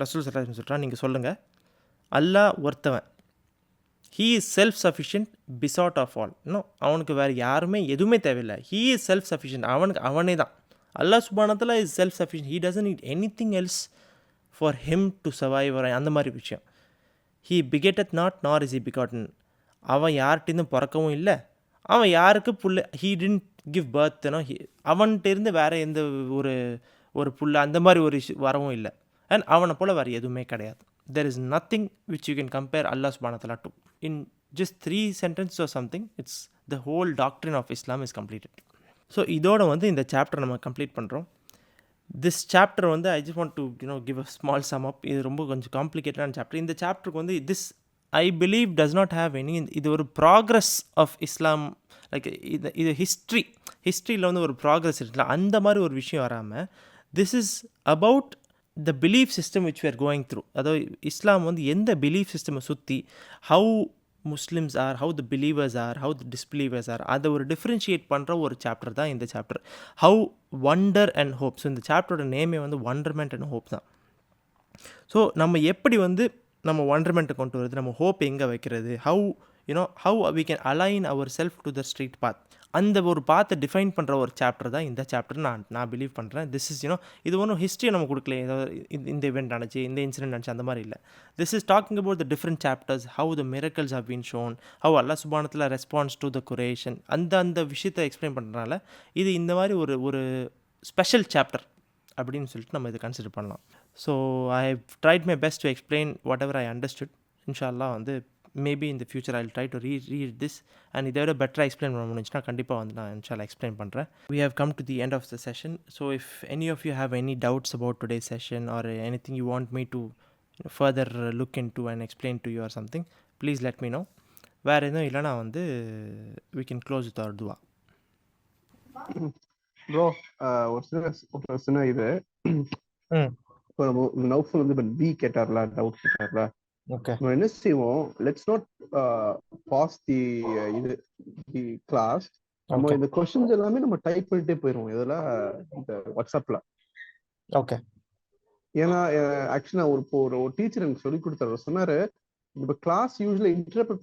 ரசூல் ஸல்லல்லாஹு அலைஹி வஸல்லம் சொல்கிறான், நீங்கள் சொல்லுங்கள், அல்லாஹ் ஒருத்தவன், he is self sufficient besought of all. இன்னும் அவனுக்கு வேறு யாருமே எதுவுமே தேவையில்லை. ஹீ இஸ் செல்ஃப் சஃபிஷியன்ட், அவனே தான். அல்லாஹ் சுப்ஹானஹு வ தஆலா is self sufficient. He doesn't NEET anything else for him to survive, அந்த மாதிரி விஷயம். ஹீ பிகெட்டத் நாட் நார் இஸ் ஹி பிகாட்டன். அவன் யார்கிட்டேருந்து பிறக்கவும் இல்லை, அவன் யாருக்கு ஹீ டிடன்ட் கிவ் பர்த், அவன்கிட்டேருந்து வேறு எந்த ஒரு புல்ல அந்த மாதிரி ஒரு வரவும் இல்லை. அண்ட் அவனை போல் வேறு எதுவுமே கிடையாது. There is nothing which you can compare Allah subhanahu wa ta'ala to. In just 3 sentences or something, it's the whole doctrine of Islam is completed. So இதோட வந்து இந்த சாப்டர் நம்ம கம்ப்ளீட் பண்ணுறோம். திஸ் சாப்டர் வந்து I just want to give a small some அப். இது ரொம்ப கொஞ்சம் காம்ப்ளிகேட்டடான chapter. இந்த சாப்டருக்கு வந்து I believe does not have any, இது ஒரு ப்ராக்ரஸ் ஆஃப் இஸ்லாம், லைக் இது ஹிஸ்ட்ரியில் வந்து ஒரு ப்ராக்ரஸ் இருக்குல்ல, அந்த மாதிரி ஒரு விஷயம் வராமல் this is about the belief system which we are going through. அதாவது இஸ்லாம் வந்து எந்த பிலீஃப் சிஸ்டமை சுற்றி how Muslims are, how the believers are, how the disbelievers are, அதை ஒரு டிஃப்ரென்ஷியேட் பண்ணுற ஒரு சாப்டர் தான் இந்த chapter. How wonder and hope. So இந்த சாப்டரோட நேமே வந்து வண்டர்மெண்ட் அண்ட் ஹோப் தான். ஸோ நம்ம எப்படி வந்து நம்ம வண்டர்மெண்ட்டை கொண்டு வருது, நம்ம ஹோப் எங்கே வைக்கிறது, how we can align ourselves to the straight path, அந்த ஒரு பாத்தை டிஃபைன் பண்ணுற ஒரு சாப்டர் தான் இந்த சாப்டர் நான் பிலீவ் பண்ணுறேன். திஸ் இஸ் இது ஒன்றும் ஹிஸ்ட்ரியை நம்ம கொடுக்கல, ஏதாவது இந்த இவெண்ட் நடந்துச்சு, இந்த இன்சிடென்ட் நடந்துச்சு, அந்த மாதிரி இல்லை. This is talking about the different chapters, how the miracles have been shown, how Allah சுப்ஹானஹு வ தஆலா ரெஸ்பான்ஸ் டு த குரேஷ், அந்த விஷயத்தை எக்ஸ்பிளைன் பண்ணுறதுனால இது இந்த மாதிரி ஒரு ஸ்பெஷல் சாப்டர் அப்படின்னு சொல்லிட்டு நம்ம இதை கன்சிடர் பண்ணலாம். So I have tried my best to explain whatever I understood. இன்ஷா அல்லாஹ் வந்து maybe in the future I will try to read this and இதை விட பெட்டராக எக்ஸ்பிளைன் பண்ண முடிஞ்சுன்னா கண்டிப்பாக வந்து நான் இன்ஷால்லா எக்ஸ்பிளைன் பண்ணுறேன். We have come to the end of the session. So if any of you have any doubts about today's session or anything you want me to further look into and explain to you or something, please let me know. வேறு எதுவும் இல்லைனா வந்து we can close with our dua. Bro ஒரு சின்ன இது நௌஃபல் வந்து B கேட்டார்ல, doubt கேட்டார்ல, நம்ம என்ன செய்வோம், let's not pass the class, நம்ம இந்த क्वेश्चंस எல்லாமே நம்ம டைப் பண்ணிட்டே போயிடுவோம் இதெல்லாம் இந்த வாட்ஸ்அப்ல. ஓகே. ஏன்னா ஆக்சுவலா ஒரு டீச்சர் எனக்கு சொல்லி கொடுத்தாரு, சொன்னாரு இந்த கிளாஸ் யூசுவலி இன்டரப்ட்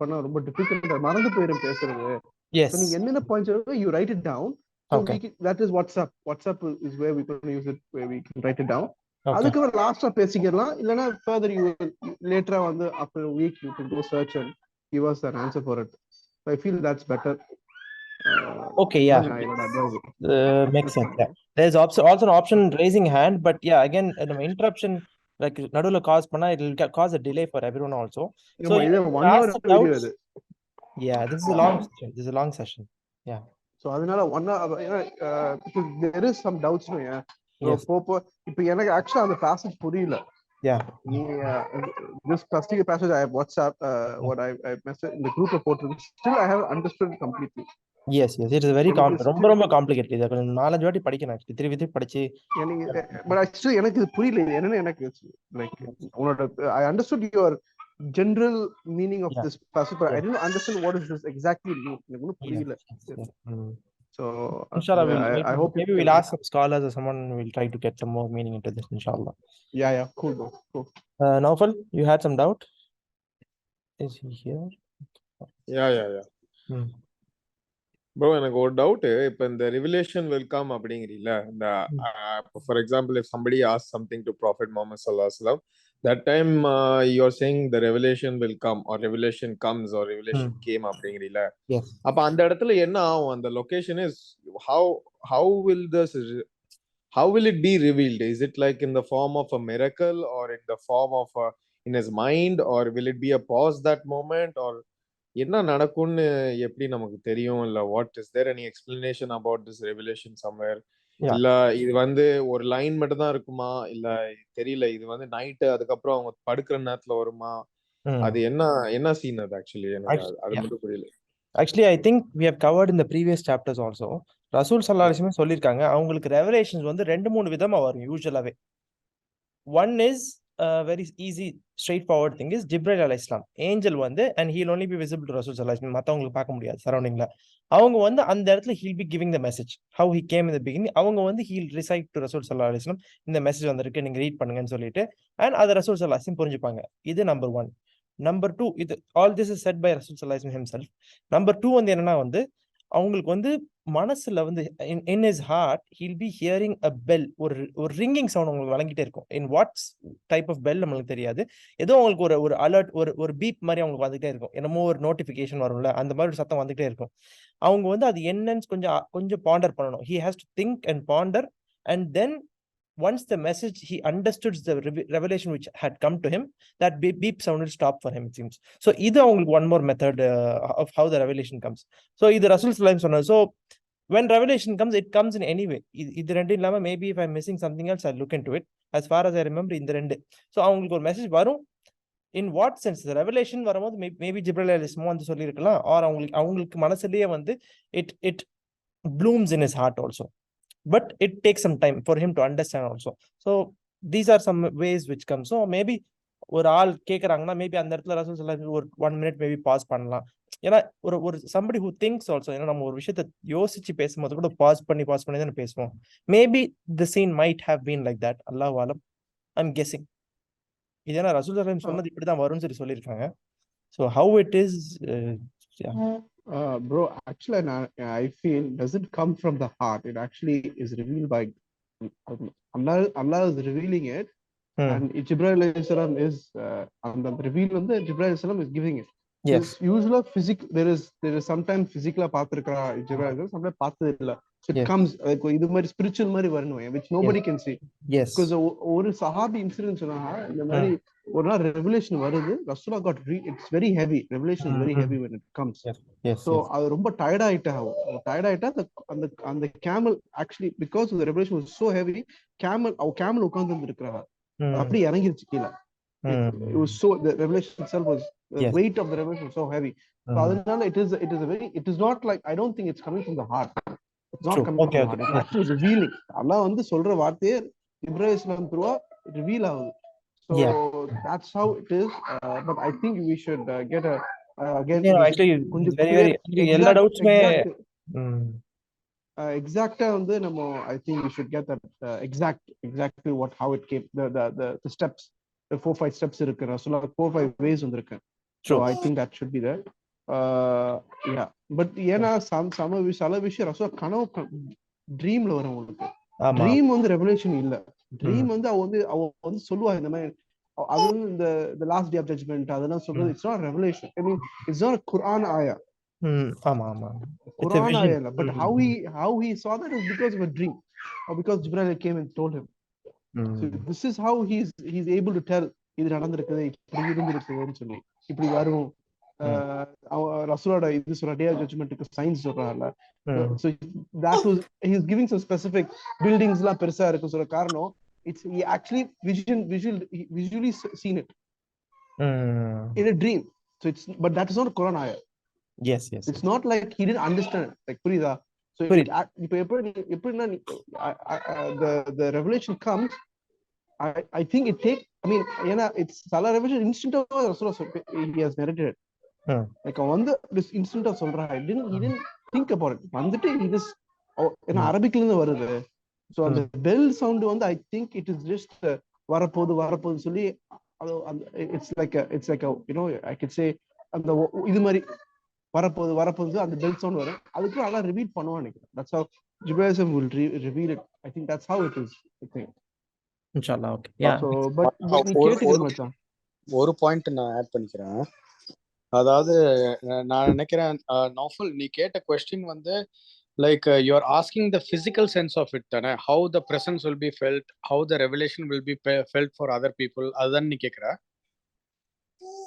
பண்ண ரொம்ப டிஃபிகல்ட், மறந்து போயிடும் பேசுறது. நீங்க என்னென்ன points you write it down. That is WhatsApp. WhatsApp is where we can use it, where we can write it down. அதுக்கு லாஸ்டா பேசிக்கலாம், இல்லனா further you later வந்து after a week you can go search and give us an answer for it. So I feel that's better. Okay, yeah. Makes sense. Yeah. There's also an option raising hand, but yeah, again the interruption like நடுவுல cos பண்ணா it will cause a delay for everyone also. So இது 1 hour video இது. Yeah, this is a long session. Yeah. So அதனால there is some doubts. இப்போ எனக்கு ஆக்சுவலா அந்த passage புரியல. Yeah. This particular passage I have WhatsApp, what I messaged in the group report, still I have understood it completely. Yes, yes, it is very ரொம்ப complicated. இது கொஞ்சம் 4-5 வாட்டி படிக்கணும் actually. திருப்பி படிச்சு but actually எனக்கு இது புரியல. என்னன்னு எனக்கு like உன்னோட I understood your general meaning of this passage, but I didn't understand what is this exactly mean. எனக்கு ஒன்றும் புரியல. So inshallah I hope maybe we'll ask some scholars or someone will try to get some more meaning into this, inshallah. Yeah, cool bro. Cool. Naufal, you had some doubt? Is he here? Yeah. Bro, எனக்கு ஒரு doubt. இப்போ இந்த revelation will come அப்படிங்கிறீல்ல, இந்த for example if somebody asks something to Prophet Muhammad sallallahu alaihi wasallam, that time you're saying the revelation will come or revelation comes or revelation came அப்படிங்கிறீல்ல. அப்ப அந்த இடத்துல என்ன ஆகும்? அந்த location is how will it be revealed? Is it like in the form of a miracle or in the form of in his mind, or will it be a pause that moment, or என்ன நடக்கும்னு எப்படி நமக்கு தெரியும்? இல்ல what is there any explanation about this revelation somewhere? இல்ல இது ஒரு line மட்டும் தான் இருக்குமா? இல்ல தெரியல, இது நைட் அதுக்கப்புறம் அவங்க படுக்கிற நேரத்துல வருமா? அது என்ன சீன் அது? ஆக்சுவலி எனக்கு அது மட்டும் புரியல. Actually, I think we have covered in the previous chapters also. ரசூல் ஸல்லல்லாஹு அலைஹி வஸல்லம் சொல்லிருக்காங்க, அவங்களுக்கு ரெவலேஷன்ஸ் 2-3 விதமா வரும் யூசுவலாவே. One is a very easy straightforward thing is Jibril alayhi salam, angel and he'll only be visible to Rasul sallallahu alaihi wasallam. மத்தவங்களுக்கு பார்க்க முடியாது சரௌண்டிங்ல. அவங்க அந்த இடத்துல he'll be giving the message how he came in the beginning. அவங்க he'll recite to Rasul sallallahu alaihi wasallam, இந்த message வந்திருக்கு, நீங்க ரீட் பண்ணுங்கன்னு சொல்லிட்டு, and அது Rasul sallallahu alaihi wasallam புரிஞ்சுப்பாங்க. இது number 1. Number 2, இது all this is said by Rasul sallallahu alaihi wasallam himself. Number 2 என்னன்னா அவங்களுக்கு மனசுல in his heart he'll be hearing a bell, ஒரு ringing sound உங்களுக்கு வழங்கிட்டே இருக்கும். in what type of bell நம்மளுக்கு தெரியாது. ஏதோ உங்களுக்கு ஒரு alert, ஒரு பீப் மாதிரி அவங்களுக்கு வந்துட்டே இருக்கும். என்னமோ ஒரு நோட்டிபிகேஷன் வரும்ல, அந்த மாதிரி ஒரு சத்தம் வந்துட்டே இருக்கும். அவங்க அது என்னன்னு கொஞ்சம் பாண்டர் பண்ணணும். he has to think and ponder, and then once the message he understood the revelation which had come to him, that beep sound will stop for him, it seems. So இது அவங்களுக்கு one more method of how the revelation comes. So இது ரசூல் ஸல்லல்லாஹு அலைஹி வஸல்லம் சொன்னார். So when revelation comes, it comes in any way. இது ரெண்டு இல்லாம maybe if I'm missing something else I'll look into it. As far as I remember, இந்த ரெண்டு. So அவங்களுக்கு ஒரு மெசேஜ் வரும். In what sense? The revelation வரும்போது maybe ஜிப்ரீல் அலைஹிஸ்ஸலாம் சொல்லிருக்கலாம், or அவங்களுக்கு மனசுலயே it blooms in his heart also. But it takes some time for him to understand also. So these are some ways which come. So maybe ஒரு ஆள் கேக்குறாங்கன்னா maybe அந்த இடத்துல ரசூல் ஸல்லல்லாஹு அலைஹி வஸல்லம் ஒரு 1 minute maybe pause பண்ணலாம். ஏன்னா ஒரு somebody who thinks also, ஏன்னா நம்ம ஒரு விஷயத்தை யோசிச்சு பேசும்போது கூட பாஸ் பண்ணி தானே பேசுவோம். Maybe the scene might have been like that. அல்லாஹ் அலம், I'm guessing. இதனா ரசூல் ஸல்லல்லாஹு அலைஹி வஸல்லம் சொன்னது இப்படி தான் வரும்னு சொல்லிருக்காங்க. So how it is, bro, actually I feel doesn't come from the heart. It actually is revealed by Allah is revealing it, and Jibril alayhi salam is and the reveal Jibril alayhi salam is giving it. Yes, usually physical, there is sometimes physical பாத்துருக்கா Jibril alayhi salam, sometimes பார்த்தது இல்ல. So it comes like இது மாதிரி spiritual மாதிரி வரணும், which nobody can see. Yes, because ஒரு சஹாபி incident சொன்னாங்க, இந்த மாதிரி ஒரு நாள் ரெவலேஷன் வருது, ரசூலா got it's very heavy, revelation is very heavy when it comes. So அது ரொம்ப டயர்ட் ஆயிட்டா அந்த camel actually, because the revelation was so heavy, camel உட்கார்ந்து இருக்கிறாங்க, அப்படி இறங்கிருச்சு கீழே. It was so, the revelation itself was, the weight of the revelation was so heavy. So அதனால it is not like, I don't think it's coming from the heart. It's not coming from the heart. It's actually revealing. Allah சொல்ற வார்த்தையே இப்ராஹிம் இஸ்லாம் through reveal ஆகுது. So that's how it is. But I think we should get a again actually very எல்லா டவுட்ஸ்மே exactly நம்ம I think we should get that exactly how it came, the steps, the 4-5 steps இருக்கு ரசூலா, 4-5 ways வந்திருக்கு. So I think that should be there. Yeah, but ஏன்னா சில விஷயம் ரசூலா கனவு ட்ரீம்ல வரும். உங்களுக்கு ட்ரீம் ரெவலேஷன் இல்ல. ட்ரீம் அவ சொல்லுவா இந்த மாதிரி, அது இந்த லாஸ்ட் டே ஆஃப் ஜட்ஜ்மென்ட் அதெல்லாம் சொல்றது. It's not revelation. I mean, it's not குர்ஆன் ஆயா. ஆமா குர்ஆன் ஆயா இல்ல. But how he saw that is because of a dream, or because Jibril came and told him. So this is how he's able to tell, இது நடந்திருக்குது, இப்படி இருந்திருக்குதுன்னு சொல்லி, இப்படி வரும். ரசூலோட இது சொல்ற டே ஆஃப் ஜட்ஜ்மென்ட்க்கு சயின்ஸ் சொல்றாங்கல்ல. So that was, he's giving some specific buildings எல்லாம் பெருசா இருக்கு சொல்ற காரணம், he actually visually seen it in a dream. So but that is not Quran ayah. Yes. It's not like he didn't understand it. Like புரியுதா? So the revelation comes. I think it takes. I mean, it's Salah revelation instant of he has narrated it. Like on this instant of சொல்றா, he didn't think about it. வந்துட்டு he just அரபிக்ல இருந்து வருது. So அந்த bell sound I think it is just வரப்போது சொல்லி it's like a I could say அந்த இது மாதிரி வரப்போது அந்த bell sound வரும். அதுக்கு அதான் ரிவீல் பண்ணுவான் நினைக்கிறேன். That's how Judaism will reveal it. I think that's how it is. I think. Inshallah. Okay. Yeah. So but நீ கேட்டுக்கிற மச்சான். ஒரு பாயிண்ட் நான் ஆட் பண்ணிக்கிறேன். அதாவது நான் நினைக்கிறேன் நௌஃபல் நீ கேட்ட question like you're asking the physical sense of it, how the presence will be felt, how the revelation will be felt for other people. Adan ni kekra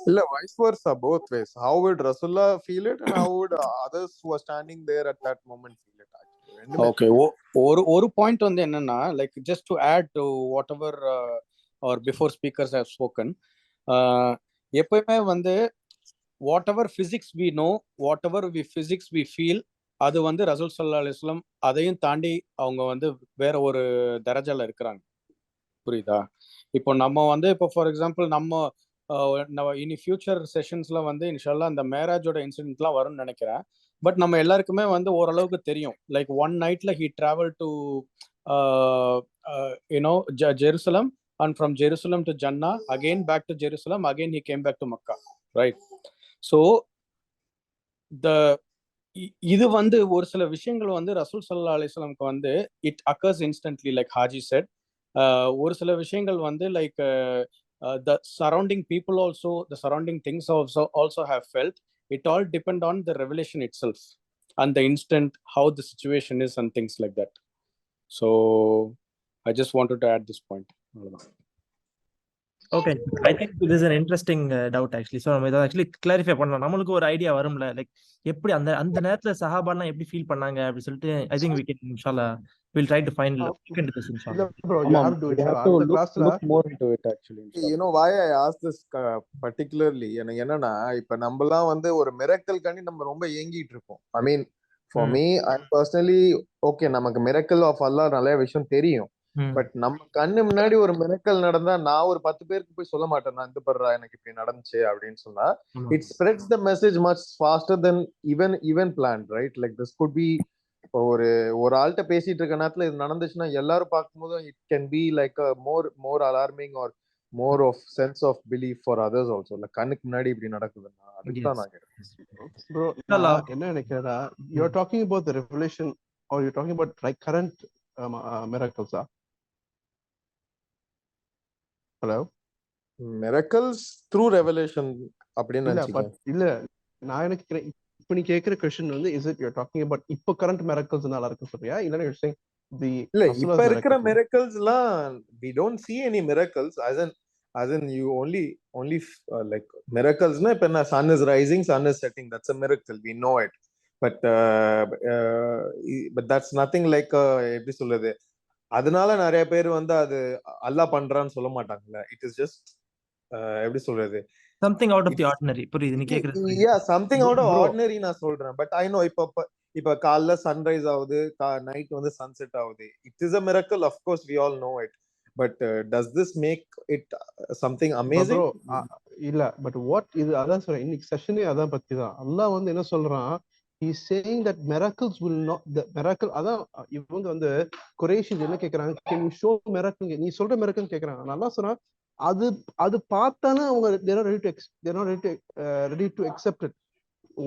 illa vice versa, both ways. How would Rasulullah feel it and how would others who are standing there at that moment feel it actually? Okay, ஒரு point என்னன்னா, like just to add to whatever or before speakers have spoken, எப்பவுமே whatever physics we know, whatever physics we feel, அது ரசூல் ஸல்லல்லாஹு அலைஹி வஸல்லம் அதையும் தாண்டி அவங்க வேற ஒரு தரஜால இருக்கிறாங்க. புரியுதா? இப்போ நம்ம இப்போ ஃபார் எக்ஸாம்பிள் நம்ம இனி ஃபியூச்சர் செஷன்ஸ்ல இன்ஷால்லா அந்த மேராஜோட இன்சிடென்ட்லாம் வரும்னு நினைக்கிறேன். பட் நம்ம எல்லாருக்குமே ஓரளவுக்கு தெரியும். லைக் ஒன் நைட்ல he travel to Jerusalem and from Jerusalem to ஜன்னா, again back to Jerusalem, again he came back to Mecca, right? So இது ஒரு சில விஷயங்கள் ரசூல் ஸல்லல்லாஹு அலைஹி வஸல்லம்க்கு இட் அக்கர்ஸ் இன்ஸ்டன்ட்லி, லைக் ஹாஜி செட். ஒரு சில விஷயங்கள் like the surrounding people also, the surrounding things also have felt. It all depend on the revelation itself and the instant how the situation is and things like that. So I just wanted to add this point. Okay, I think this is an interesting doubt actually. So நம்ம இத actually clarify பண்ணலாம். நமக்கு ஒரு idea வரும்ல, like எப்படி அந்த நேரத்துல சஹாபாலாம் எப்படி ஃபீல் பண்ணாங்க அப்படி சொல்லிட்டு I think we can inshallah we'll try to find look into this inshallah. Bro, you have to do it. அந்த கிளாஸ்ல look more into it actually. You know why I asked this particularly, எனக்கு என்னன்னா இப்ப நம்மலாம் ஒரு miracle காண்டி நம்ம ரொம்ப ஏங்கிட்டு இருக்கோம். I mean for me I personally okay, நமக்கு மிரக்கல் ஆஃப் அல்லாஹ் நிறைய விஷயம் தெரியும். பட் நம்ம கண்ணு முன்னாடி ஒரு மிரக்கல் நடந்தா நான் ஒரு 10 பேருக்கு போய் சொல்ல மாட்டேன், நான் இந்த பண்றா எனக்கு இப்படி நடந்துச்சு அப்படின்னு சொன்னா it spreads the message much faster than even plan, right? Like this could be ஒரு ஆள்கிட்ட பேசிட்டு இருக்க நேரத்துல இது நடந்துச்சுன்னா எல்லாரும் பார்க்கும்போது it can be like more alarming or more of sense of belief for others also. இல்ல கண்ணுக்கு முன்னாடி இப்படி நடக்குதுன்னா அதுதான் நான் கேட்கிறேன். ப்ரோ என்ன நினைக்கிறதா, you're talking about the revelation or you're talking about like current miracles? Hello? Miracles through revelation அப்படின்னு நினைச்சீங்க? இல்ல நான் எனக்கு இப்ப நீ கேக்குற question is it you're talking about இப்ப current miracles னால இருக்கு சொல்றியா, இல்ல you're saying the இப்ப இருக்கிற miraclesலாம் we don't see any miracles as in you only like miracles na இப்ப sun is rising, sun is setting, that's a miracle, we know it, but that's nothing like எப்படி சொல்றது, அதனால நிறைய பேர் அது அல்லாஹ் பண்றான்னு சொல்ல மாட்டாங்கல்ல. இட் இஸ் ஜஸ்ட் எப்படி சொல்றது, something out of the ordinary. புரியுது நீ கேக்குறது? yeah, something out of ordinary நான் சொல்றேன். பட் ஐ நோ இப்ப காலைல சன்ரைஸ் ஆகுது, நைட் சன்செட் ஆகுது, it is a miracle, of course we all know it, but does this make it something amazing? இல்ல பட் வாட் இது அதான் சொல்றேன், இன்னைக்கு செஷனே அதான் பத்தி தான். அல்லாஹ் என்ன சொல்றான், he's saying that miracles will not, the miracle அதான் இவங்க குறைஷ் என்ன கேக்குறாங்க, can you show miracle, நீ சொல்ற miracle கேக்குறாங்க. நல்லா சொன்னா அது பார்த்தானே அவங்க they're not ready to accept it.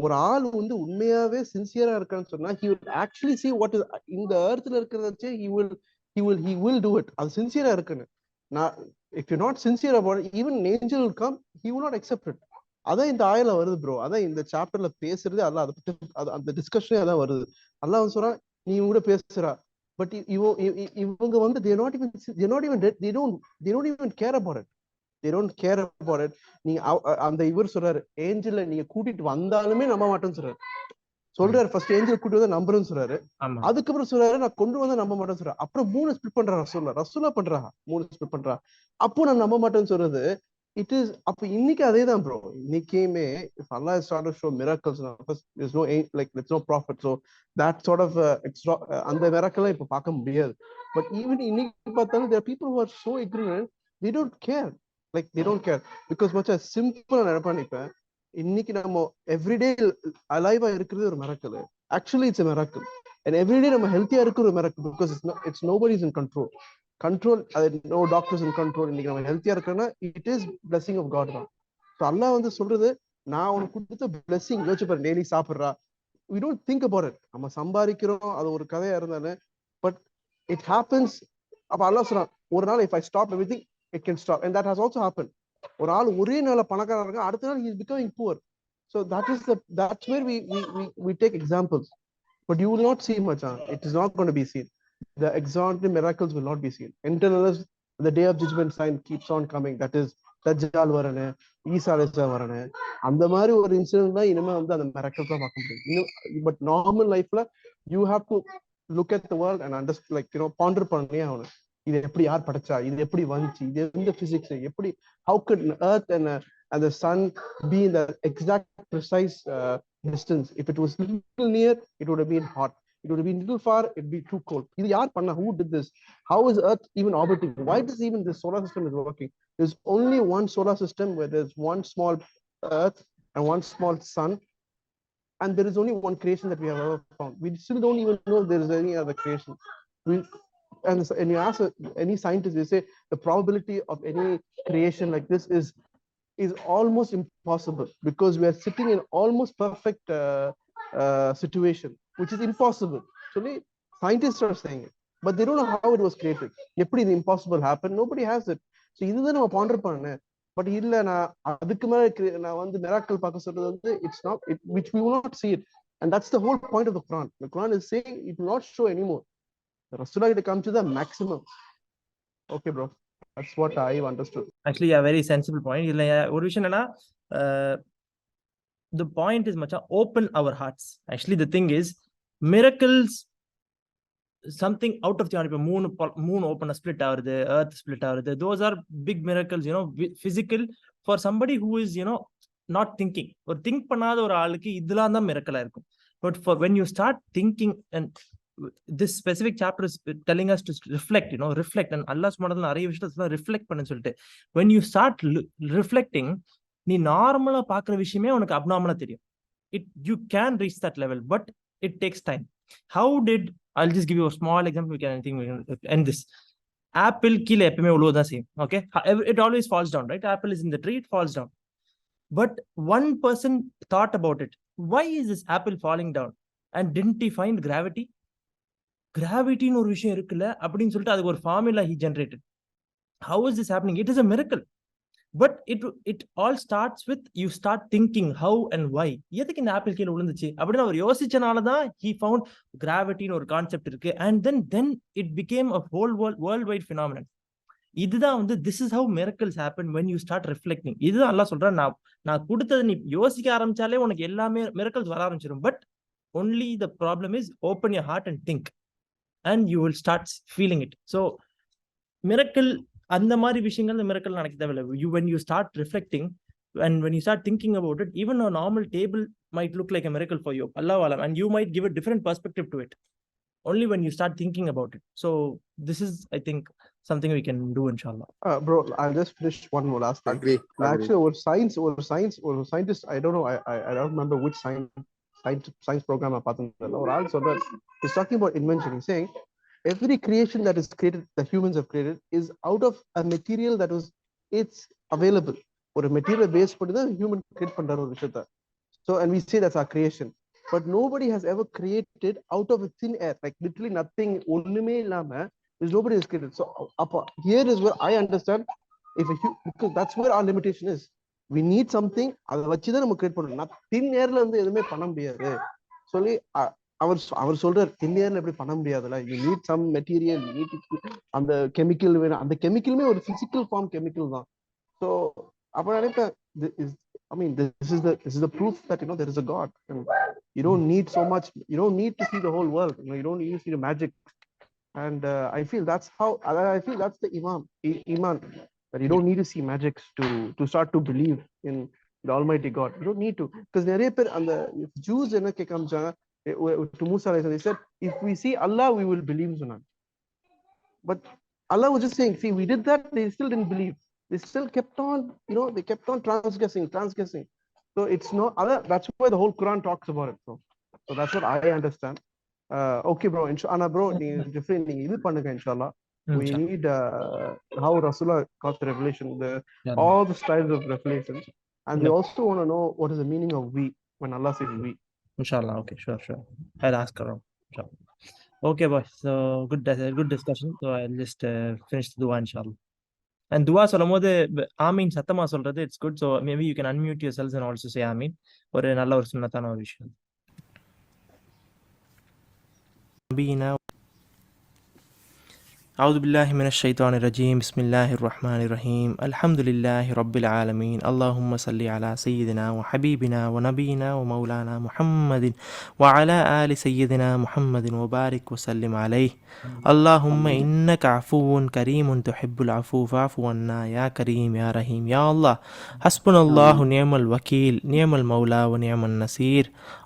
ஒரு ஆள் உண்மையாவே சின்சியரா இருக்கான்னு சொன்னா he will actually see what is இந்த earthல இருக்கிறதே, he will do it. அது சின்சியரா இருக்குன்னு. நான் if you're not sincere about it, even an angel will come, he will not accept it. அதான் இந்த ஆயல வருது ப்ரோ, அதான் இந்த சாப்டர்ல பேசுறதே அல்லாஹ் அதை பத்தி, அந்த டிஸ்கஷனே அதான் வருது. அல்லாஹ் சொல்றா நீ கூட பேசுறா, பட் இவங்க they don't even care about it. நீங்க அந்த இவர் சொல்றாரு, ஏஞ்சல நீங்க கூட்டிட்டு வந்தாலுமே நம்ப மாட்டேன்னு சொல்றாரு. சொல்றாரு ஃபர்ஸ்ட் ஏஞ்சல் கூட்டி வந்து நம்புறேன்னு சொல்றாரு, அதுக்கப்புறம் சொல்றாரு நான் கொண்டு வந்து நம்ப மாட்டேன்னு சொல்றாரு. அப்புறம் 3 ஸ்பிளிட் பண்றாரு ரசூலா பண்றா 3 ஸ்பிளிட் பண்றா, அப்போ நான் நம்ப மாட்டேன்னு சொல்றது. இட் இஸ் அப்ப இன்னைக்கு அதேதான் ப்ரோ. இன்னைக்குமே if Allah is trying to show miracles now, there's no like there's no prophet, so that sort of extra அந்த miracle இப்ப பார்க்க முடியாது. But even இன்னைக்கு பார்த்தாலும் there are people who are so ignorant, they don't care, like they don't care because much as simple நினைப்பான். இப்ப இன்னைக்கு நம்ம எவ்ரிடே அலைவா இருக்கிறது ஒரு miracle. Actually it's a miracle. and everyday நம்ம ஹெல்த்தியா இருக்கிற ஒரு miracle because it's nobody's in control. no doctors in control. இன்னைக்கு நம்ம ஹெல்த்தியா இருக்கோம்னா it is blessing of God தான். ஸோ அல்லாஹ் வந்து சொல்றது நான் உனக்கு கொடுத்த blessing யோசிச்சு பாரு, டெய்லி சாப்பிட்றா, we don't think about it. நம்ம சம்பாதிக்கிறோம், அது ஒரு கதையா இருந்தாலும் பட் it happens. அப்ப அல்லாஹ் சொல்றான் ஒரு நாள் if I stop everything it can stop, and that has also happened. ஒரு ஆள் ஒரே நாள்ல பணக்காரன் இருக்கான், அடுத்த நாள் he is becoming poor. So that's where we take examples, but you will not see much. It is not going to be seen. The extraordinary miracles will not be seen. Until the day of judgment sign keeps on coming, that is Dajjal வரனே, ஈசா அலைஹிஸ்ஸலாம் வரனே, அந்த மாதிரி ஒரு incident தான் இனிமே வந்து அந்த miracles தான் பார்க்க முடியும். பட் நார்மல் லைஃப்ல you have to look at the world and understand, like ponder பண்ணே ஆகணும். இது எப்படி யார் படைச்சா, இது எப்படி வந்துச்சு, இது எந்த பிசிக்ஸ், எப்படி how could earth and the sun be in the exact precise distance? If it was little near, it would have been hot. It would have been little far, it'd be too cold. இது யார் பண்ணா? Who did this? How is earth even orbiting? Why does even this solar system is working? There's only one solar system where there's one small earth and one small sun, and there is only one creation that we have ever found. We still don't even know if there is any other creation. And you ask any scientist, they say the probability of any creation like this is almost impossible, because we are sitting in almost perfect situation, which is impossible. So scientists are saying it, but they don't know how it was created. எப்படி the impossible happened? Nobody has it. So இதுதான் நம்ம Pander பண்ணேன். But இல்ல நான் அதுக்கு மேல நான் வந்து மிராக்கிள் பார்க்க சொல்றது வந்து it's not it, which we will not see it, and that's the whole point of the Quran. The Quran is saying it will not show anymore. The Rasulullah to come to the maximum. Okay bro, that's what I understood. Actually a very sensible point. இல்ல ஒரு விஷயம் என்னன்னா the point is much open our hearts. Actually the thing is miracles something out of the ordinary. moon open a split ஆகுது, earth split ஆகுது, those are big miracles, physical for somebody who is not thinking. ஒரு think பண்ணாத ஒரு ஆளுக்கு இதெல்லாம் தான் மிரக்கலா இருக்கும். But for when you start thinking, and this specific chapter is telling us to reflect, reflect, and Allah subhanahu wa ta'ala நிறைய விஷயத்தை reflect பண்ணு சொல்லிட்டு, when you start reflecting, நீ நார்மலா பாக்குற விஷயமே உனக்கு அப்நார்மலா தெரியும். You can reach that level, but it takes time. How did, I'll just give you a small example. We can end this. Apple கீழே எப்பவுமே உழுவதான் செய்யும். Okay, it always falls down, right? Apple is in the tree, it falls down. But one person thought about it. Why is this apple falling down? And didn't he find gravity? Gravity ன்னு ஒரு விஷயம் இருக்குல்ல அப்படின்னு சொல்லிட்டு அதுக்கு ஒரு formula he generated. How is this happening? It is a miracle. But it all starts with you start thinking how and why. எதுக்கு இந்த ஆப்பிள் கீழே விழுந்துச்சு அப்படின்னு அவர் யோசிச்சனாலதான் he found gravity ன்னு ஒரு கான்செப்ட் இருக்கு, and then it became a whole worldwide phenomenon. இதுதான் வந்து this is how miracles happen when you start reflecting. இதுதான் அல்லாஹ் சொல்றான், நான் கொடுத்ததை நீ யோசிக்க ஆரம்பிச்சாலே உனக்கு எல்லாமே miracles வர ஆரம்பிச்சிடும். But only the problem is open your heart and think, and you will start feeling it. So miracle அந்த மாதிரி விஷயங்கள் மிரக்கல் நடக்க தேவையில்லை. when you start reflecting and when you start thinking about it, even a normal table might look like a miracle for you, Allahu Alam, and you might give a different perspective to it only when you start thinking about it. So this is, I think, something we can do, inshallah. Bro, I'll just finish one more last thing. Agree. Actually or scientist, I don't know, I don't remember which science program I பார்த்தேன். or also that is talking about invention. He's saying every creation that is created, that humans have created, is out of a material that was it's available. Or a material based பண்ணி தான் human create பண்ற ஒரு விஷயத்தை. So and we say that's our creation, but nobody has ever created out of a thin air, like literally nothing, ஒண்ணுமே இல்லாம is nobody has created. So here is where I understand because that's where our limitation is. We need something, அதை வச்சு தான் நம்ம create பண்ணணும். thin airல வந்து எதுவுமே பண்ண முடியாது சொல்லி அவர் சொல்றாரு. தின்னியர்ல எப்படி பண்ண முடியாதுல்ல, you need some material, you need அந்த கெமிக்கல் வேணும். அந்த கெமிக்கலுமே ஒரு பிசிக்கல் ஃபார்ம் கெமிக்கல் தான். ஸோ அப்ப நினைப்பேன் I mean, this is the proof that there is a God, and you don't need so much. You don't need to see the whole world. You don't need to see the magic. And I feel that's the iman, that you don't need to see magics to start to believe in the Almighty God. You don't need to, because நிறைய பேர் அந்த Jews என்ன கேட்க ஆரம்பிச்சாங்க to Musa, they said, if we see Allah we will believe சொன்னாங்க. But Allah was just saying, see, we did that, they still didn't believe. They still kept on, they kept on transgressing. So it's no other. That's why the whole Quran talks about it. So that's what I understand. Okay, bro. Bro, different. Inshallah. We need how Rasulullah got the revelation, all the styles of revelations, and we also want to know what is the meaning of we when Allah says we. Inshallah. Okay, sure. I'll ask around. Sure. Okay, boys. So good discussion. So I'll just finish the dua, inshallah. And dua சொல்லும்போது ஆமீன் சத்தமா சொல்றது it's good. So maybe you can unmute yourselves and also say ஆமீன். ஒரு நல்ல ஒரு சுன்னத்தான ஒரு விஷயம். أعوذ بالله من الشيطان الرجيم. بسم الله الرحمن الرحيم. الحمد لله رب العالمين. اللهم صل على سيدنا وحبيبنا ونبينا ومولانا محمد وعلى آل سيدنا محمد وبارك وسلم عليه. اللهم إنك عفو كريم تحب العفو فاعف عنا يا كريم يا رحيم يا الله. حسبنا الله نعم الوكيل نعم المولى ونعم النصير.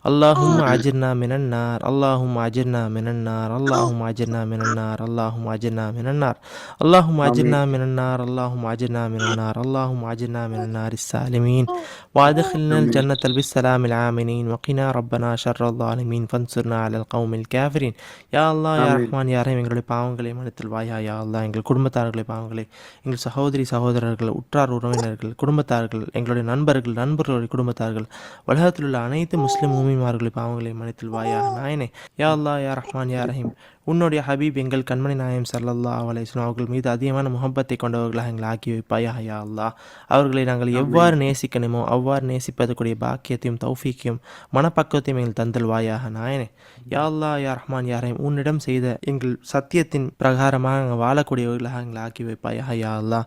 اللهم أجرنا من النار اللهم أجرنا من النار اللهم أجرنا من النار اللهم أجرنا من النار اللهم أجرنا من النار اللهم أجرنا من النار اللهم أجرنا من النار السالمين وأدخلنا الجنة بالسلام العاملين وقنا ربنا شر الظالمين فانصرنا على القوم الكافرين. யா அல்லாஹ் யா ரஹ்மான் யா ரஹீம், எங்களுடைய பாவங்களை மன்னித்தல்வாயா யா அல்லாஹ். எங்கள் குடும்பத்தார்களுடைய பாவங்களை, எங்கள் சகோதரி சகோதரர்கள், உற்றார் உறவினர்கள், குடும்பத்தார்கள், எங்களுடைய நண்பர்களுடைய குடும்பத்தார்கள், உலகத்தில் உள்ள அனைத்து முஸ்லிம் மூமின்மார்களுடைய பாவங்களை மன்னித்தல்வாயா நாயனே. யா அல்லாஹ் யா ரஹ்மான் யா ரஹீம், உன்னுடைய ஹபீப் எங்கள் கண்மணி நாயம் ஸல்லல்லாஹு அலைஹி வஸல்லம் அவர்கள் மீது அதிகமான முஹப்பத்தை கொண்டவர்களாக எங்களை ஆக்கி வைப்பாயா யா அல்லாஹ். அவர்களை நாங்கள் எவ்வாறு நேசிக்கணுமோ அவ்வாறு நேசிப்பதற்குரிய பாக்கியத்தையும் தௌஃபீக்கையும் மனப்பக்குவத்தையும் எங்கள் தந்தல்வாயாக நாயனே. யா அல்லாஹ் யா ரஹ்மான் யா ரஹீம், உன்னிடம் செய்த எங்கள் சத்தியத்தின் பிரகாரமாக நாங்கள் வாழக்கூடியவர்களாக எங்களை ஆக்கி வைப்பாயா யா அல்லாஹ்.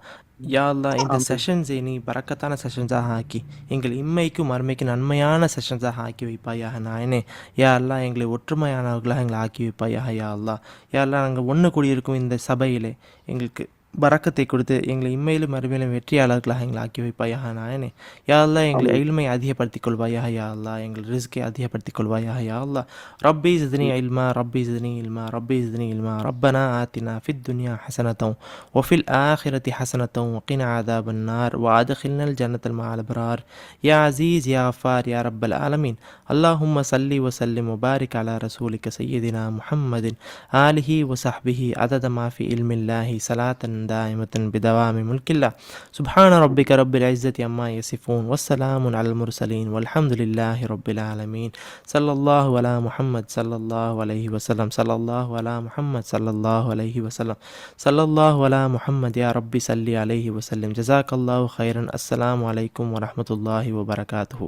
யா அல்லாஹ், இந்த செஷன்ஸை நீ பரக்கத்தான செஷன்ஸாக ஆக்கி எங்கள் இம்மைக்கும் மறுமைக்கு நன்மையான செஷன்ஸாக ஆக்கி வைப்பாயாக நாயனே. யா அல்லாஹ், எங்களை ஒற்றுமையானவர்களாக எங்களை ஆக்கி வைப்பாயாக யா அல்லாஹ். யா அல்லாஹ், நாங்கள் ஒன்று கூடியிருக்கும் இந்த சபையிலே எங்களுக்கு பரக்கத்தை கொடுத்து எங்களை இம்மையிலும் மறுமையிலும் வெற்றியாளர்களாக எங்களை ஆக்கி வைப்பாயாக நாயனே. யா அல்லாஹ், எங்களை இல்மை அதிகப்படுத்திக் கொள்வாயாக யா அல்லாஹ். எங்கள் ரிஸ்கை அதிகப்படுத்திக் கொள்வாயாக யா அல்லாஹ். ரப்பி ஸித்னி இல்மா ரப்பி ஸித்னி இல்மா ரப்பி ஸித்னி இல்மா ரப்பனா ஆத்தினா ஃபித் துன்யா ஹஸனத்தன் வஃபில் ஆখিরাতি ஹஸனத்தன் வகினா அஸாபன் நார் வஅத்கில்னல் ஜன்னத்தல் மஅல் அப்ரார் யா அஸீஸ் யா கஃபார் யா ரப்பல் ஆலமீன். அல்லாஹும்ம ஸல்லி வ ஸல்லிம் வ பாரிக் அலா ரசூலிக சய்யிதினா முஹம்மதின் ஆலிஹி வ ஸஹ்பிஹி அதத மா ஃபி இல்மில்லாஹி ஸலாத்தன் دائمة بدوام ملك الله. سبحان ربك رب العزة عما يصفون والسلام على المرسلين والحمد لله رب العالمين. صلى الله على محمد صلى الله عليه وسلم صلى الله على محمد صلى الله عليه وسلم صلى الله على محمد يا ربي صلي عليه وسلم. جزاك الله خيرا. السلام عليكم ورحمة الله وبركاته.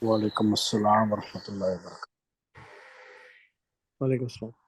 وعليكم السلام ورحمة الله وبركاته. وعليكم السلام.